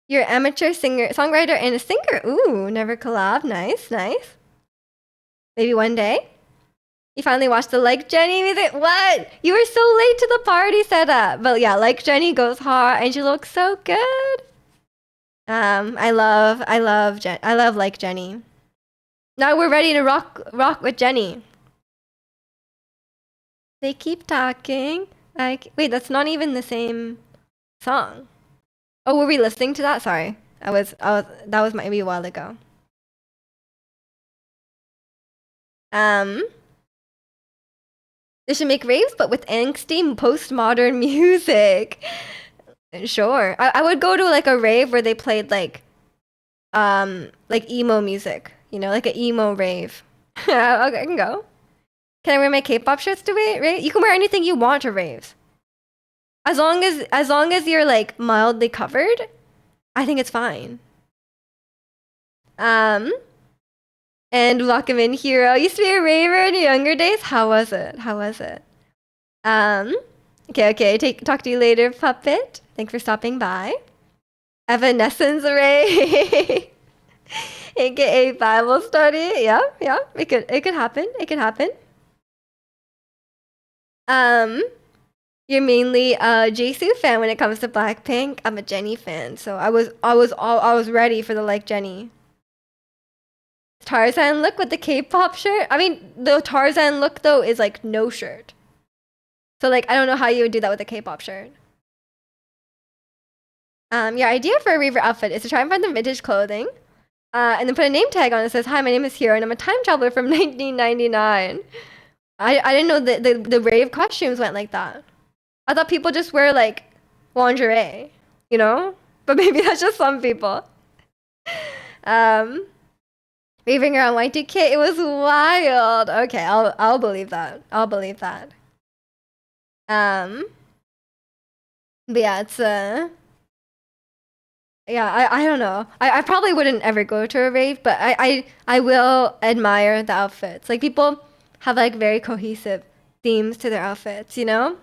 You're amateur singer, songwriter, and a singer. Ooh, never collab. Nice, nice. Maybe one day. You finally watched the Like Jenny music. What? You were so late to the party setup. But yeah, Like Jenny goes hard, and she looks so good. I love Like Jenny. Now we're ready to rock with Jenny. They keep talking. Like, wait, that's not even the same song. Oh, were we listening to that? Sorry. That was maybe a while ago. They should make raves, but with angsty postmodern music. Sure. I would go to like a rave where they played like emo music, you know, like an emo rave. Okay, I can go. Can I wear my K-pop shirts to rave? You can wear anything you want to raves. As long as you're like mildly covered, I think it's fine. And welcome in, Hero. Used to be a raver in your younger days. How was it? Okay. Talk to you later, Puppet. Thanks for stopping by. Evanescence rave, aka Bible study. Yeah. It could happen. You're mainly a Jisoo fan when it comes to Blackpink. I'm a Jennie fan, so I was ready for the Like Jenny. Tarzan look with the K-pop shirt. I mean, the Tarzan look though is like no shirt. So like I don't know how you would do that with a K-pop shirt. Your idea for a raver outfit is to try and find the vintage clothing, and then put a name tag on it that says, "Hi, my name is Hero, and I'm a time traveler from 1999." I didn't know the rave costumes went like that. I thought people just wear like lingerie, you know? But maybe that's just some people. Um, Raving around Y2K, it was wild. Okay, I'll believe that. I'll believe that. But yeah, it's yeah, I don't know. I probably wouldn't ever go to a rave, but I will admire the outfits. Like people have like very cohesive themes to their outfits, you know?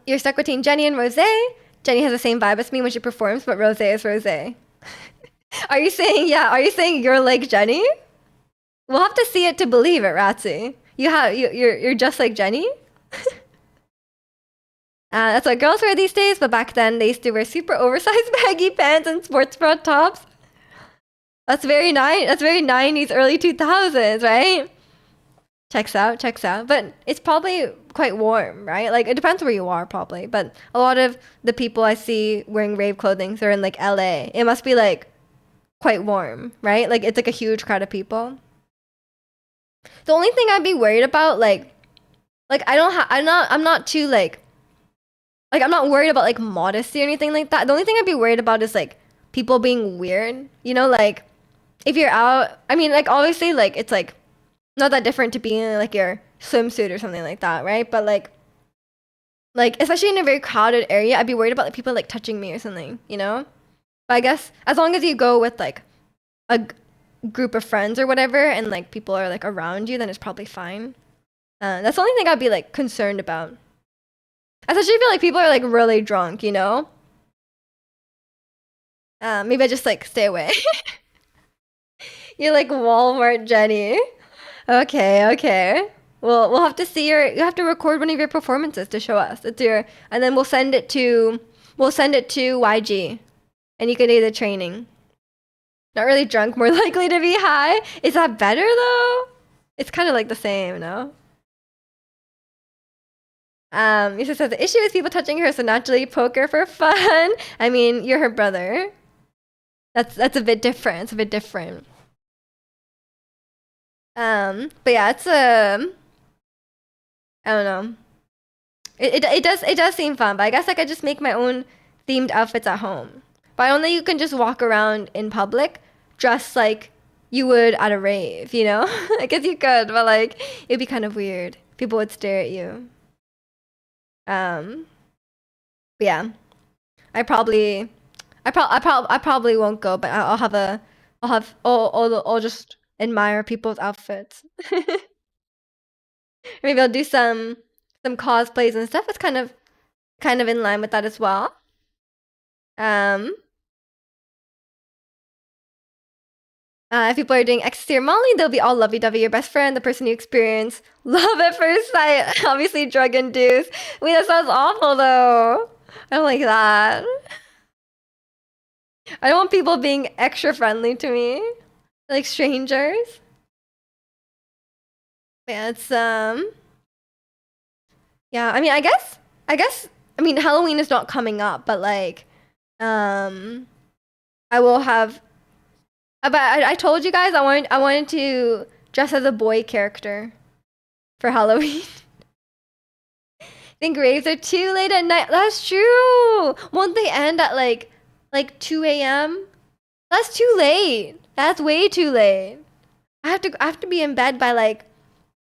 You're stuck between Jenny and Rose. Jenny has the same vibe as me when she performs, but Rose is Rose. Are you saying, yeah, are you saying you're like Jenny? We'll have to see it to believe it, Ratsy. You're just like Jenny? That's what girls wear these days, but back then they used to wear super oversized baggy pants and sports bra tops. That's very 90s, early 2000s, right? Checks out, checks out. But it's probably quite warm, right? Like it depends where you are probably. But a lot of the people I see wearing rave clothing are in like LA. It must be like quite warm, right? Like it's like a huge crowd of people. The only thing I'd be worried about, like I'm not too like I'm not worried about like modesty or anything like that. The only thing I'd be worried about is like people being weird. You know, like if you're out, I mean, like obviously, like it's like not that different to be in like your swimsuit or something like that, right? But like especially in a very crowded area, I'd be worried about like people like touching me or something, you know? But I guess as long as you go with like a group of friends or whatever, and like people are like around you, then it's probably fine. That's the only thing I'd be like concerned about. Especially if like people are like really drunk, you know? Maybe I just like stay away. You're like Walmart Jenny. Okay, okay. Well, we'll have to see you have to record one of your performances to show us. It's your and then we'll send it to YG and you can do the training. Not really drunk, more likely to be high. Is that better though? It's kind of like the same, no? Yusuf says the issue is people touching her, so naturally poker for fun. I mean, you're her brother. That's a bit different. It's a bit different. But yeah, it's I don't know. It does seem fun, but I guess I could just make my own themed outfits at home. But I don't think you can just walk around in public dressed like you would at a rave, you know? I guess you could, but like it'd be kind of weird. People would stare at you. Um, but yeah, I probably, I probably won't go, but I'll have a, I'll just admire people's outfits. Maybe I'll do some cosplays and stuff. It's kind of in line with that as well. Um, if people are doing ecstasy or Molly, they'll be all lovey-dovey. Your best friend, the person you experience love at first sight, obviously drug induced. Wait, that sounds awful though. I don't like that. I don't want people being extra friendly to me, like strangers. Yeah, it's yeah. I mean, I mean, Halloween is not coming up, but like, um, I will have. But I told you guys I wanted to dress as a boy character for Halloween. Think raves are too late at night. That's true. Won't they end at like 2 a.m.? That's too late. That's way too late. I have to be in bed by like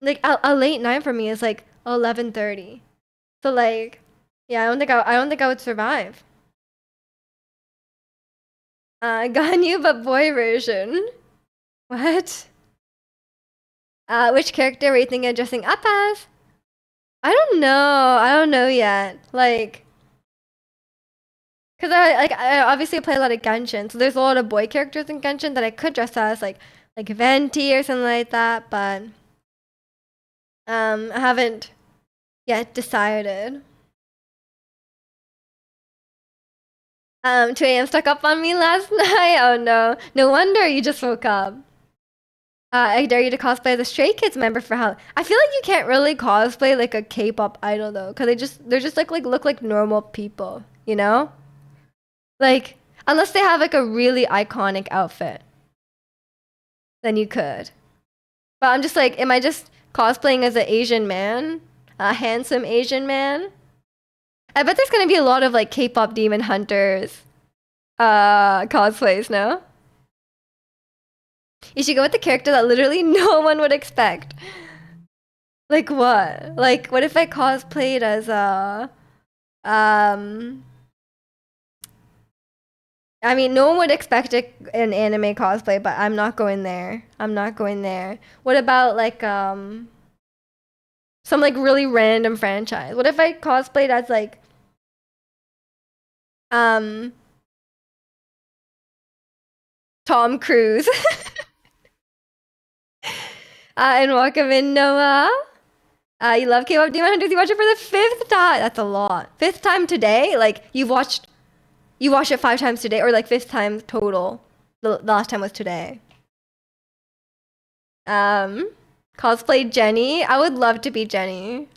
a late night for me is like 11:30. So like yeah, I don't think I would survive. Ganyu but boy version. What? Which character were you thinking of dressing up as? I don't know. I don't know yet. Like, cause I obviously play a lot of Genshin, so there's a lot of boy characters in Genshin that I could dress as, like Venti or something like that. But I haven't yet decided. 2 a.m. stuck up on me last night. Oh no. No wonder you just woke up. I dare you to cosplay as a Stray Kids member for Halloween. I feel like you can't really cosplay like a K-pop idol though, because they're just like look like normal people, you know? Like unless they have like a really iconic outfit, then you could. But I'm just like, am I just cosplaying as an Asian man? A handsome Asian man? I bet there's gonna be a lot of like K-pop demon hunters cosplays, no? You should go with the character that literally no one would expect. Like what? Like what if I cosplayed as a um I mean no one would expect an anime cosplay, but I'm not going there. I'm not going there. What about like some like really random franchise? What if I cosplayed as like um Tom Cruise and welcome in Noah. You love K-pop Demon Hunters. You watch it for the fifth time. That's a lot. Fifth time today? Like you watched it 5 times today, or like fifth time total. The last time was today. Um, cosplay Jenny. I would love to be Jenny.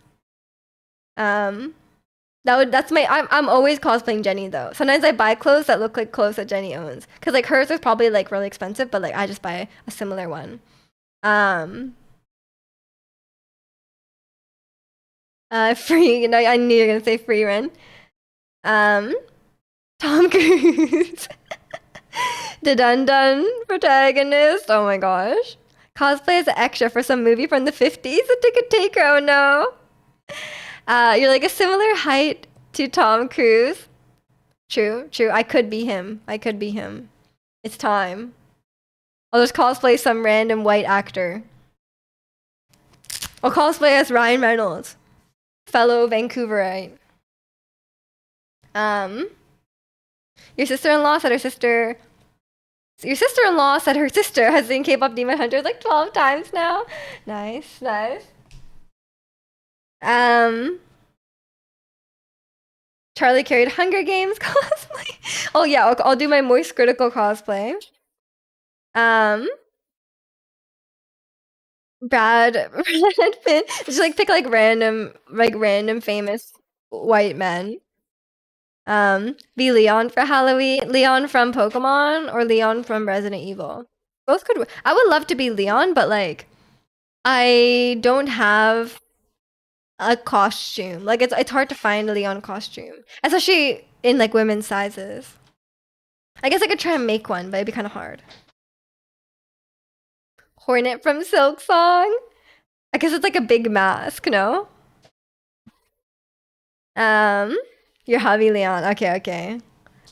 Um, that's my. I'm always cosplaying Jenny though. Sometimes I buy clothes that look like clothes that Jenny owns, cause like hers is probably like really expensive, but like I just buy a similar one. Um, free. You know, I knew you were gonna say free Ren. Um, Tom Cruise. The Dun Dun protagonist. Oh my gosh. Cosplay as an extra for some movie from the 50s. A ticket taker. Oh no. You're like a similar height to Tom Cruise. True, true. I could be him. I could be him. It's time. I'll just cosplay some random white actor. I'll cosplay as Ryan Reynolds, fellow Vancouverite. Um, your sister-in-law said her sister. Your sister-in-law said her sister has seen K-pop Demon Hunters like 12 times now. Nice, nice. Um, Charlie carried Hunger Games cosplay. Oh yeah, I'll do my Moist Critical cosplay. Um, Brad Pitt. Just like pick like random famous white men. Be Leon for Halloween. Leon from Pokemon or Leon from Resident Evil. Both could. I would love to be Leon, but like I don't have a costume. Like it's hard to find a Leon costume, especially in like women's sizes. I guess I could try and make one, but it'd be kind of hard. Hornet from Silk Song. I guess it's like a big mask, no? Um, your hubby Leon. Okay, okay.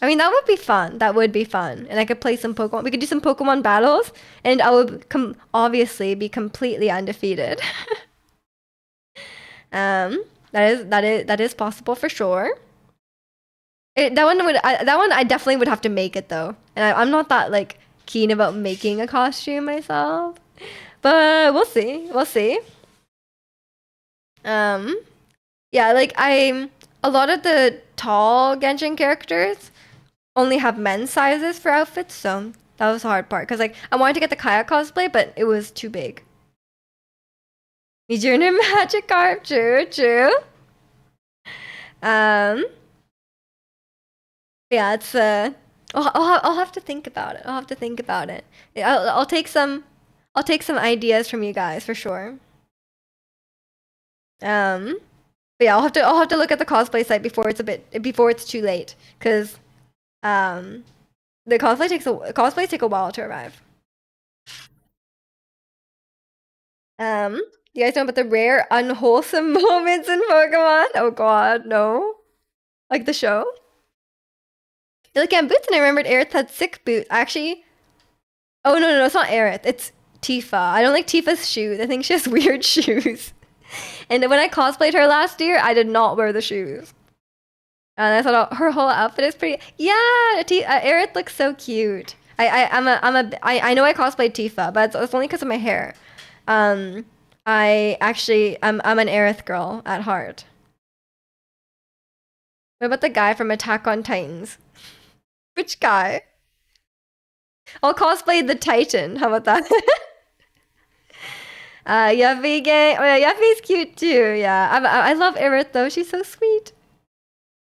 I mean, that would be fun. That would be fun. And I could play some Pokemon. We could do some Pokemon battles, and I would obviously be completely undefeated. That is possible for sure. That one I definitely would have to make it though, and I'm not that like keen about making a costume myself, but we'll see. We'll see. Um, yeah, like a lot of the tall Genshin characters only have men's sizes for outfits, so that was the hard part. Cause like I wanted to get the kayak cosplay, but it was too big. Junior Magikarp, true, true. Um, yeah, it's I'll have to think about it. I'll have to think about it. Yeah, I'll take some ideas from you guys for sure. Um, but yeah, I'll have to look at the cosplay site before it's too late, cause um the cosplays take a while to arrive. You guys know about the rare unwholesome moments in Pokemon? Oh God, no. Like the show? You're looking at boots, and I remembered Aerith had sick boots. Actually, oh no, it's not Aerith. It's Tifa. I don't like Tifa's shoes. I think she has weird shoes. And when I cosplayed her last year, I did not wear the shoes. And I thought her whole outfit is pretty. Yeah, Aerith looks so cute. I know I cosplayed Tifa, but it's only because of my hair. Um, I'm an Aerith girl at heart. What about the guy from Attack on Titans? Which guy? I'll cosplay the Titan. How about that? Yuffie gang. Oh yeah, Yuffie's cute too. Yeah, I love Aerith though. She's so sweet.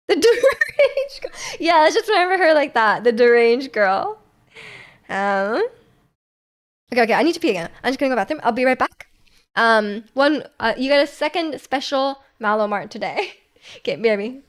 The deranged girl. Yeah, let's just remember her like that. The deranged girl. Um. Okay. I need to pee again. I'm just gonna go bathroom. I'll be right back. One. You got a second special Malomart today. Okay, baby.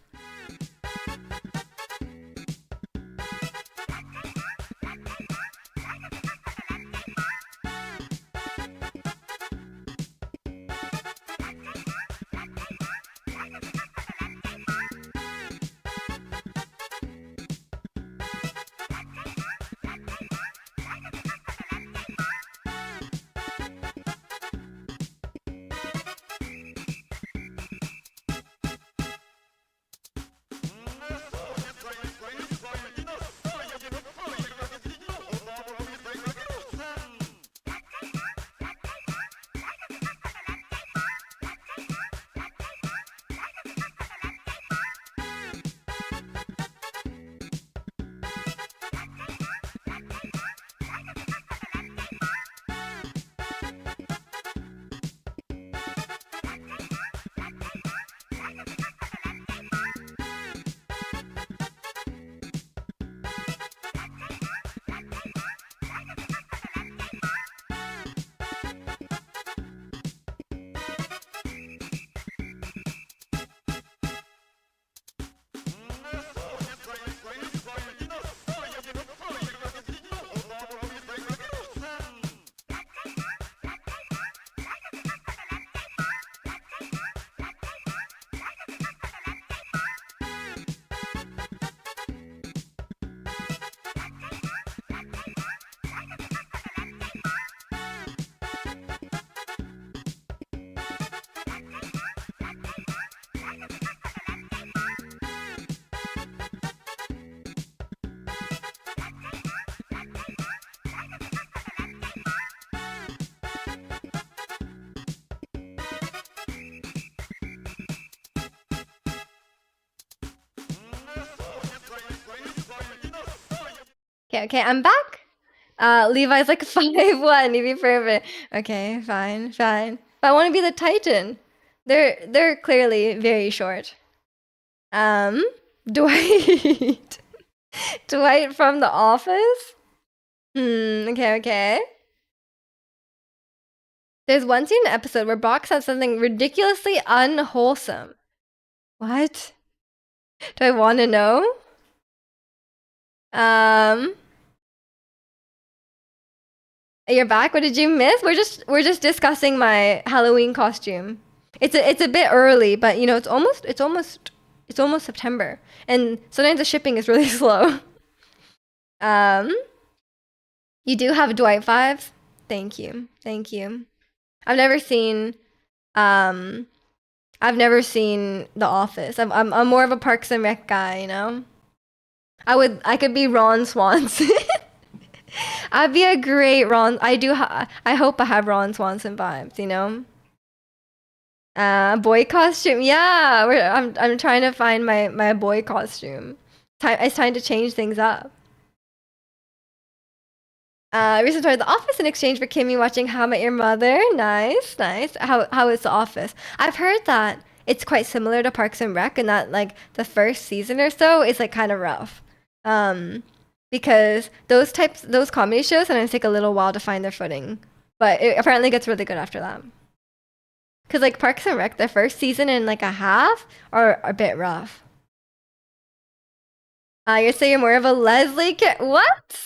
Okay, I'm back. Levi's like 5'1", you'd be perfect. Okay, fine. But I want to be the Titan. They're clearly very short. Dwight. Dwight from The Office? Okay. There's one scene in an episode where Brock says something ridiculously unwholesome. What? Do I want to know? You're back. What did you miss? We're just discussing my Halloween costume. It's a bit early, but you know it's almost September, and sometimes the shipping is really slow. You do have Dwight vibes. Thank you. I've never seen The Office. I'm more of a Parks and Rec guy, you know. I could be Ron Swanson. I'd be a great Ron. I hope I have Ron Swanson vibes, you know. Boy costume. Yeah, I'm trying to find my boy costume. It's time to change things up. Recently started The Office in exchange for Kimmy watching How I Met Your Mother. Nice. How is The Office? I've heard that it's quite similar to Parks and Rec, and that like the first season or so is like kind of rough. Because those comedy shows sometimes take a little while to find their footing, but it apparently gets really good after that. Cause like Parks and Rec, the first season and like a half are a bit rough. You're saying you're more of a Leslie what?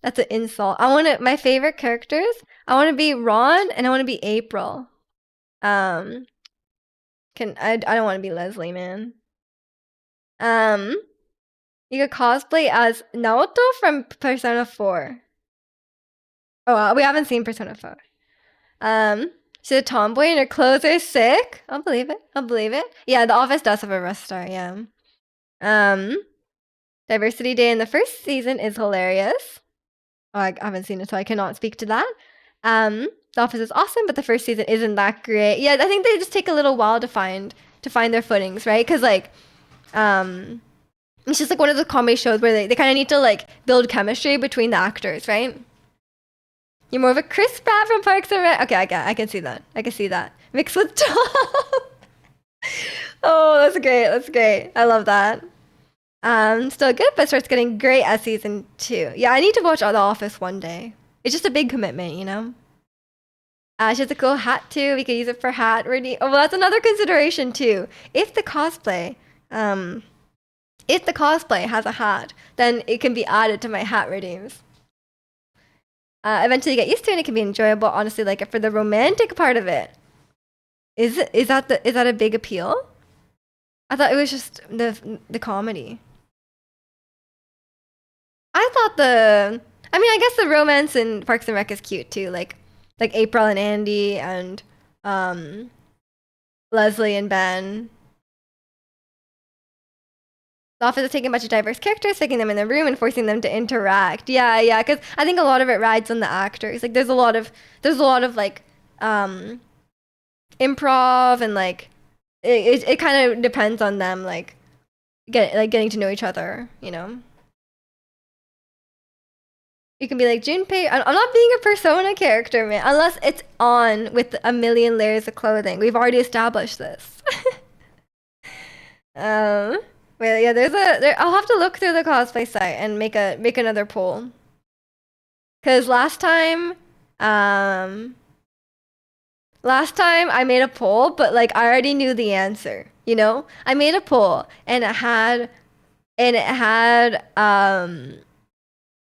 That's an insult. My favorite characters. I want to be Ron and I want to be April. I don't want to be Leslie, man. You could cosplay as Naoto from Persona 4. Oh, we haven't seen Persona 4. She's a tomboy and her clothes are sick. I'll believe it. Yeah, The Office does have a rough start, yeah. Diversity Day in the first season is hilarious. Oh, I haven't seen it, so I cannot speak to that. The Office is awesome, but the first season isn't that great. Yeah, I think they just take a little while to find their footings, right? Because like, It's just like one of the comedy shows where they kind of need to like build chemistry between the actors, right? You're more of a Chris Pratt from Parks and Rec. Okay, I can see that. I can see that. Mixed with Tom. Oh, that's great. That's great. I love that. Still good, but starts getting great as season 2. Yeah, I need to watch The Office one day. It's just a big commitment, you know? She has a cool hat too. We could use it for hat ready. Oh, well, that's another consideration too. If the cosplay, um, if the cosplay has a hat, then it can be added to my hat redeems. Eventually you get used to it and it can be enjoyable. Honestly, like for the romantic part of it, is that a big appeal? I thought it was just the comedy. I mean, I guess the romance in Parks and Rec is cute too, like April and Andy and um Leslie and Ben. The Office is taking a bunch of diverse characters, taking them in the room and forcing them to interact. Yeah, because I think a lot of it rides on the actors. Like there's a lot of like improv and like it kind of depends on them like getting to know each other, you know. You can be like Junpei. I'm not being a persona character, man, unless it's on with a million layers of clothing. We've already established this. um, well, yeah, I'll have to look through the cosplay site and make another poll. Cause last time I made a poll, but like I already knew the answer. You know, I made a poll and it had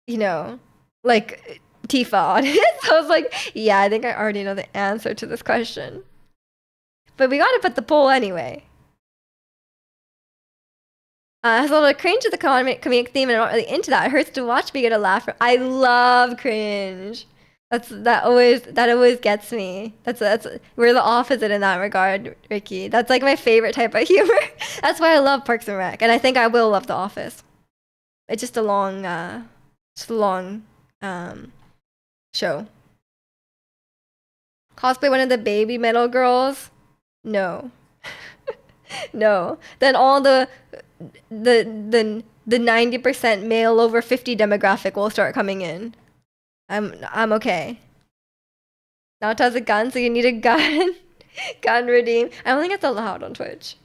you know, like Tifa on it. So I was like, yeah, I think I already know the answer to this question. But we gotta put the poll anyway. Has a little cringe to the comedic theme, and I'm not really into that. It hurts to watch me get a laugh. I love cringe. That always gets me. That's we're the opposite in that regard, Ricky. That's like my favorite type of humor. That's why I love Parks and Rec, and I think I will love The Office. It's just a long show. Cosplay one of the baby metal girls? No. No. Then all the 90% male over 50 demographic will start coming in. I'm okay. Naruto has a gun, so you need a gun. Gun redeem. I don't think it's allowed on Twitch.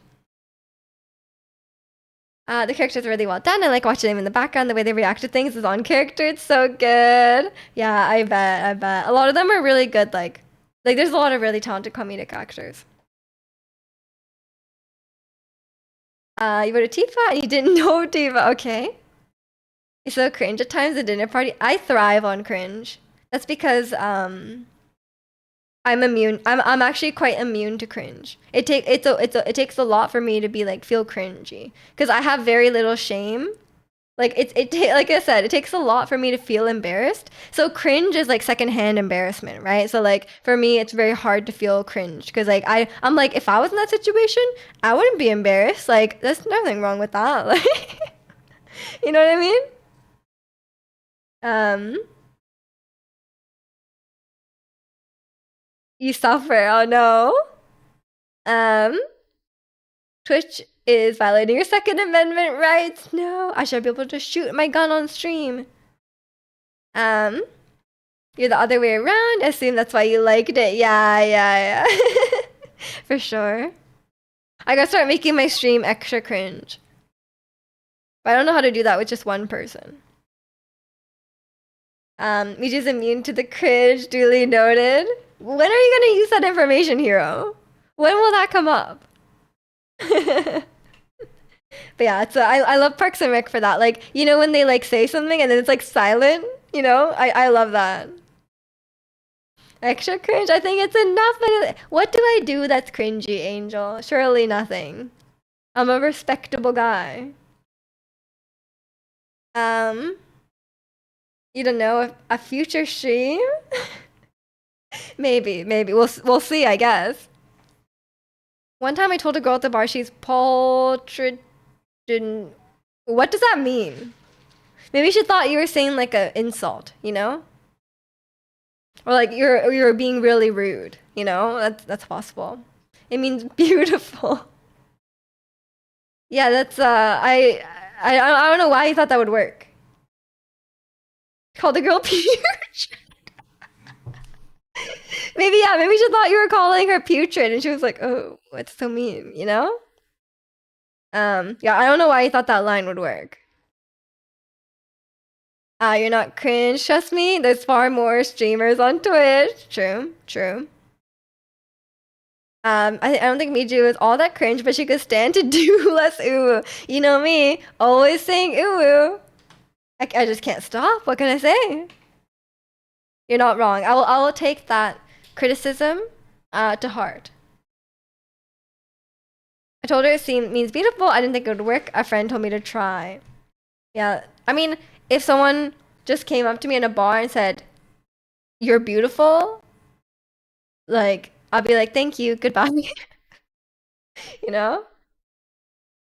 The characters are really well done. I like watching them in the background. The way they react to things is on character. It's so good. Yeah, I bet. A lot of them are really good. Like there's a lot of really talented comedic actors. You voted Tifa and you didn't know Tifa. Okay. It's so cringe at times. The dinner party. I thrive on cringe. That's because I'm immune. I'm actually quite immune to cringe. It takes a lot for me to be like feel cringy because I have very little shame. Like like I said, it takes a lot for me to feel embarrassed. So cringe is like secondhand embarrassment, right? So like for me, it's very hard to feel cringe because like I'm like if I was in that situation, I wouldn't be embarrassed. Like there's nothing wrong with that. Like you know what I mean? You suffer. Oh no. Twitch is violating your Second Amendment rights. No, I should be able to shoot my gun on stream. You're the other way around. I assume that's why you liked it. Yeah. For sure. I gotta start making my stream extra cringe. But I don't know how to do that with just one person. Miju's immune to the cringe, duly noted. When are you gonna use that information, Hero? When will that come up? But yeah, it's I love Parks and Rec for that. Like, you know when they like say something and then it's like silent, you know? I love that. Extra cringe? I think it's enough. But what do I do that's cringy, Angel? Surely nothing. I'm a respectable guy. You don't know a future stream? Maybe. We'll see, I guess. One time I told a girl at the bar she's paltridin. What does that mean? Maybe she thought you were saying like an insult, you know? Or like you're being really rude, you know? That's possible. It means beautiful. Yeah, that's I don't know why he thought that would work. Called the girl putrid. Maybe yeah, maybe she thought you were calling her putrid, and she was like, "Oh, what's so mean?" You know? Yeah, I don't know why he thought that line would work. You're not cringe. Trust me, there's far more streamers on Twitch. True, true. I don't think Miju is all that cringe, but she could stand to do less ooh. You know me, always saying ooh. I just can't stop. What can I say? You're not wrong. I will take that criticism to heart. I told her it means beautiful. I didn't think it would work. A friend told me to try. Yeah, I mean, if someone just came up to me in a bar and said, "You're beautiful," like I'll be like, "Thank you, goodbye." You know?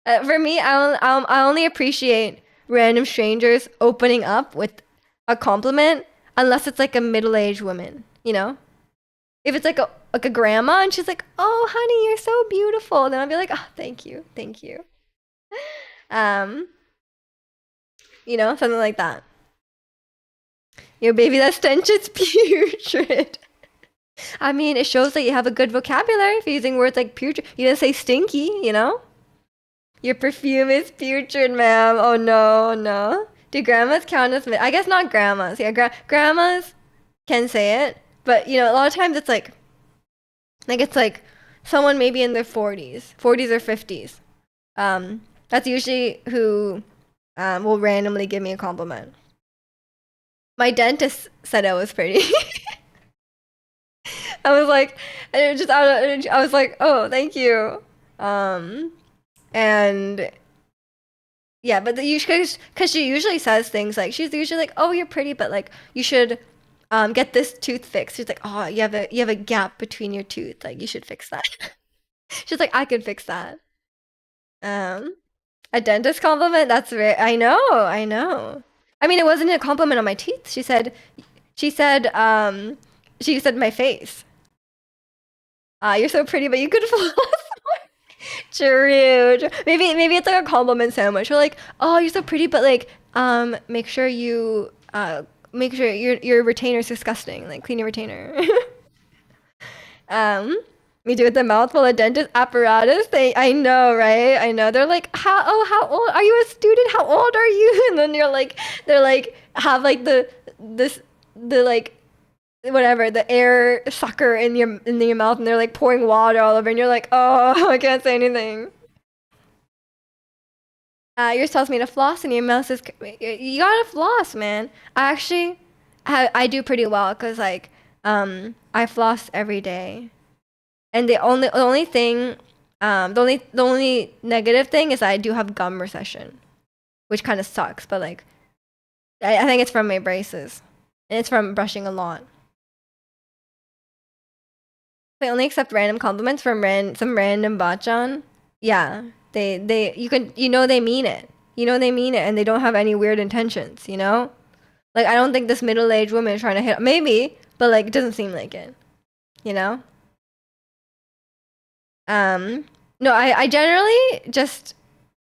For me, I only appreciate random strangers opening up with a compliment unless it's like a middle-aged woman, you know? If it's like a grandma and she's like, "Oh, honey, you're so beautiful," then I'll be like, "Oh, thank you, thank you." Um, something like that. Yo, baby, that stench is putrid. I mean, it shows that you have a good vocabulary if you're using words like putrid. You didn't say stinky, you know? Your perfume is putrid, ma'am. Oh no, no. Do grandmas count as I guess not grandmas. Yeah, grandmas can say it, but a lot of times it's like someone maybe in their 40s or 50s. That's usually who will randomly give me a compliment. My dentist said I was pretty. I was like, I was like, oh, thank you. And yeah, but because she usually says things like she's usually like, "Oh, you're pretty, but like you should get this tooth fixed." She's like, "Oh, you have a gap between your tooth. Like you should fix that." She's like, "I could fix that." Um, a dentist compliment? That's very. I know, I know. I mean, it wasn't a compliment on my teeth. She said, she said my face. You're so pretty, but you could floss more. True. Maybe it's like a compliment sandwich. Or like, oh, you're so pretty, but like, make sure your retainer's disgusting. Like, clean your retainer. um, we do it with the mouth full of dentist apparatus. I know, right? I know. They're like, how old are you a student? How old are you? And then they're like, have like the like whatever the air sucker in your mouth, and they're like pouring water all over, and you're like, oh, I can't say anything. Yours tells me to floss, and your mouth says you gotta floss, man. I do pretty well because like I floss every day, and the only thing the only negative thing is I do have gum recession, which kind of sucks. But like I think it's from my braces, and it's from brushing a lot. They only accept random compliments from some random bachan. Yeah, they mean it. They mean it, and they don't have any weird intentions. Like I don't think this middle-aged woman is trying to hit. Maybe, but like it doesn't seem like it. You know. No, I generally just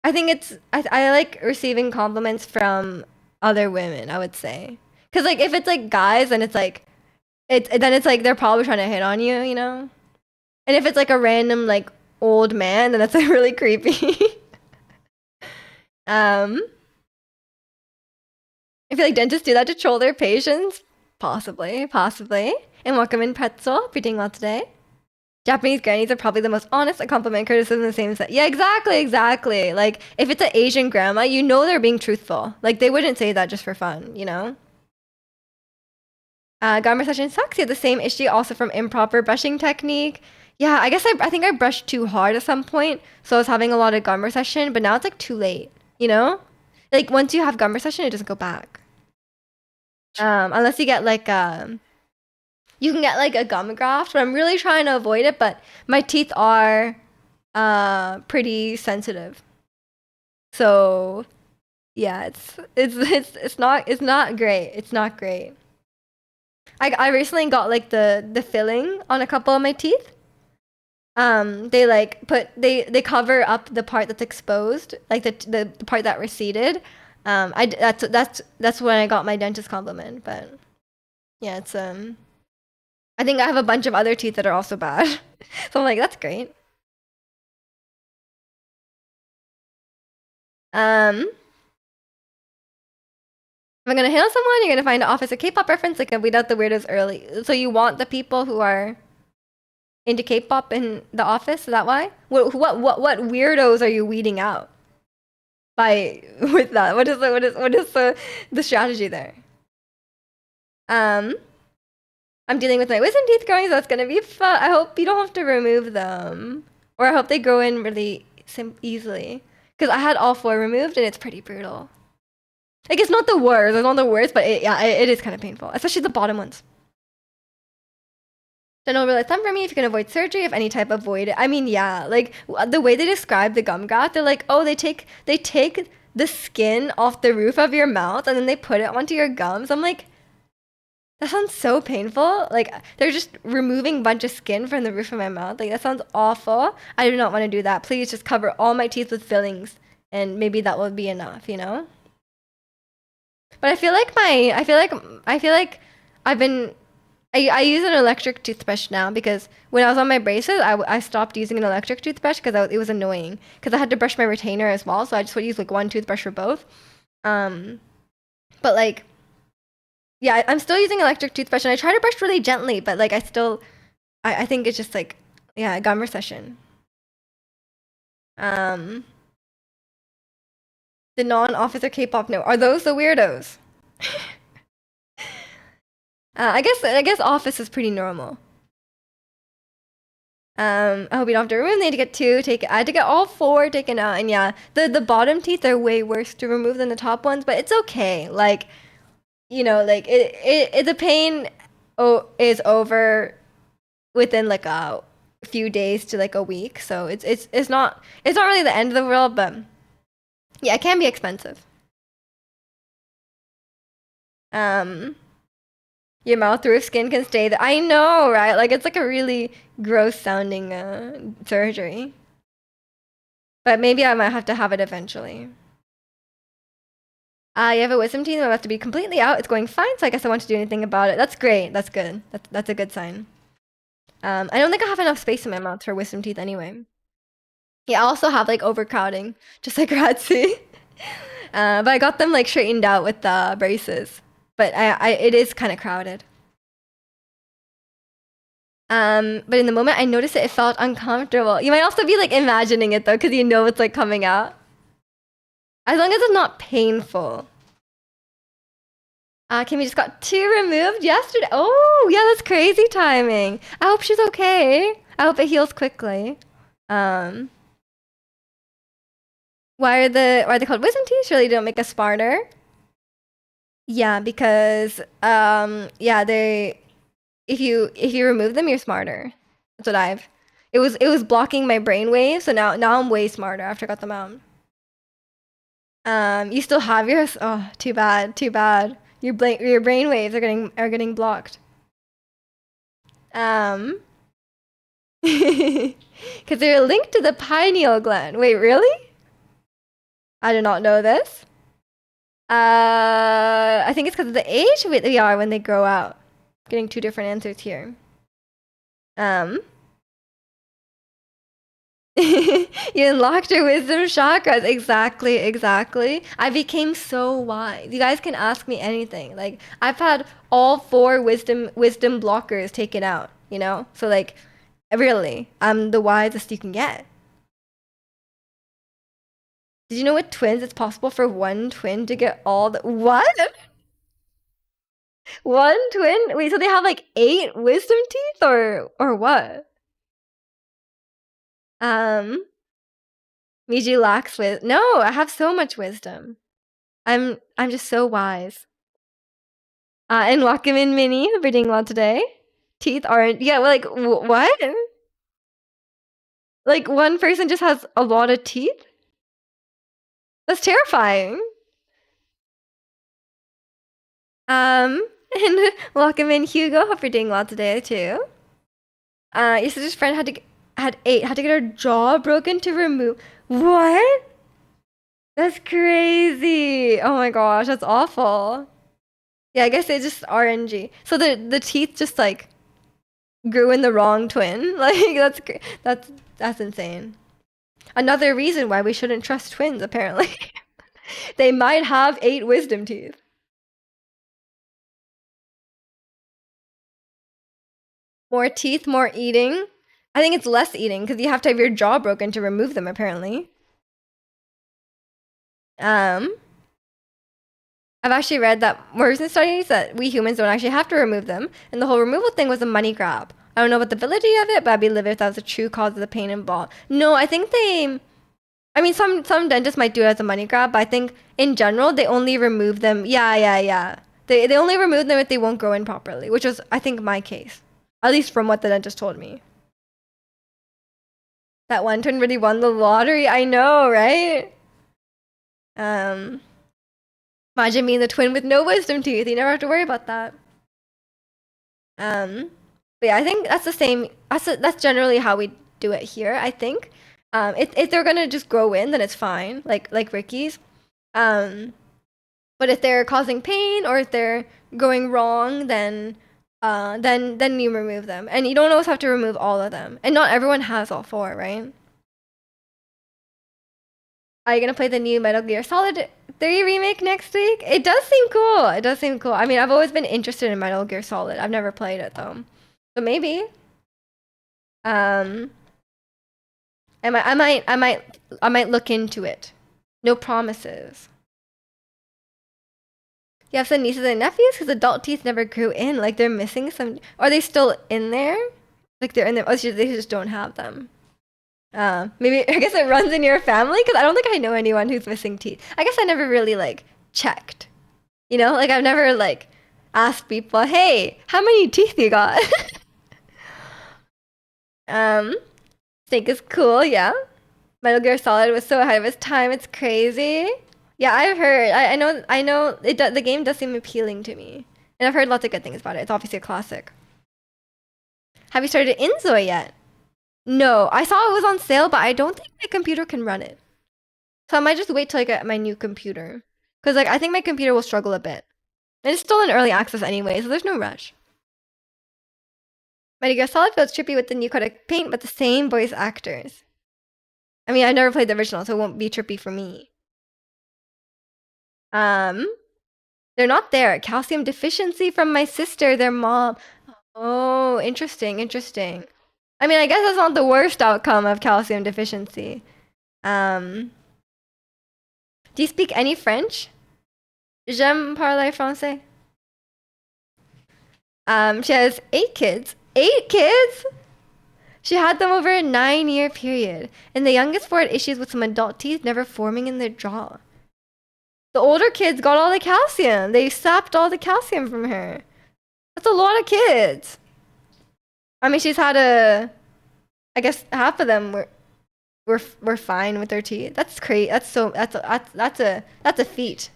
I think I like receiving compliments from other women. I would say, because like if it's like guys, then it's like then it's like they're probably trying to hit on you, you know? And if it's like a random like old man, then that's like really creepy. um, I feel like dentists do that to troll their patients. Possibly, possibly. And welcome in Pretzel. If you're doing well today. Japanese grannies are probably the most honest. A compliment, criticism, the same set. Yeah, exactly, exactly. Like if it's an Asian grandma, they're being truthful. Like they wouldn't say that just for fun, you know? Gum recession sucks. You have the same issue also from improper brushing technique. Yeah, I guess I think I brushed too hard at some point, so I was having a lot of gum recession, but now it's like too late, you know? Like once you have gum recession, it doesn't go back. Unless you get like you can get like a gum graft, but I'm really trying to avoid it, but my teeth are pretty sensitive. So yeah, it's not great. It's not great. I recently got like the filling on a couple of my teeth. They like put they cover up the part that's exposed, like the part that receded. That's when I got my dentist compliment. But yeah, it's I think I have a bunch of other teeth that are also bad. So I'm like, that's great. If I'm gonna hit on someone, you're gonna find an office or K-pop reference, like weed out the weirdos early. So you want the people who are into K-pop in the office? Is that why? What weirdos are you weeding out by with that? What is the strategy there? Um, I'm dealing with my wisdom teeth growing, so that's gonna be fun. I hope you don't have to remove them, or I hope they grow in really easily. Because I had all four removed, and it's pretty brutal. Like it's not the worst, it's not the worst, but yeah, it is kind of painful, especially the bottom ones. General rule of thumb for me, if you can avoid surgery of any type, avoid it. I mean, yeah, like the way they describe the gum graft, they're like, oh, they take the skin off the roof of your mouth and then they put it onto your gums. I'm like, that sounds so painful. Like they're just removing a bunch of skin from the roof of my mouth. Like that sounds awful. I do not want to do that. Please just cover all my teeth with fillings, and maybe that will be enough, you know? But I feel like I've been I use an electric toothbrush now because when I was on my braces, I stopped using an electric toothbrush because it was annoying because I had to brush my retainer as well, so I just would use like one toothbrush for both. Um, but like, yeah, I'm still using electric toothbrush and I try to brush really gently, but like I think it's just like, yeah, gum recession. Um, the non-officer K-pop no, are those the weirdos? I guess office is pretty normal. I hope you don't have to remove. They had to get two. I had to get all four taken out, and yeah, the bottom teeth are way worse to remove than the top ones, but it's okay. Like, like the pain is over within like a few days to like a week, so it's not really the end of the world, but yeah, it can be expensive. Um, your mouth through skin can stay there. I know, right? Like it's like a really gross sounding surgery. But maybe I might have to have it eventually. You have a wisdom teeth. I'm about to be completely out. It's going fine, so I guess I want to do anything about it. That's great. That's good. That's a good sign. I don't think I have enough space in my mouth for wisdom teeth anyway. Yeah, I also have like overcrowding, just like Ratsi. But I got them like straightened out with the braces. But it is kind of crowded. But in the moment I noticed it felt uncomfortable. You might also be like imagining it though, because you know it's like coming out. As long as it's not painful. Kimmy just got two removed yesterday. Oh, yeah, that's crazy timing. I hope she's okay. I hope it heals quickly. Um, why are they called wisdom teeth? Surely they don't make us smarter. Yeah, because yeah, if you remove them, you're smarter. That's what I've. It was blocking my brain waves, so now I'm way smarter after I got them out. You still have yours? Oh, too bad, too bad. Your brain waves are getting blocked. Um, because they're linked to the pineal gland. Wait, really? I did not know this. I think it's because of the age we are when they grow out. Getting two different answers here. Um, you unlocked your wisdom chakras. Exactly, exactly. I became so wise. You guys can ask me anything. Like I've had all four wisdom blockers taken out, you know? So like really, I'm the wisest you can get. Did you know with twins it's possible for one twin to get all the what? One twin? Wait, so they have like eight wisdom teeth or what? Um, Miji lacks with no, I have so much wisdom. I'm just so wise. And Wakamin Mini, we're doing well today. Teeth aren't yeah, like what? Like one person just has a lot of teeth? That's terrifying. And welcome in Hugo. Hope you're doing well today too. Your sister's friend at 8 had to get her jaw broken to remove. What? That's crazy. Oh my gosh, that's awful. Yeah, I guess they just RNG. So the teeth just like grew in the wrong twin. Like that's insane. Another reason why we shouldn't trust twins, apparently. They might have 8 wisdom teeth. More teeth, more eating. I think it's less eating because you have to have your jaw broken to remove them, apparently. Um, I've actually read that recent studies that we humans don't actually have to remove them, and the whole removal thing was a money grab. I don't know about the validity of it, but I'd be livid if that was the true cause of the pain involved. No, I think they. I mean, some dentists might do it as a money grab, but I think in general they only remove them. Yeah. They only remove them if they won't grow in properly, which was I think my case, at least from what the dentist told me. That one twin really won the lottery. I know, right? Um, Imagine being the twin with no wisdom teeth. You never have to worry about that. But yeah, I think that's the same. That's generally how we do it here. I think. If they're gonna just grow in, then it's fine. Like Ricky's. But if they're causing pain or if they're going wrong, then you remove them, and you don't always have to remove all of them. And not everyone has all 4, right? Are you gonna play the new Metal Gear Solid 3 remake next week? It does seem cool. It does seem cool. I mean, I've always been interested in Metal Gear Solid. I've never played it though, so maybe. Um, I might look into it. No promises. You have some nieces and nephews whose adult teeth never grew in. Like they're missing some. Are they still in there? Like they're in there. Oh, they just don't have them. Maybe I guess it runs in your family because I don't think I know anyone who's missing teeth. I guess I never really like checked. You know, like I've never like asked people, "Hey, how many teeth you got?" Think is cool, yeah. Metal Gear Solid was so ahead of its time. It's crazy. Yeah, I've heard. I know. The game does seem appealing to me, and I've heard lots of good things about it. It's obviously a classic. Have you started Inzo yet? No, I saw it was on sale, but I don't think my computer can run it. So I might just wait till I get my new computer, because like I think my computer will struggle a bit, and it's still in early access anyway, so there's no rush. Metal Gear Solid feels trippy with the new coat of paint, but the same voice actors. I mean, I never played the original, so it won't be trippy for me. They're not there. Calcium deficiency from my sister, their mom. Oh, interesting. I mean, I guess that's not the worst outcome of calcium deficiency. Do you speak any French? J'aime parler français. She has 8 kids. 8 kids? She had them over a 9-year period, and the youngest 4 had issues with some adult teeth never forming in their jaw. The older kids got all the calcium. They sapped all the calcium from her. That's a lot of kids. I mean, she's had I guess half of them were fine with their teeth. That's crazy. That's a feat.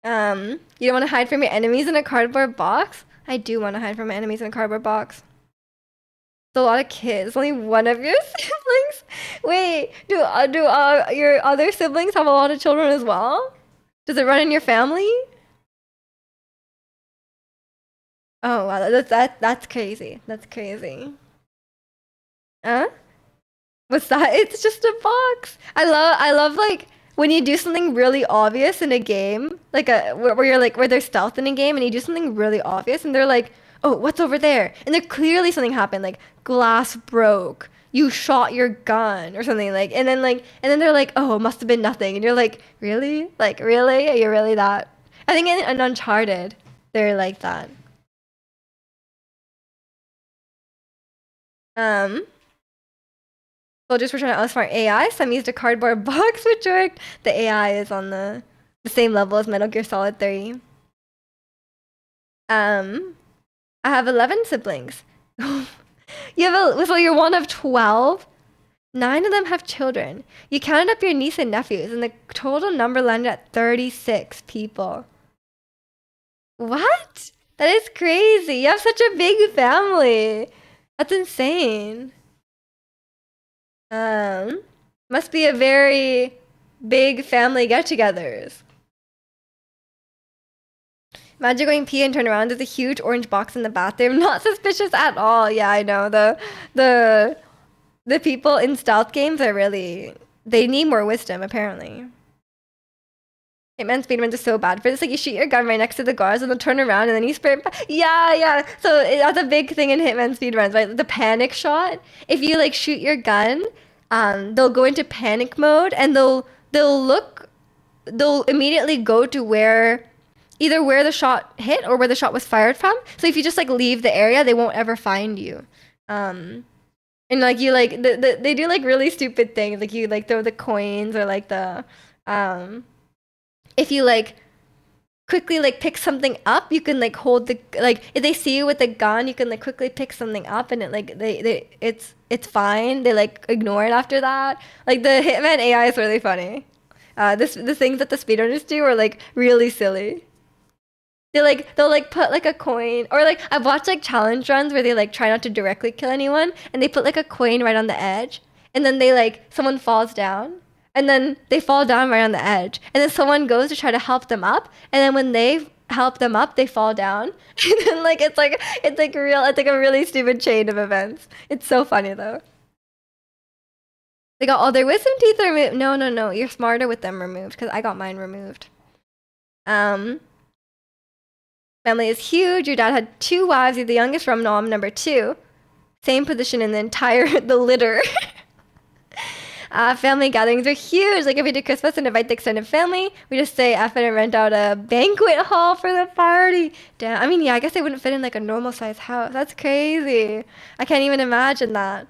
You don't want to hide from your enemies in a cardboard box? I do want to hide from my enemies in a cardboard box. It's a lot of kids. Only one of your siblings? Wait, do your other siblings have a lot of children as well? Does it run in your family? Oh wow, that's crazy. That's crazy. Huh? What's that? It's just a box. I love like when you do something really obvious in a game, like where you're like where there's stealth in a game and you do something really obvious and they're like, "Oh, what's over there?" And there clearly something happened, like glass broke, you shot your gun or something like, and then they're like, "Oh, it must have been nothing." And you're like, "Really? Like really? Are you really that?" I think in Uncharted, they're like that. Soldiers were trying to outsmart AI. Some used a cardboard box, which worked. The AI is on the same level as Metal Gear Solid 3. I have 11 siblings. So you're one of 12? 9 of them have children. You counted up your niece and nephews, and the total number landed at 36 people. What? That is crazy. You have such a big family. That's insane. Um, must be a very big family get-togethers. Imagine going pee and turn around. There's a huge orange box in the bathroom. Not suspicious at all. Yeah, I know. The the people in stealth games are really they need more wisdom apparently. Hitman speedruns are so bad for this. Like you shoot your gun right next to the guards and they'll turn around and then you sprint. Yeah, yeah. So that's a big thing in Hitman speedruns, right? The panic shot. If you like shoot your gun, they'll go into panic mode and they'll immediately go to where either where the shot hit or where the shot was fired from. So if you just like leave the area, they won't ever find you. Um, and like you like they do like really stupid things. Like you like throw the coins or like the if you like quickly like pick something up, you can like hold the like if they see you with the gun, you can like quickly pick something up and it like they it's fine. They like ignore it after that. Like the Hitman AI is really funny. The things that the speedrunners do are like really silly. They'll like put like a coin or like I've watched like challenge runs where they like try not to directly kill anyone and they put like a coin right on the edge and then they like someone falls down and then they fall down right on the edge and then someone goes to try to help them up and then when they help them up they fall down and then like it's like a really stupid chain of events. It's so funny though. They got all their wisdom teeth removed. No, no, no. You're smarter with them removed because I got mine removed. Um, Family is huge. Your dad had two wives. You're the youngest from Nom, number two. Same position in the entire the litter. Family gatherings are huge. Like if we do Christmas and invite the extended family, we just say F it and rent out a banquet hall for the party. Damn. I mean, yeah, I guess they wouldn't fit in like a normal size house. That's crazy. I can't even imagine that.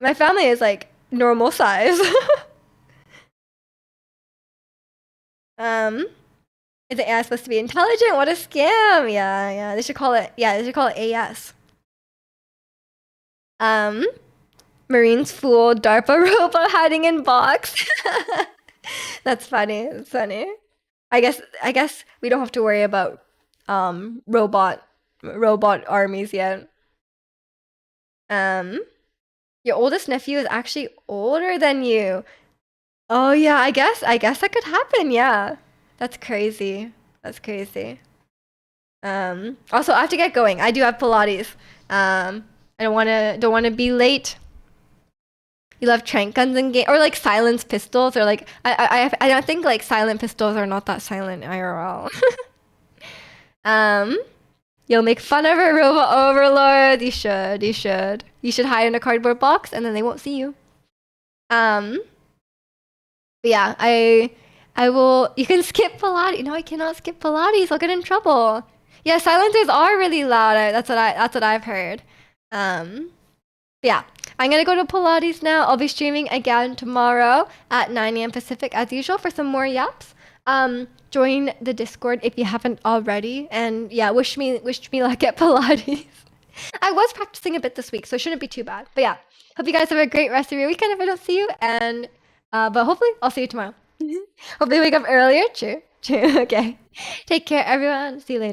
My family is like normal size. um, is the AI supposed to be intelligent? What a scam! Yeah, yeah. They should call it. Yeah, they should call it AS. Um, Marines fool DARPA robot hiding in box. That's funny. That's funny. I guess we don't have to worry about robot armies yet. Um, your oldest nephew is actually older than you. Oh yeah, I guess that could happen. Yeah, that's crazy. That's crazy. Also, I have to get going. I do have Pilates. I don't wanna be late. You love trank guns in game or like silenced pistols or like I don't think like silent pistols are not that silent IRL. um, you'll make fun of a robot overlord. You should. You should. You should hide in a cardboard box and then they won't see you. Um, but yeah, I will. You can skip Pilates. No, I cannot skip Pilates. I'll get in trouble. Yeah, silencers are really loud. That's what I've heard. Um, yeah, I'm gonna go to Pilates now. I'll be streaming again tomorrow at 9 a.m. Pacific as usual for some more yaps. Join the Discord if you haven't already, and yeah, wish me luck at Pilates. I was practicing a bit this week, so it shouldn't be too bad. But yeah, hope you guys have a great rest of your weekend if I don't see you, and but hopefully I'll see you tomorrow. Hopefully wake up earlier. True, true. Okay, take care, everyone. See you later.